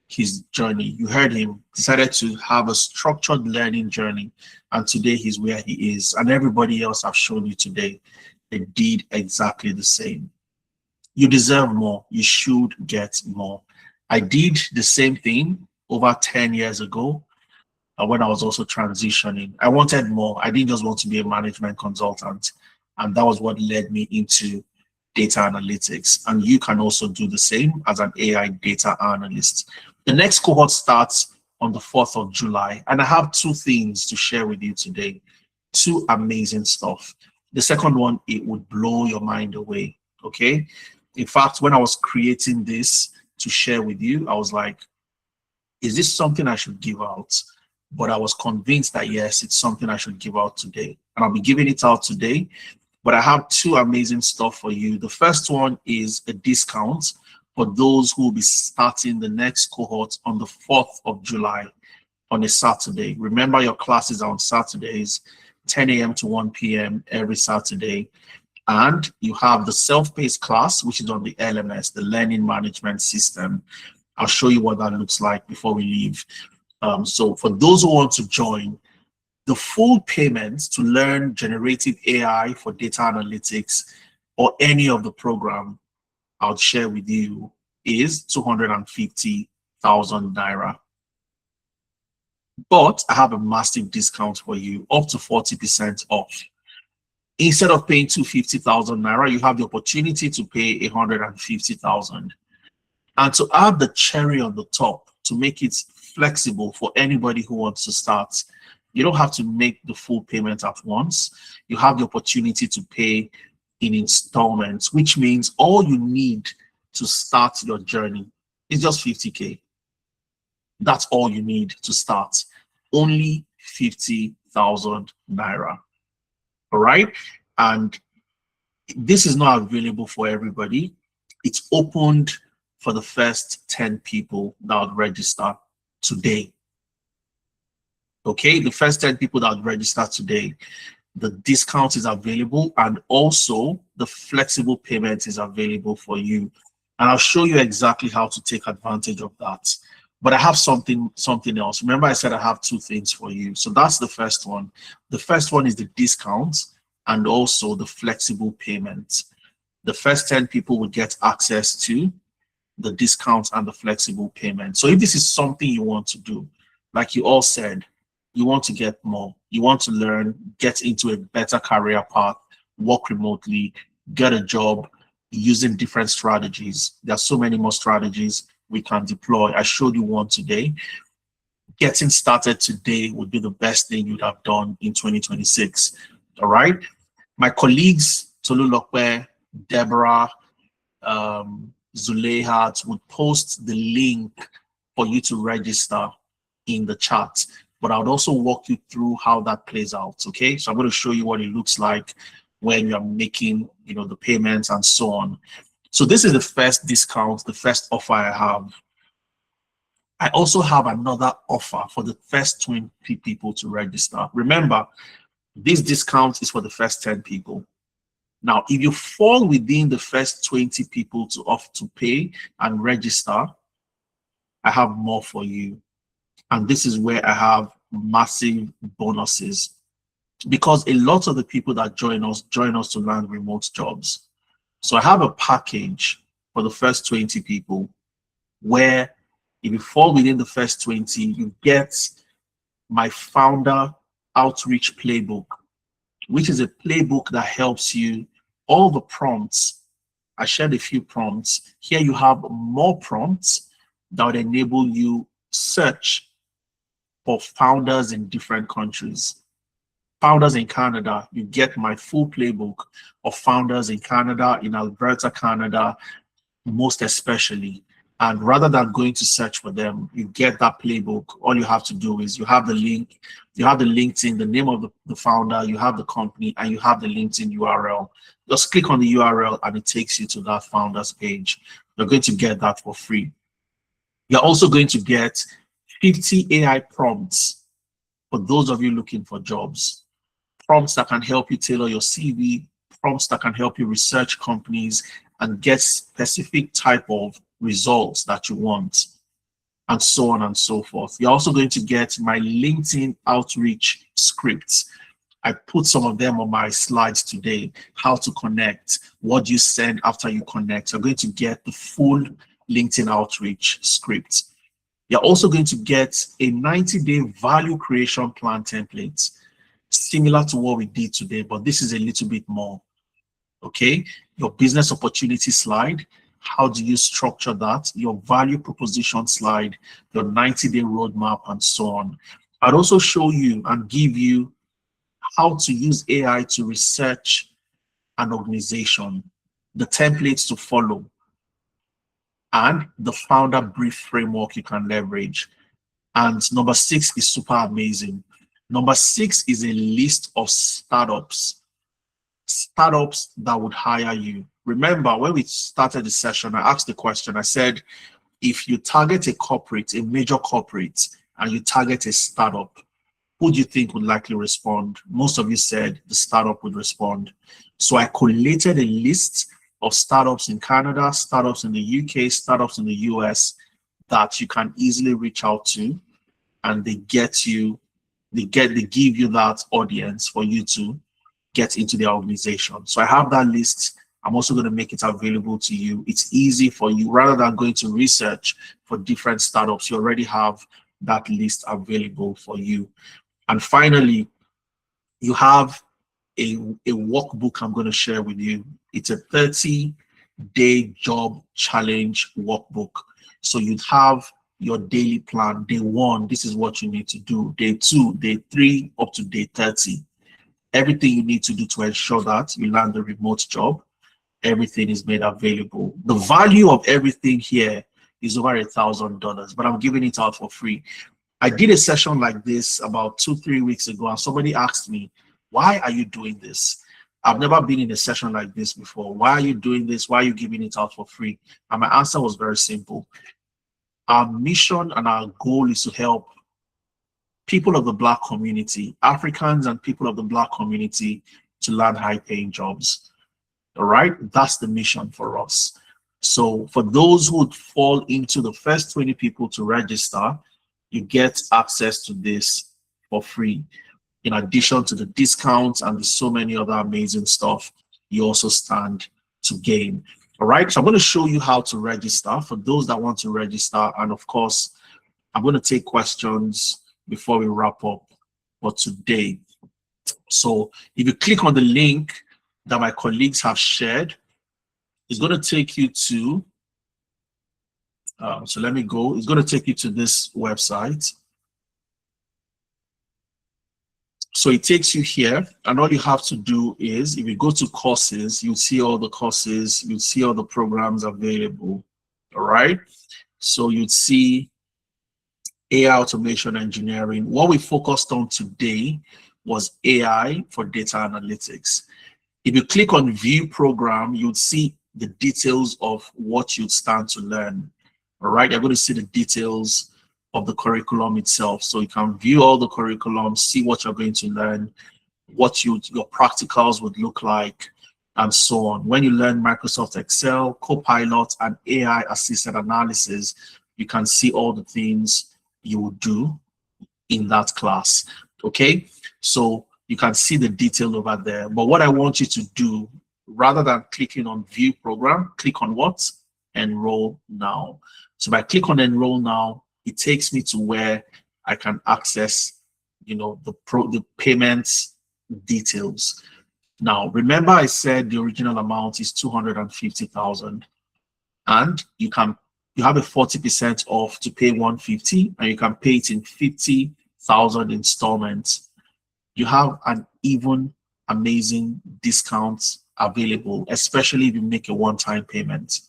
his journey. You heard him, decided to have a structured learning journey, and today he's where he is. And everybody else I've shown you today, they did exactly the same. You deserve more. You should get more. I did the same thing over 10 years ago when I was also transitioning. I wanted more. I didn't just want to be a management consultant. And that was what led me into data analytics. And you can also do the same as an AI data analyst. The next cohort starts on the 4th of July. And I have two things to share with you today. Two amazing stuff. The second one, it would blow your mind away. Okay. In fact, when I was creating this to share with you, I was like, is this something I should give out? But I was convinced that yes, it's something I should give out today. And I'll be giving it out today. But I have two amazing stuff for you. The first one is a discount for those who will be starting the next cohort on the 4th of July on a Saturday. Remember, your classes are on Saturdays, 10 a.m. to 1 p.m. every Saturday. And you have the self-paced class, which is on the LMS, the Learning Management System. I'll show you what that looks like before we leave. So for those who want to join, the full payment to learn generative AI for data analytics or any of the program I'll share with you is 250,000 Naira. But I have a massive discount for you, up to 40% off. Instead of paying 250,000 Naira, you have the opportunity to pay 150,000. And to add the cherry on the top, to make it flexible for anybody who wants to start, you don't have to make the full payment at once. You have the opportunity to pay in installments, which means all you need to start your journey is just 50K. That's all you need to start. Only 50,000 Naira. All right. And this is not available for everybody. It's opened for the first 10 people that would register today. Okay, the first 10 people that would register today, the discount is available, and also the flexible payment is available for you. And I'll show you exactly how to take advantage of that. But I have something else. Remember, I said I have two things for you. So that's the first one. The first one is the discount and also the flexible payment. The first 10 people will get access to the discount and the flexible payment. So if this is something you want to do, like you all said, you want to get more, you want to learn, get into a better career path, work remotely, get a job using different strategies. There are so many more strategies we can deploy. I showed you one today. Getting started today would be the best thing you'd have done in 2026. All right. My colleagues, Tolu Lokwe, Deborah, Zuleihat would post the link for you to register in the chat, but I would also walk you through how that plays out. Okay, so I'm going to show you what it looks like when you're making, the payments and so on. So this is the first discount, the first offer I have. I also have another offer for the first 20 people to register. Remember, this discount is for the first 10 people. Now, if you fall within the first 20 people to pay and register, I have more for you. And this is where I have massive bonuses, because a lot of the people that join us to land remote jobs. So I have a package for the first 20 people where if you fall within the first 20, you get my founder outreach playbook, which is a playbook that helps you all the prompts. I shared a few prompts. Here you have more prompts that would enable you search for founders in different countries. Founders in Canada, you get my full playbook of founders in Canada, in Alberta, Canada, most especially. And rather than going to search for them, you get that playbook. All you have to do is you have the link, you have the LinkedIn, the name of the founder, you have the company, and you have the LinkedIn URL. Just click on the URL and it takes you to that founders page. You're going to get that for free. You're also going to get 50 AI prompts for those of you looking for jobs. Prompts that can help you tailor your CV, prompts that can help you research companies and get specific type of results that you want, and so on and so forth. You're also going to get my LinkedIn outreach scripts. I put some of them on my slides today, how to connect, what you send after you connect. You're going to get the full LinkedIn outreach script. You're also going to get a 90-day value creation plan template, similar to what we did today, but this is a little bit more. Okay, your business opportunity slide, how do you structure that, your value proposition slide, your 90-day roadmap, and so on. I'd also show you and give you how to use AI to research an organization, the templates to follow, and the founder brief framework you can leverage. And number 6 is super amazing. Number 6 is a list of startups that would hire you. Remember, when we started the session, I asked the question, I said, if you target a corporate, a major corporate, and you target a startup, who do you think would likely respond? Most of you said the startup would respond. So I collated a list of startups in Canada, startups in the UK, startups in the US that you can easily reach out to, and they give you that audience for you to get into their organization. So I have that list. I'm also going to make it available to you. It's easy for you. Rather than going to research for different startups, you already have that list available for you. And finally, you have a workbook I'm going to share with you. It's a 30-day job challenge workbook. So you'd have your daily plan. Day 1, this is what you need to do. Day 2, day 3, up to day 30. Everything you need to do to ensure that you land a remote job, everything is made available. The value of everything here is over $1,000, but I'm giving it out for free. I did a session like this about 2-3 weeks ago, and somebody asked me, why are you doing this? I've never been in a session like this before. Why are you doing this? Why are you giving it out for free? And my answer was very simple. Our mission and our goal is to help people of the Black community, Africans and people of the Black community, to land high-paying jobs. All right, that's the mission for us. So for those who would fall into the first 20 people to register, you get access to this for free. In addition to the discounts and so many other amazing stuff, you also stand to gain. All right, so I'm going to show you how to register for those that want to register. And of course, I'm going to take questions before we wrap up for today. So if you click on the link that my colleagues have shared, it's going to take you to, so let me go. It's going to take you to this website. So it takes you here, and all you have to do is, if you go to courses, you'll see all the courses, you'll see all the programs available. All right. So you'd see AI automation engineering. What we focused on today was AI for data analytics. If you click on view program, you'd see the details of what you'd stand to learn. All right, you're going to see the details of the curriculum itself. So you can view all the curriculum, see what you're going to learn, what your practicals would look like, and so on. When you learn Microsoft Excel, Copilot, and AI assisted analysis, you can see all the things you will do in that class. Okay, so you can see the detail over there. But what I want you to do, rather than clicking on view program, click on what? Enroll now. So if I click on enroll now, it takes me to where I can access, the payments details. Now, remember I said the original amount is 250,000, and you have a 40% off to pay 150, and you can pay it in 50,000 installments. You have an even amazing discount available, especially if you make a one-time payment.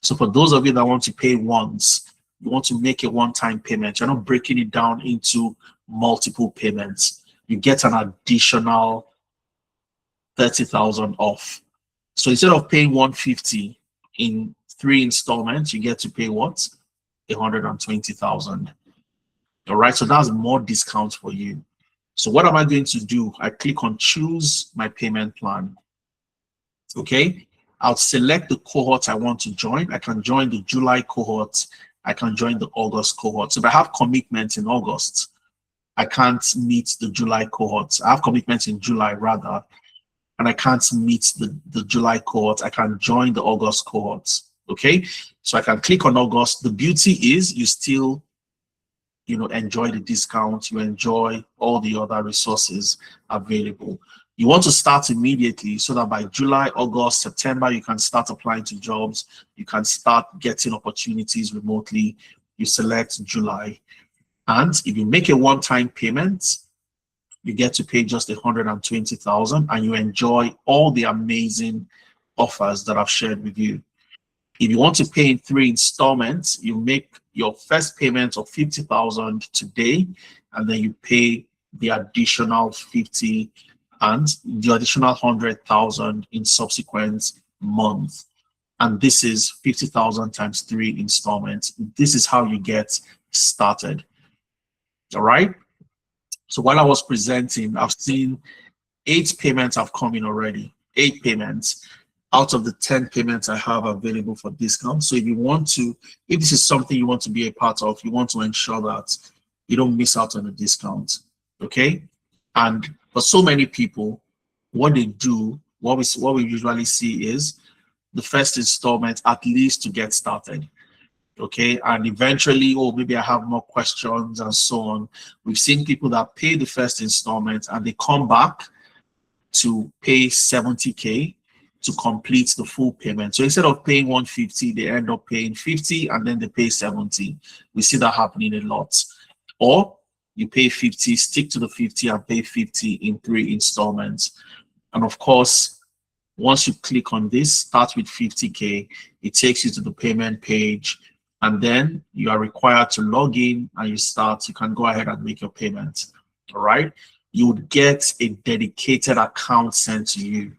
So for those of you that want to pay once, you want to make a one-time payment, you're not breaking it down into multiple payments, you get an additional 30,000 off. So instead of paying 150 in 3 installments, you get to pay what? 120,000. All right, so that's more discount for you. So what am I going to do? I click on choose my payment plan. Okay, I'll select the cohort I want to join. I can join the July cohort. I can join the August cohort. So if I have commitments in August, I can't meet the July cohort. I have commitments in July rather, and I can't meet the July cohort. I can join the August cohort. Okay, so I can click on August. The beauty is you still, enjoy the discount. You enjoy all the other resources available. You want to start immediately so that by July, August, September, you can start applying to jobs. You can start getting opportunities remotely. You select July. And if you make a one-time payment, you get to pay just 120,000 and you enjoy all the amazing offers that I've shared with you. If you want to pay in 3 installments, you make your first payment of 50,000 today, and then you pay the additional 50 and the additional 100,000 in subsequent month. And this is 50,000 times 3 installments. This is how you get started. All right. So while I was presenting, I've seen 8 payments have come in already. 8 payments out of the 10 payments I have available for discount. So if this is something you want to be a part of, you want to ensure that you don't miss out on the discount. Okay. And for so many people, what they do, what we usually see is the first installment at least to get started. Okay, and eventually, maybe I have more questions and so on. We've seen people that pay the first installment and they come back to pay 70K to complete the full payment. So instead of paying 150, they end up paying 50 and then they pay 70. We see that happening a lot. Or you pay 50, stick to the 50 and pay 50 in 3 installments. And of course, once you click on this, start with 50K, it takes you to the payment page. And then you are required to log in and you can go ahead and make your payment. All right. You would get a dedicated account sent to you,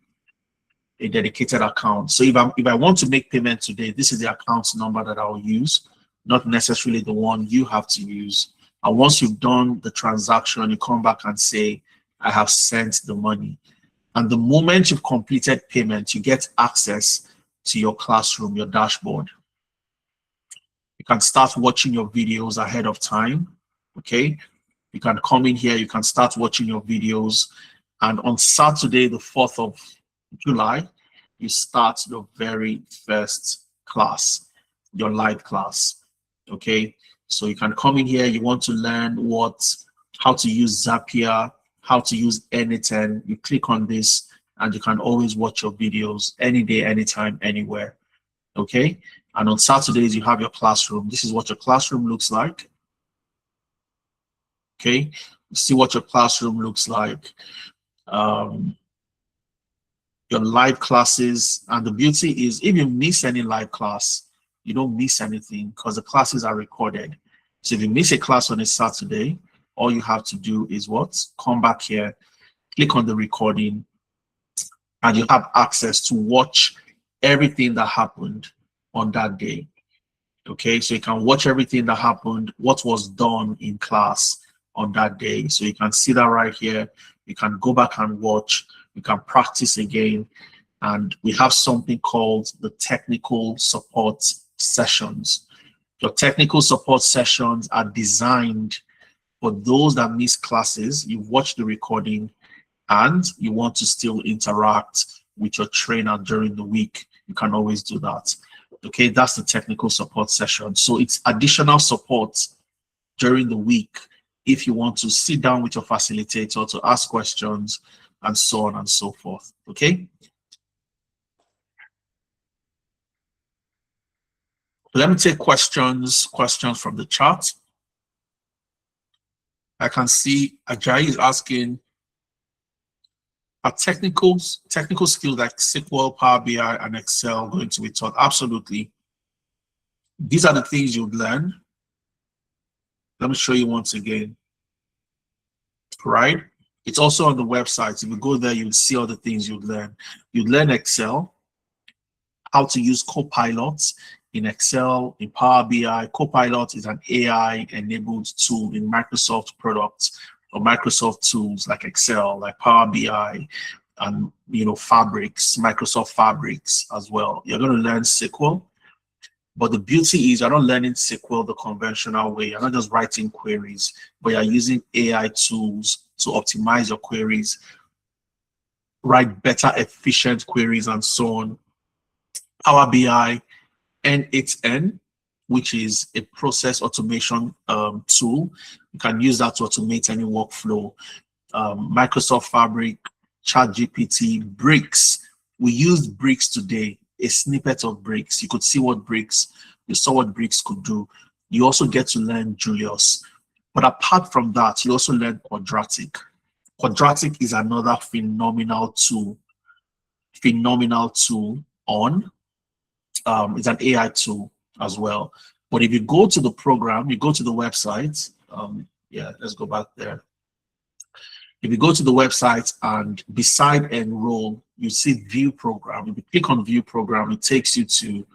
a dedicated account. So if I want to make payment today, this is the account number that I'll use, not necessarily the one you have to use. And once you've done the transaction, you come back and say, I have sent the money. And the moment you've completed payment, you get access to your classroom, your dashboard. You can start watching your videos ahead of time. Okay. You can come in here, you can start watching your videos. And on Saturday, the 4th of July, you start your very first class, your live class. Okay. So you can come in here, you want to learn how to use Zapier, how to use anything. You click on this and you can always watch your videos any day, anytime, anywhere. Okay. And on Saturdays, you have your classroom. This is what your classroom looks like. Okay. You see what your classroom looks like. Your live classes. And the beauty is if you miss any live class, you don't miss anything because the classes are recorded. So if you miss a class on a Saturday, all you have to do is come back here, click on the recording, and you have access to watch everything that happened on that day. Okay, so you can watch everything that happened, what was done in class on that day. So you can see that right here. You can go back and watch, you can practice again. And we have something called the technical support sessions. Your technical support sessions are designed for those that miss classes. You watch the recording and you want to still interact with your trainer during the week. You can always do that. Okay, that's the technical support session. So it's additional support during the week if you want to sit down with your facilitator to ask questions and so on and so forth. Okay. Let me take questions from the chat. I can see Ajayi is asking, are technical skills like SQL, Power BI, and Excel going to be taught? Absolutely. These are the things you'd learn. Let me show you once again. Right? It's also on the website. If you go there, you'll see all the things you'd learn. You'd learn Excel, how to use Copilot in Excel, in Power BI. Copilot is an AI-enabled tool in Microsoft products or Microsoft tools like Excel, like Power BI, and Fabrics, Microsoft Fabrics as well. You're going to learn SQL. But the beauty is you're not learning SQL the conventional way. You're not just writing queries, but you're using AI tools to optimize your queries, write better, efficient queries, and so on. Power BI, N8N, which is a process automation tool. You can use that to automate any workflow. Microsoft Fabric, ChatGPT, Bricks. We used Bricks today, a snippet of Bricks. You could see what Bricks, you saw what Bricks could do. You also get to learn Julius. But apart from that, you also learn Quadratic. Quadratic is another phenomenal tool on. It's an AI tool as well. But if you go to the program, you go to the website. Let's go back there. If you go to the website and beside enroll, you see view program. If you click on view program, it takes you to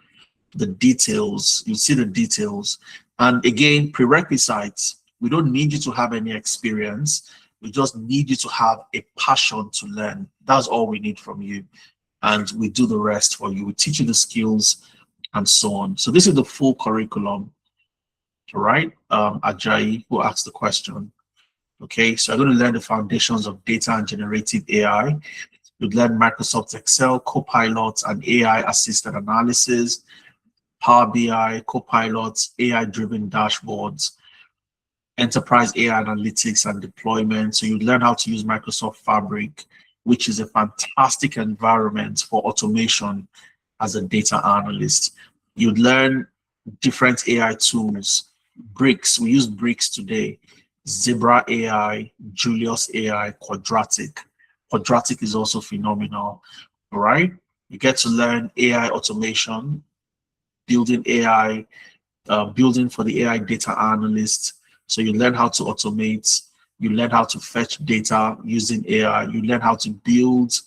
the details. You see the details. And again, prerequisites. We don't need you to have any experience. We just need you to have a passion to learn. That's all we need from you. And we do the rest for you. We teach you the skills and so on. So this is the full curriculum. All right. Ajayi, who asked the question. Okay, so I'm going to learn the foundations of data and generative AI. You'll learn Microsoft Excel, Copilot, and AI-assisted analysis, Power BI, Copilot, AI-driven dashboards, enterprise AI analytics and deployment. So you learn how to use Microsoft Fabric, which is a fantastic environment for automation as a data analyst. You'd learn different AI tools. Bricks, we use Bricks today. Zebra AI, Julius AI, Quadratic. Quadratic is also phenomenal. All right. You get to learn AI automation, building AI, building for the AI data analyst. So you learn how to automate, you learn how to fetch data using AI, you learn how to build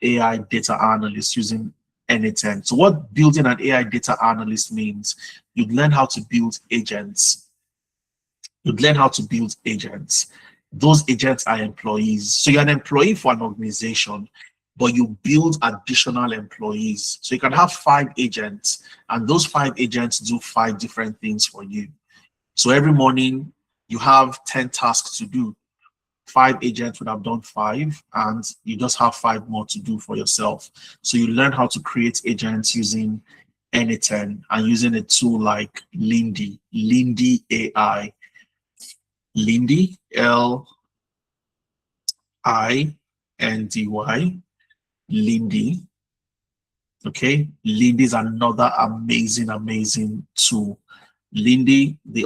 AI data analyst using N8N. So what building an AI data analyst means, you learn how to build agents. You'd learn how to build agents. Those agents are employees. So you're an employee for an organization, but you build additional employees. So you can have 5 agents, and those 5 agents do 5 different things for you. So every morning you have 10 tasks to do. 5 agents would have done 5, and you just have 5 more to do for yourself. So you learn how to create agents using N8N and using a tool like Lindy AI. Lindy, Lindy, Lindy. Okay, Lindy is another amazing tool. Lindy, the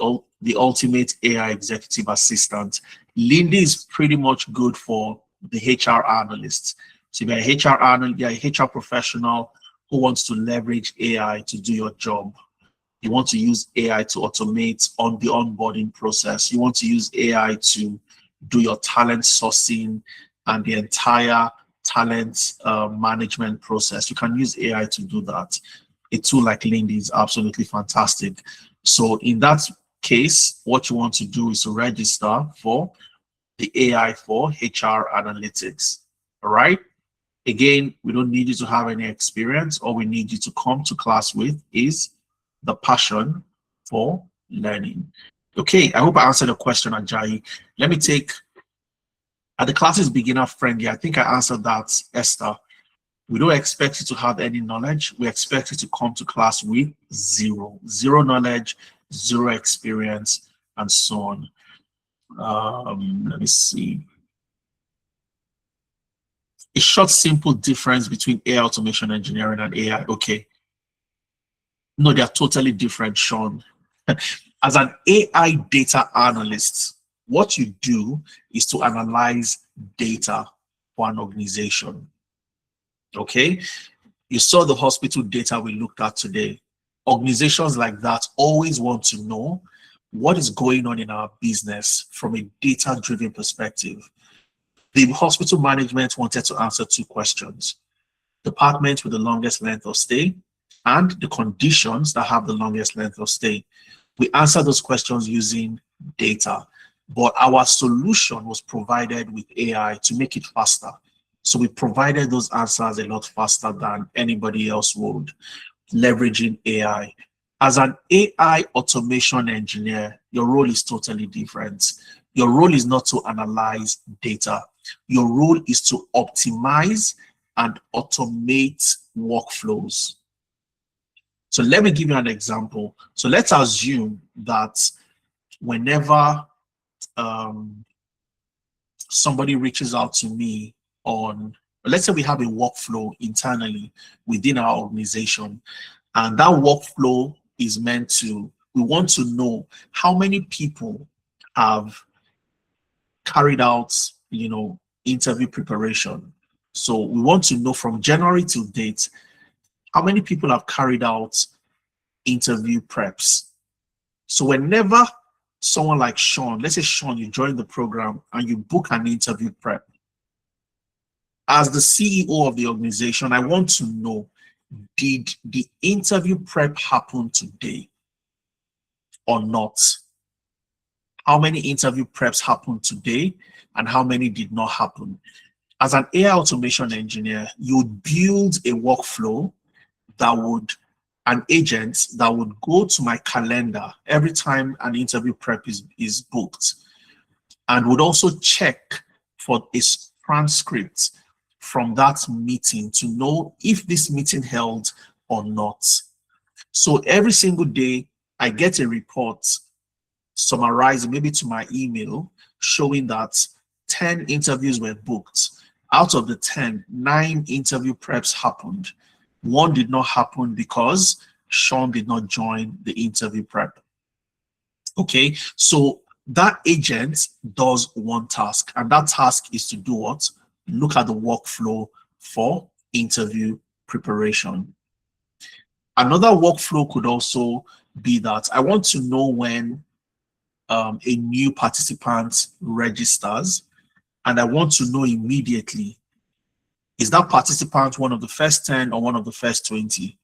ultimate AI executive assistant. Lindy is pretty much good for the HR analysts. So if you're a HR analyst, you're a HR professional who wants to leverage AI to do your job. You want to use AI to automate on the onboarding process. You want to use AI to do your talent sourcing and the entire talent management process. You can use AI to do that. A tool like Lindy is absolutely fantastic. So in that case, what you want to do is to register for the AI for HR analytics. All right. Again, we don't need you to have any experience. All we need you to come to class with is the passion for learning. Okay, I hope I answered the question, Ajayi. Let me take, the class is beginner friendly. I think I answered that, Esther. We don't expect you to have any knowledge. We expect you to come to class with zero knowledge, 0 experience, and so on. Let me see. A short, simple difference between AI automation engineering and AI. Okay. No, they are totally different, Sean. As an AI data analyst, what you do is to analyze data for an organization. Okay? You saw the hospital data we looked at today. Organizations like that always want to know what is going on in our business from a data-driven perspective. The hospital management wanted to answer 2 questions. Department with the longest length of stay and the conditions that have the longest length of stay. We answer those questions using data, but our solution was provided with AI to make it faster. So we provided those answers a lot faster than anybody else would, leveraging AI. As an AI automation engineer, your role is totally different. Your role is not to analyze data. Your role is to optimize and automate workflows. So let me give you an example. So let's assume that whenever somebody reaches out to me on, let's say we have a workflow internally within our organization, and that workflow is meant to, we want to know how many people have carried out, interview preparation. So we want to know from January to date, how many people have carried out interview preps. So whenever someone like Sean, let's say Sean, you join the program and you book an interview prep, as the CEO of the organization, I want to know, did the interview prep happen today or not? How many interview preps happened today and how many did not happen? As an AI automation engineer, you would build a workflow that would, an agent that would go to my calendar every time an interview prep is booked, and would also check for a transcript from that meeting to know if this meeting held or not. So every single day, I get a report summarizing, maybe to my email, showing that 10 interviews were booked. Out of the 10, 9 interview preps happened. One did not happen because Sean did not join the interview prep. Okay, so that agent does one task, and that task is to do what? Look at the workflow for interview preparation. Another workflow could also be that I want to know when a new participant registers, and I want to know immediately, is that participant one of the first 10 or one of the first 20?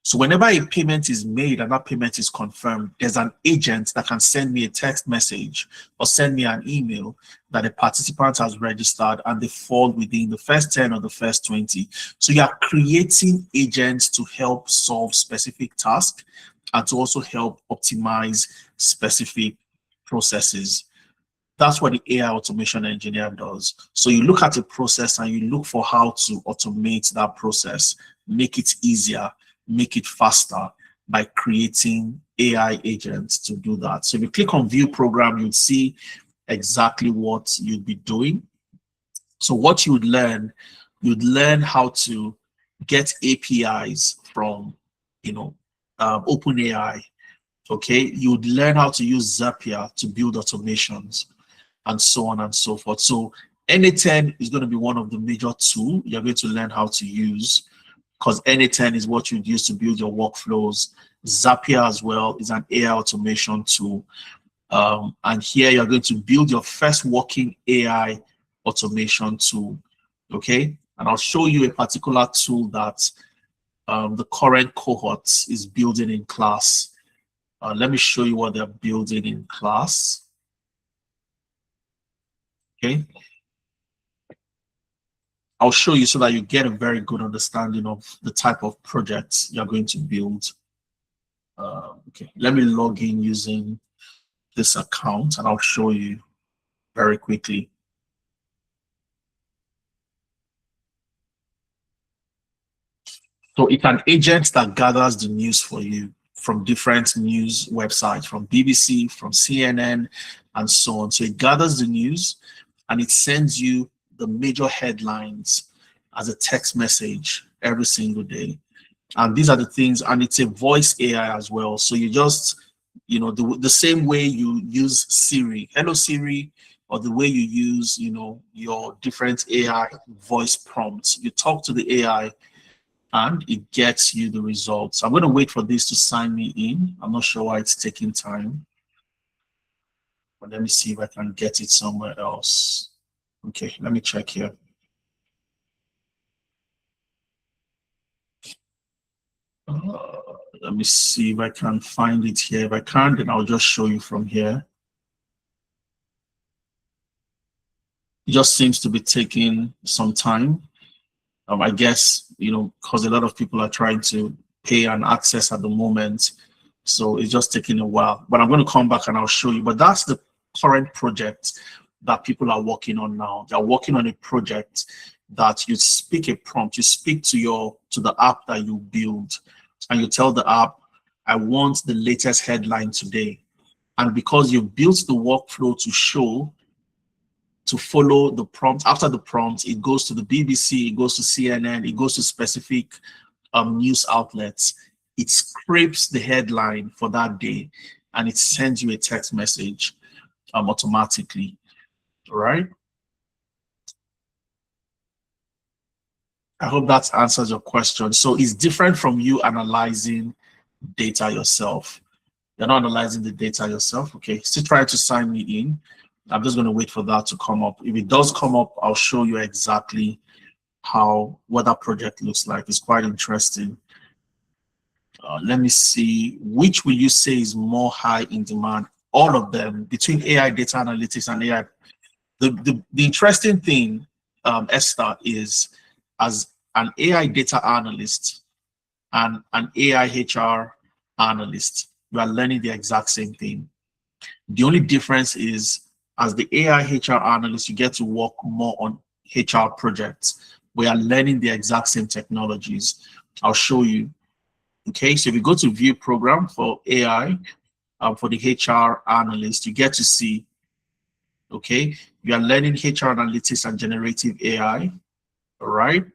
So whenever a payment is made and that payment is confirmed, there's an agent that can send me a text message or send me an email that a participant has registered and they fall within the first 10 or the first 20. So you are creating agents to help solve specific tasks and to also help optimize specific processes. That's what the AI automation engineer does. So you look at a process and you look for how to automate that process, make it easier, make it faster by creating AI agents to do that. So if you click on view program, you'll see exactly what you'd be doing. So what you'd learn how to get APIs from, OpenAI. Okay, you'd learn how to use Zapier to build automations, and so on and so forth. So N10 is going to be one of the major tools you're going to learn how to use, because N10 is what you'd use to build your workflows. Zapier as well is an AI automation tool. And here you're going to build your first working AI automation tool. Okay, and I'll show you a particular tool that the current cohort is building in class. Let me show you what they're building in class. Okay, I'll show you so that you get a very good understanding of the type of projects you're going to build. Okay, let me log in using this account and I'll show you very quickly. So it's an agent that gathers the news for you from different news websites, from BBC, from CNN, and so on. So it gathers the news and it sends you the major headlines as a text message every single day. And these are the things, and it's a voice AI as well. So you just, the same way you use Siri, hello Siri, or the way you use, your different AI voice prompts. You talk to the AI and it gets you the results. I'm going to wait for this to sign me in. I'm not sure why it's taking time, but let me see if I can get it somewhere else. Okay, let me check here. Let me see if I can find it here. If I can't, then I'll just show you from here. It just seems to be taking some time. I guess, because a lot of people are trying to pay and access at the moment. So it's just taking a while. But I'm going to come back and I'll show you. But that's the current project that people are working on now. They're working on a project that you speak a prompt, you speak to the app that you build, and you tell the app, I want the latest headline today. And because you built the workflow to follow the prompt, after the prompt, it goes to the BBC, it goes to CNN, it goes to specific news outlets. It scrapes the headline for that day, and it sends you a text message automatically. All right. I hope that answers your question. So it's different from you analyzing data yourself. You're not analyzing the data yourself. Okay, still trying to sign me in. I'm just going to wait for that to come up. If it does come up, I'll show you exactly what that project looks like. It's quite interesting. Let me see. Which will you say is more high in demand? All of them, between AI data analytics and AI. The interesting thing, Esther, is as an AI data analyst and an AI HR analyst, you are learning the exact same thing. The only difference is, as the AI HR analyst, you get to work more on HR projects. We are learning the exact same technologies. I'll show you. Okay, so if you go to view program for AI, for the HR analyst, you get to see, okay, you are learning HR analytics and generative AI. All right,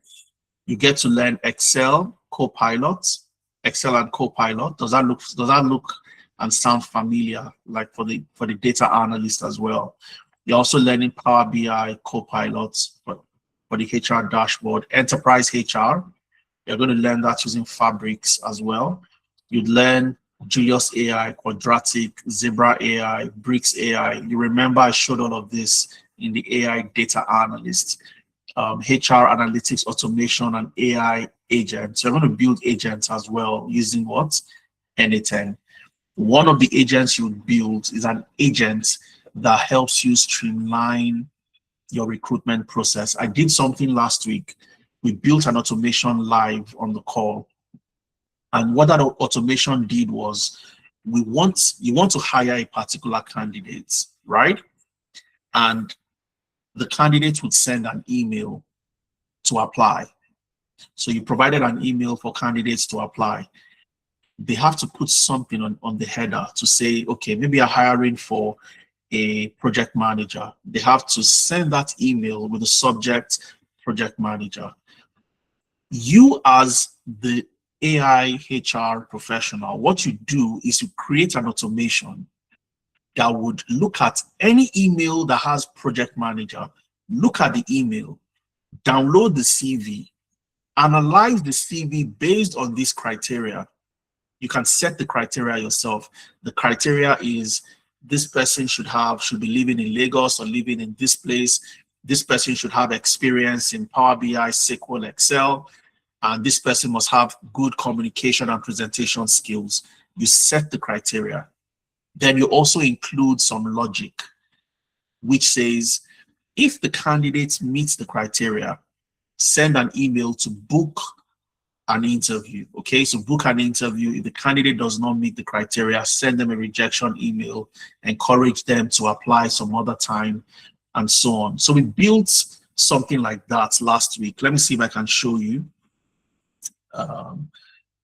you get to learn Excel, Copilot, Excel and Copilot. Does that look and sound familiar, like for the data analyst as well? You're also learning Power BI, Copilot for the HR dashboard, Enterprise HR. You're going to learn that using Fabrics as well. You'd learn Julius AI, Quadratic, Zebra AI, Bricks AI. You remember I showed all of this in the AI data analyst. HR analytics, automation, and AI agents. So you're going to build agents as well using what? N8N. One of the agents you build is an agent that helps you streamline your recruitment process. I did something last week. We built an automation live on the call. And what that automation did was, you want to hire a particular candidate, right? And the candidate would send an email to apply. So you provided an email for candidates to apply. They have to put something on the header to say, okay, maybe you're hiring for a project manager. They have to send that email with the subject project manager. You, as the AI HR professional, what you do is you create an automation that would look at any email that has project manager, look at the email, download the CV, analyze the CV based on this criteria. You can set the criteria yourself. The criteria is, this person should be living in Lagos or living in this place. This person should have experience in Power BI, SQL, Excel, and this person must have good communication and presentation skills. You set the criteria. Then you also include some logic, which says, if the candidate meets the criteria, send an email to book an interview. Okay, so book an interview. If the candidate does not meet the criteria, send them a rejection email, encourage them to apply some other time, and so on. So we built something like that last week. Let me see if I can show you.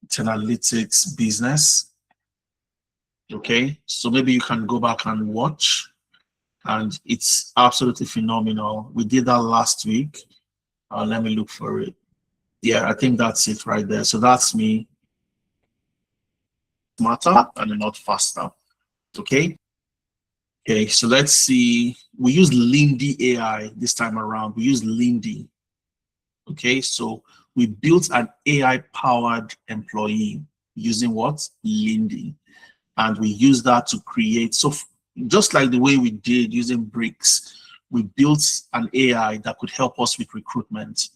It's analytics business. Okay, so maybe you can go back and watch, and it's absolutely phenomenal. We did that last week. Let me look for it. Yeah, I think that's it right there. So that's me. Smarter and not faster. Okay. Okay, so let's see. We use Lindy AI this time around. We use Lindy. Okay, so we built an AI-powered employee using what? Lindy. And we use that to create. So just like the way we did using Bricks, we built an AI that could help us with recruitment.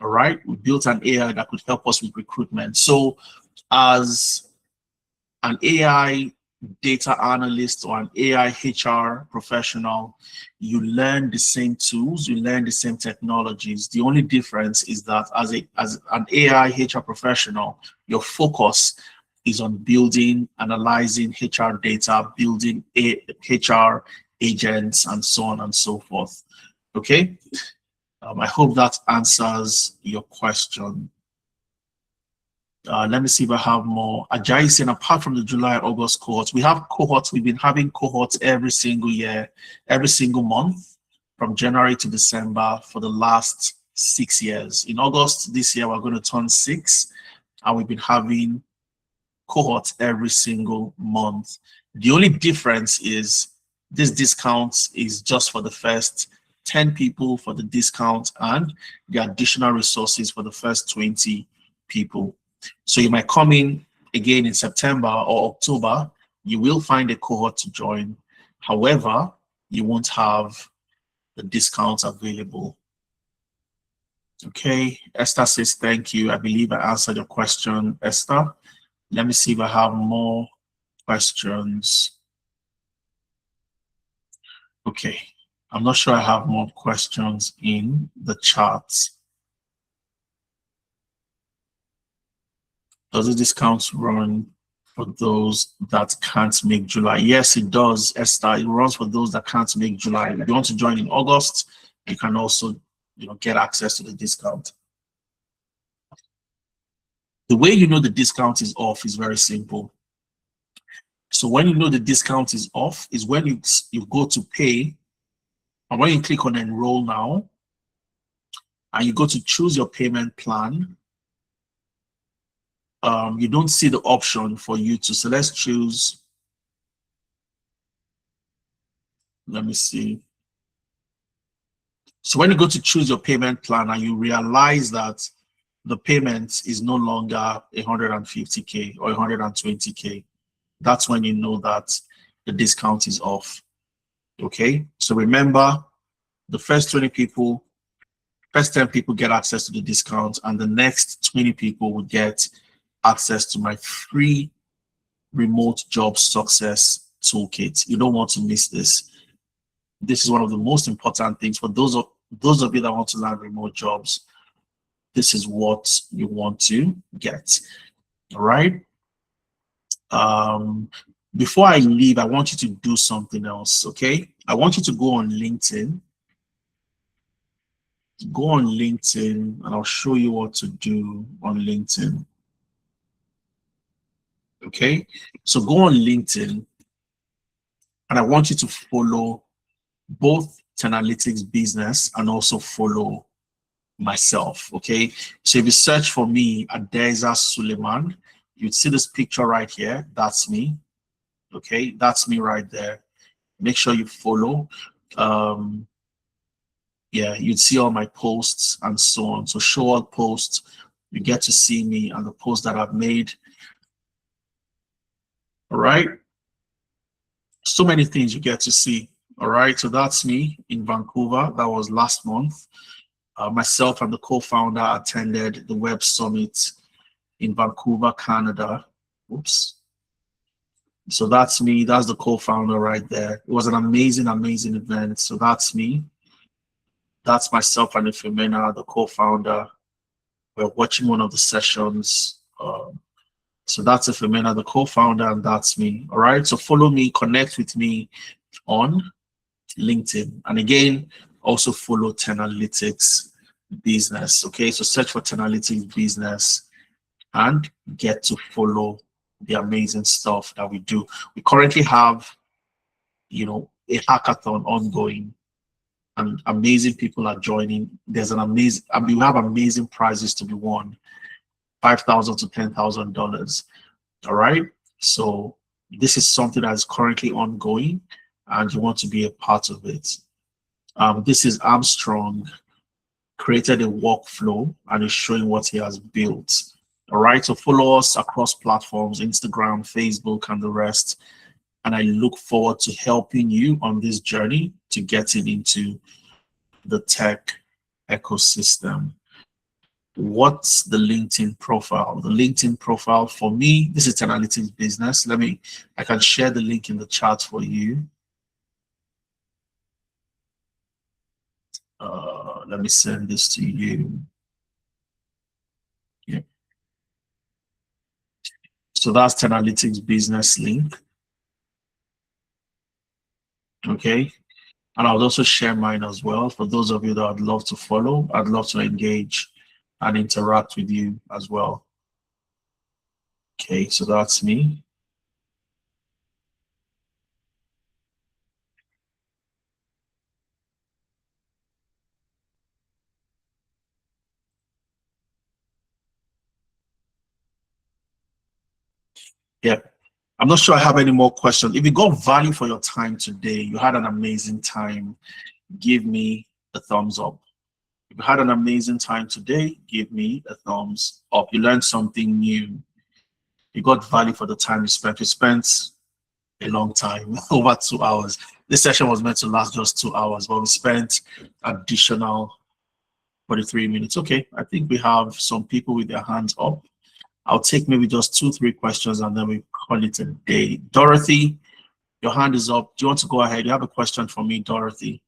All right, we built an AI that could help us with recruitment. So as an AI data analyst or an AI HR professional, you learn the same tools, you learn the same technologies. The only difference is that as an AI HR professional, your focus is on building, analyzing HR data, building HR agents, and so on and so forth. Okay. I hope that answers your question. Let me see if I have more. Ajay is saying, apart from the July and August cohorts, we have cohorts. We've been having cohorts every single year, every single month, from January to December for the last 6 years. In August this year, we're going to turn 6, and we've been having cohorts every single month. The only difference is this discount is just for the first 10 people for the discount and the additional resources for the first 20 people. So you might come in again in September or October, you will find a cohort to join. However, you won't have the discounts available. Okay, Esther says, thank you. I believe I answered your question, Esther. Let me see if I have more questions. Okay, I'm not sure I have more questions in the chat. Does the discount run for those that can't make July? Yes, it does, Esther. It runs for those that can't make July. If you want to join in August, you can also, get access to the discount. The way you know the discount is off is very simple. So when you know the discount is off is when you go to pay, and when you click on enroll now, and you go to choose your payment plan, you don't see the option for you to, so let's choose, let me see. So when you go to choose your payment plan and you realize that the payment is no longer 150K or 120K, that's when you know that the discount is off. Okay, so remember, the first 20 people, first 10 people get access to the discount, and the next 20 people will get access to my free remote job success toolkit. You don't want to miss this. This is one of the most important things for those of you that want to learn remote jobs. This is what you want to get. All right. Before I leave, I want you to do something else. Okay, I want you to go on LinkedIn. Go on LinkedIn, and I'll show you what to do on LinkedIn. Okay, so go on LinkedIn, and I want you to follow both Tenalytics Business and also follow myself. Okay, so if you search for me, Adeza Suleiman, you'd see this picture right here. That's me. Okay, that's me right there. Make sure you follow. Yeah, you'd see all my posts and so on. So show all posts, you get to see me and the posts that I've made. All right, so many things you get to see. All right, so that's me in Vancouver. That was last month. Myself and the co-founder attended the Web Summit in Vancouver, Canada. Oops. So that's me. That's the co-founder right there. It was an amazing, amazing event. So that's me. That's myself and Ifemena, the co-founder. We're watching one of the sessions. So that's Ifemena, the co-founder, and that's me. All right. So follow me, connect with me on LinkedIn. And again, also follow Tenalytics Business. Okay. So search for Tenalytics Business and get to follow the amazing stuff that we do. We currently have, a hackathon ongoing, and amazing people are joining. There's an amazing, we have amazing prizes to be won, $5,000 to $10,000. All right. So this is something that is currently ongoing, and you want to be a part of it. This is Armstrong, created a workflow and is showing what he has built. All right. So follow us across platforms, Instagram, Facebook, and the rest. And I look forward to helping you on this journey to getting into the tech ecosystem. what's the LinkedIn profile? The LinkedIn profile for me, this is analytics business. I can share the link in the chat for you. Let me send this to you. Yeah. So that's analytics business link. Okay. And I'll also share mine as well for those of you that I'd love to follow. I'd love to engage and interact with you as well. Okay, so that's me. Yeah. I'm not sure I have any more questions. If you got value for your time today, you had an amazing time, give me a thumbs up. If you had an amazing time today, give me a thumbs up. You learned something new. You got value for the time you spent. You spent a long time, over 2 hours. This session was meant to last just 2 hours, but we spent additional 43 minutes. Okay, I think we have some people with their hands up. I'll take maybe just 2-3 questions and then we call it a day. Dorothy, your hand is up. Do you want to go ahead? You have a question for me, Dorothy?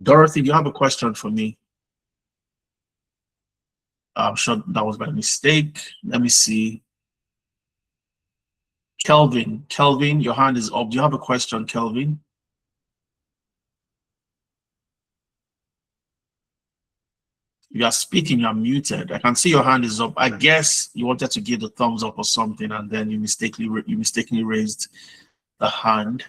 Dorothy, do you have a question for me? I'm sure that was by mistake. Let me see. Kelvin, your hand is up. Do you have a question, Kelvin? You are speaking, you are muted. I can see your hand is up. I guess you wanted to give the thumbs up or something, and then you mistakenly raised the hand.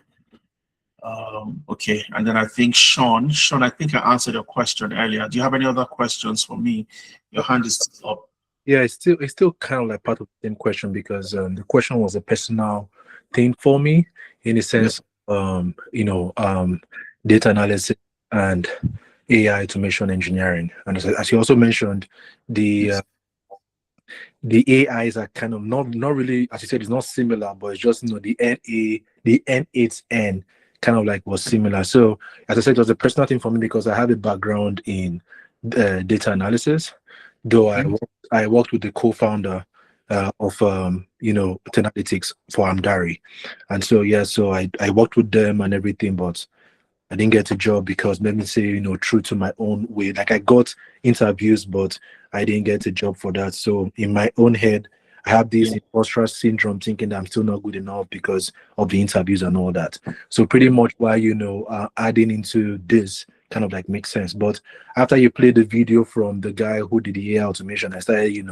Okay, and then I think Sean, I think I answered your question earlier. Do you have any other questions for me? Your hand is up. Yeah, it's still kind of like part of the same question because the question was a personal thing for me in the sense, data analysis and AI automation engineering. And as you also mentioned, the AIs are kind of not really, as you said, it's not similar, but it's just the N8N kind of like was similar. So as I said, it was a personal thing for me because I have a background in data analysis. Though I worked with the co-founder of Analytics for Amdari, and so I worked with them and everything, but I didn't get a job because, let me say, true to my own way. Like I got interviews, but I didn't get a job for that. So in my own head, I have this imposter syndrome, thinking that I'm still not good enough because of the interviews and all that. So pretty much why adding into this kind of like makes sense. But after you play the video from the guy who did the AI automation, I started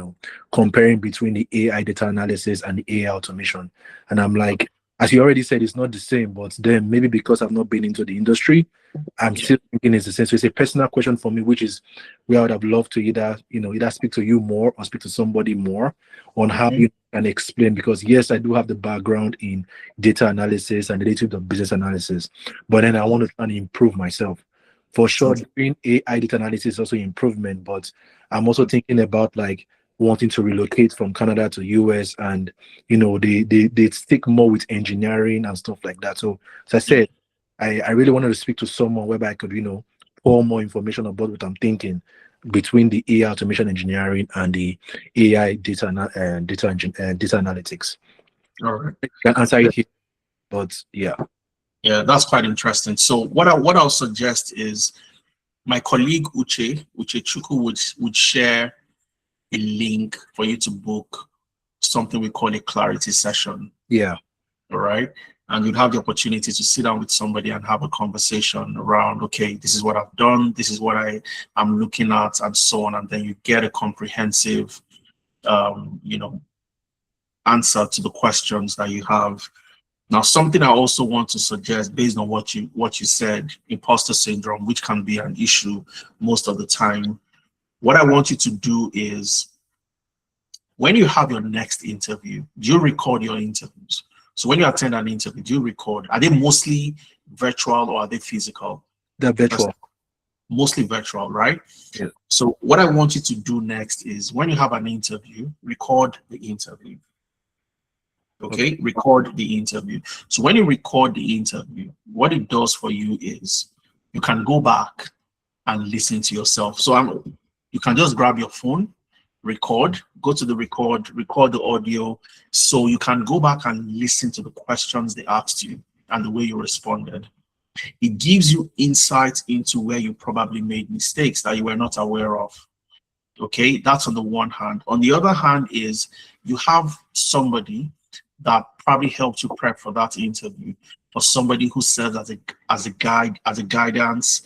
comparing between the AI data analysis and the AI automation, and I'm like, as you already said, it's not the same, but then maybe because I've not been into the industry, I'm still thinking it's the same. So it's a personal question for me, which is where I would have loved to either speak to you more or speak to somebody more on how you can explain, because yes, I do have the background in data analysis and related to business analysis, but then I want to try and improve myself. For sure, doing AI data analysis is also improvement, but I'm also thinking about like wanting to relocate from Canada to US, and they stick more with engineering and stuff like that. So as I said, I really wanted to speak to someone whereby I could pour more information about what I'm thinking between the AI automation engineering and the AI data analytics. All right, I can answer it here, but yeah, that's quite interesting. So what I'll suggest is my colleague Uche Chuku would share a link for you to book something we call a clarity session. Yeah. All right. And you'd have the opportunity to sit down with somebody and have a conversation around, okay, this is what I've done, this is what I'm looking at, and so on. And then you get a comprehensive, answer to the questions that you have. Now, something I also want to suggest, based on what you said, imposter syndrome, which can be an issue most of the time. What I want you to do is, when you have your next interview, do you record your interviews? So when you attend an interview, do you record? Are they mostly virtual or are they physical? They're virtual. Mostly virtual, right? Yeah. So what I want you to do next is, when you have an interview, record the interview. Okay? Record the interview. So when you record the interview, what it does for you is, you can go back and listen to yourself. So you can just grab your phone, go to the record the audio, so you can go back and listen to the questions they asked you and the way you responded. It gives you insight into where you probably made mistakes that you were not aware of. Okay, that's on the one hand. On the other hand is you have somebody that probably helped you prep for that interview, or somebody who serves as a guide, as a guidance,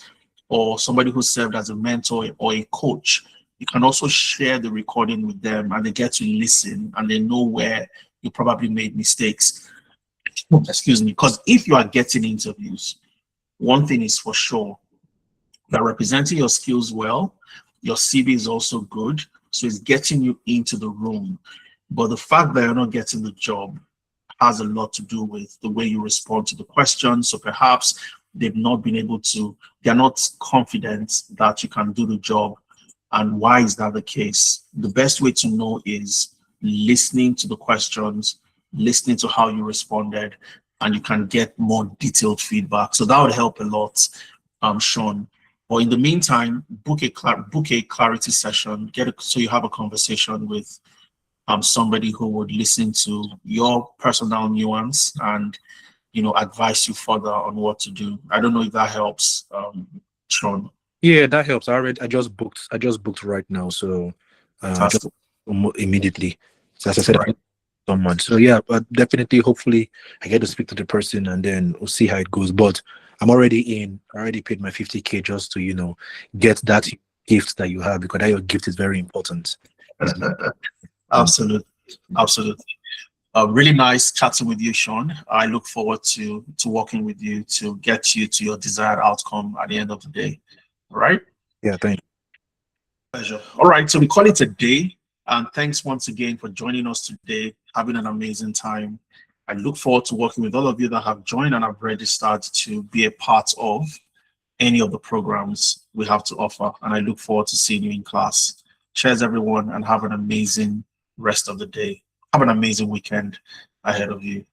or somebody who served as a mentor or a coach. You can also share the recording with them, and they get to listen and they know where you probably made mistakes. Excuse me. Because if you are getting interviews, one thing is for sure, you're representing your skills well, your CV is also good, so it's getting you into the room. But the fact that you're not getting the job has a lot to do with the way you respond to the questions. So perhaps they're not confident that you can do the job. And why is that the case? The best way to know is listening to the questions, listening to how you responded, and you can get more detailed feedback. So that would help a lot, Sean. Or in the meantime, book a clarity session, so you have a conversation with somebody who would listen to your personal nuance and advise you further on what to do. I don't know if that helps, Sean. Yeah, that helps. I just booked right now, so just Fantastic. immediately. So as I said, Right. someone. So yeah, but definitely, hopefully, I get to speak to the person, and then we'll see how it goes. But I'm already in. I already paid my 50K just to get that gift that you have, because that your gift is very important. Absolutely. Absolutely. Really nice chatting with you, Sean. I look forward to working with you to get you to your desired outcome at the end of the day. All right. Yeah, thank you. Pleasure. All right. So we call it a day. And thanks once again for joining us today, having an amazing time. I look forward to working with all of you that have joined and have registered to be a part of any of the programs we have to offer. And I look forward to seeing you in class. Cheers, everyone, and have an amazing rest of the day. Have an amazing weekend ahead of you.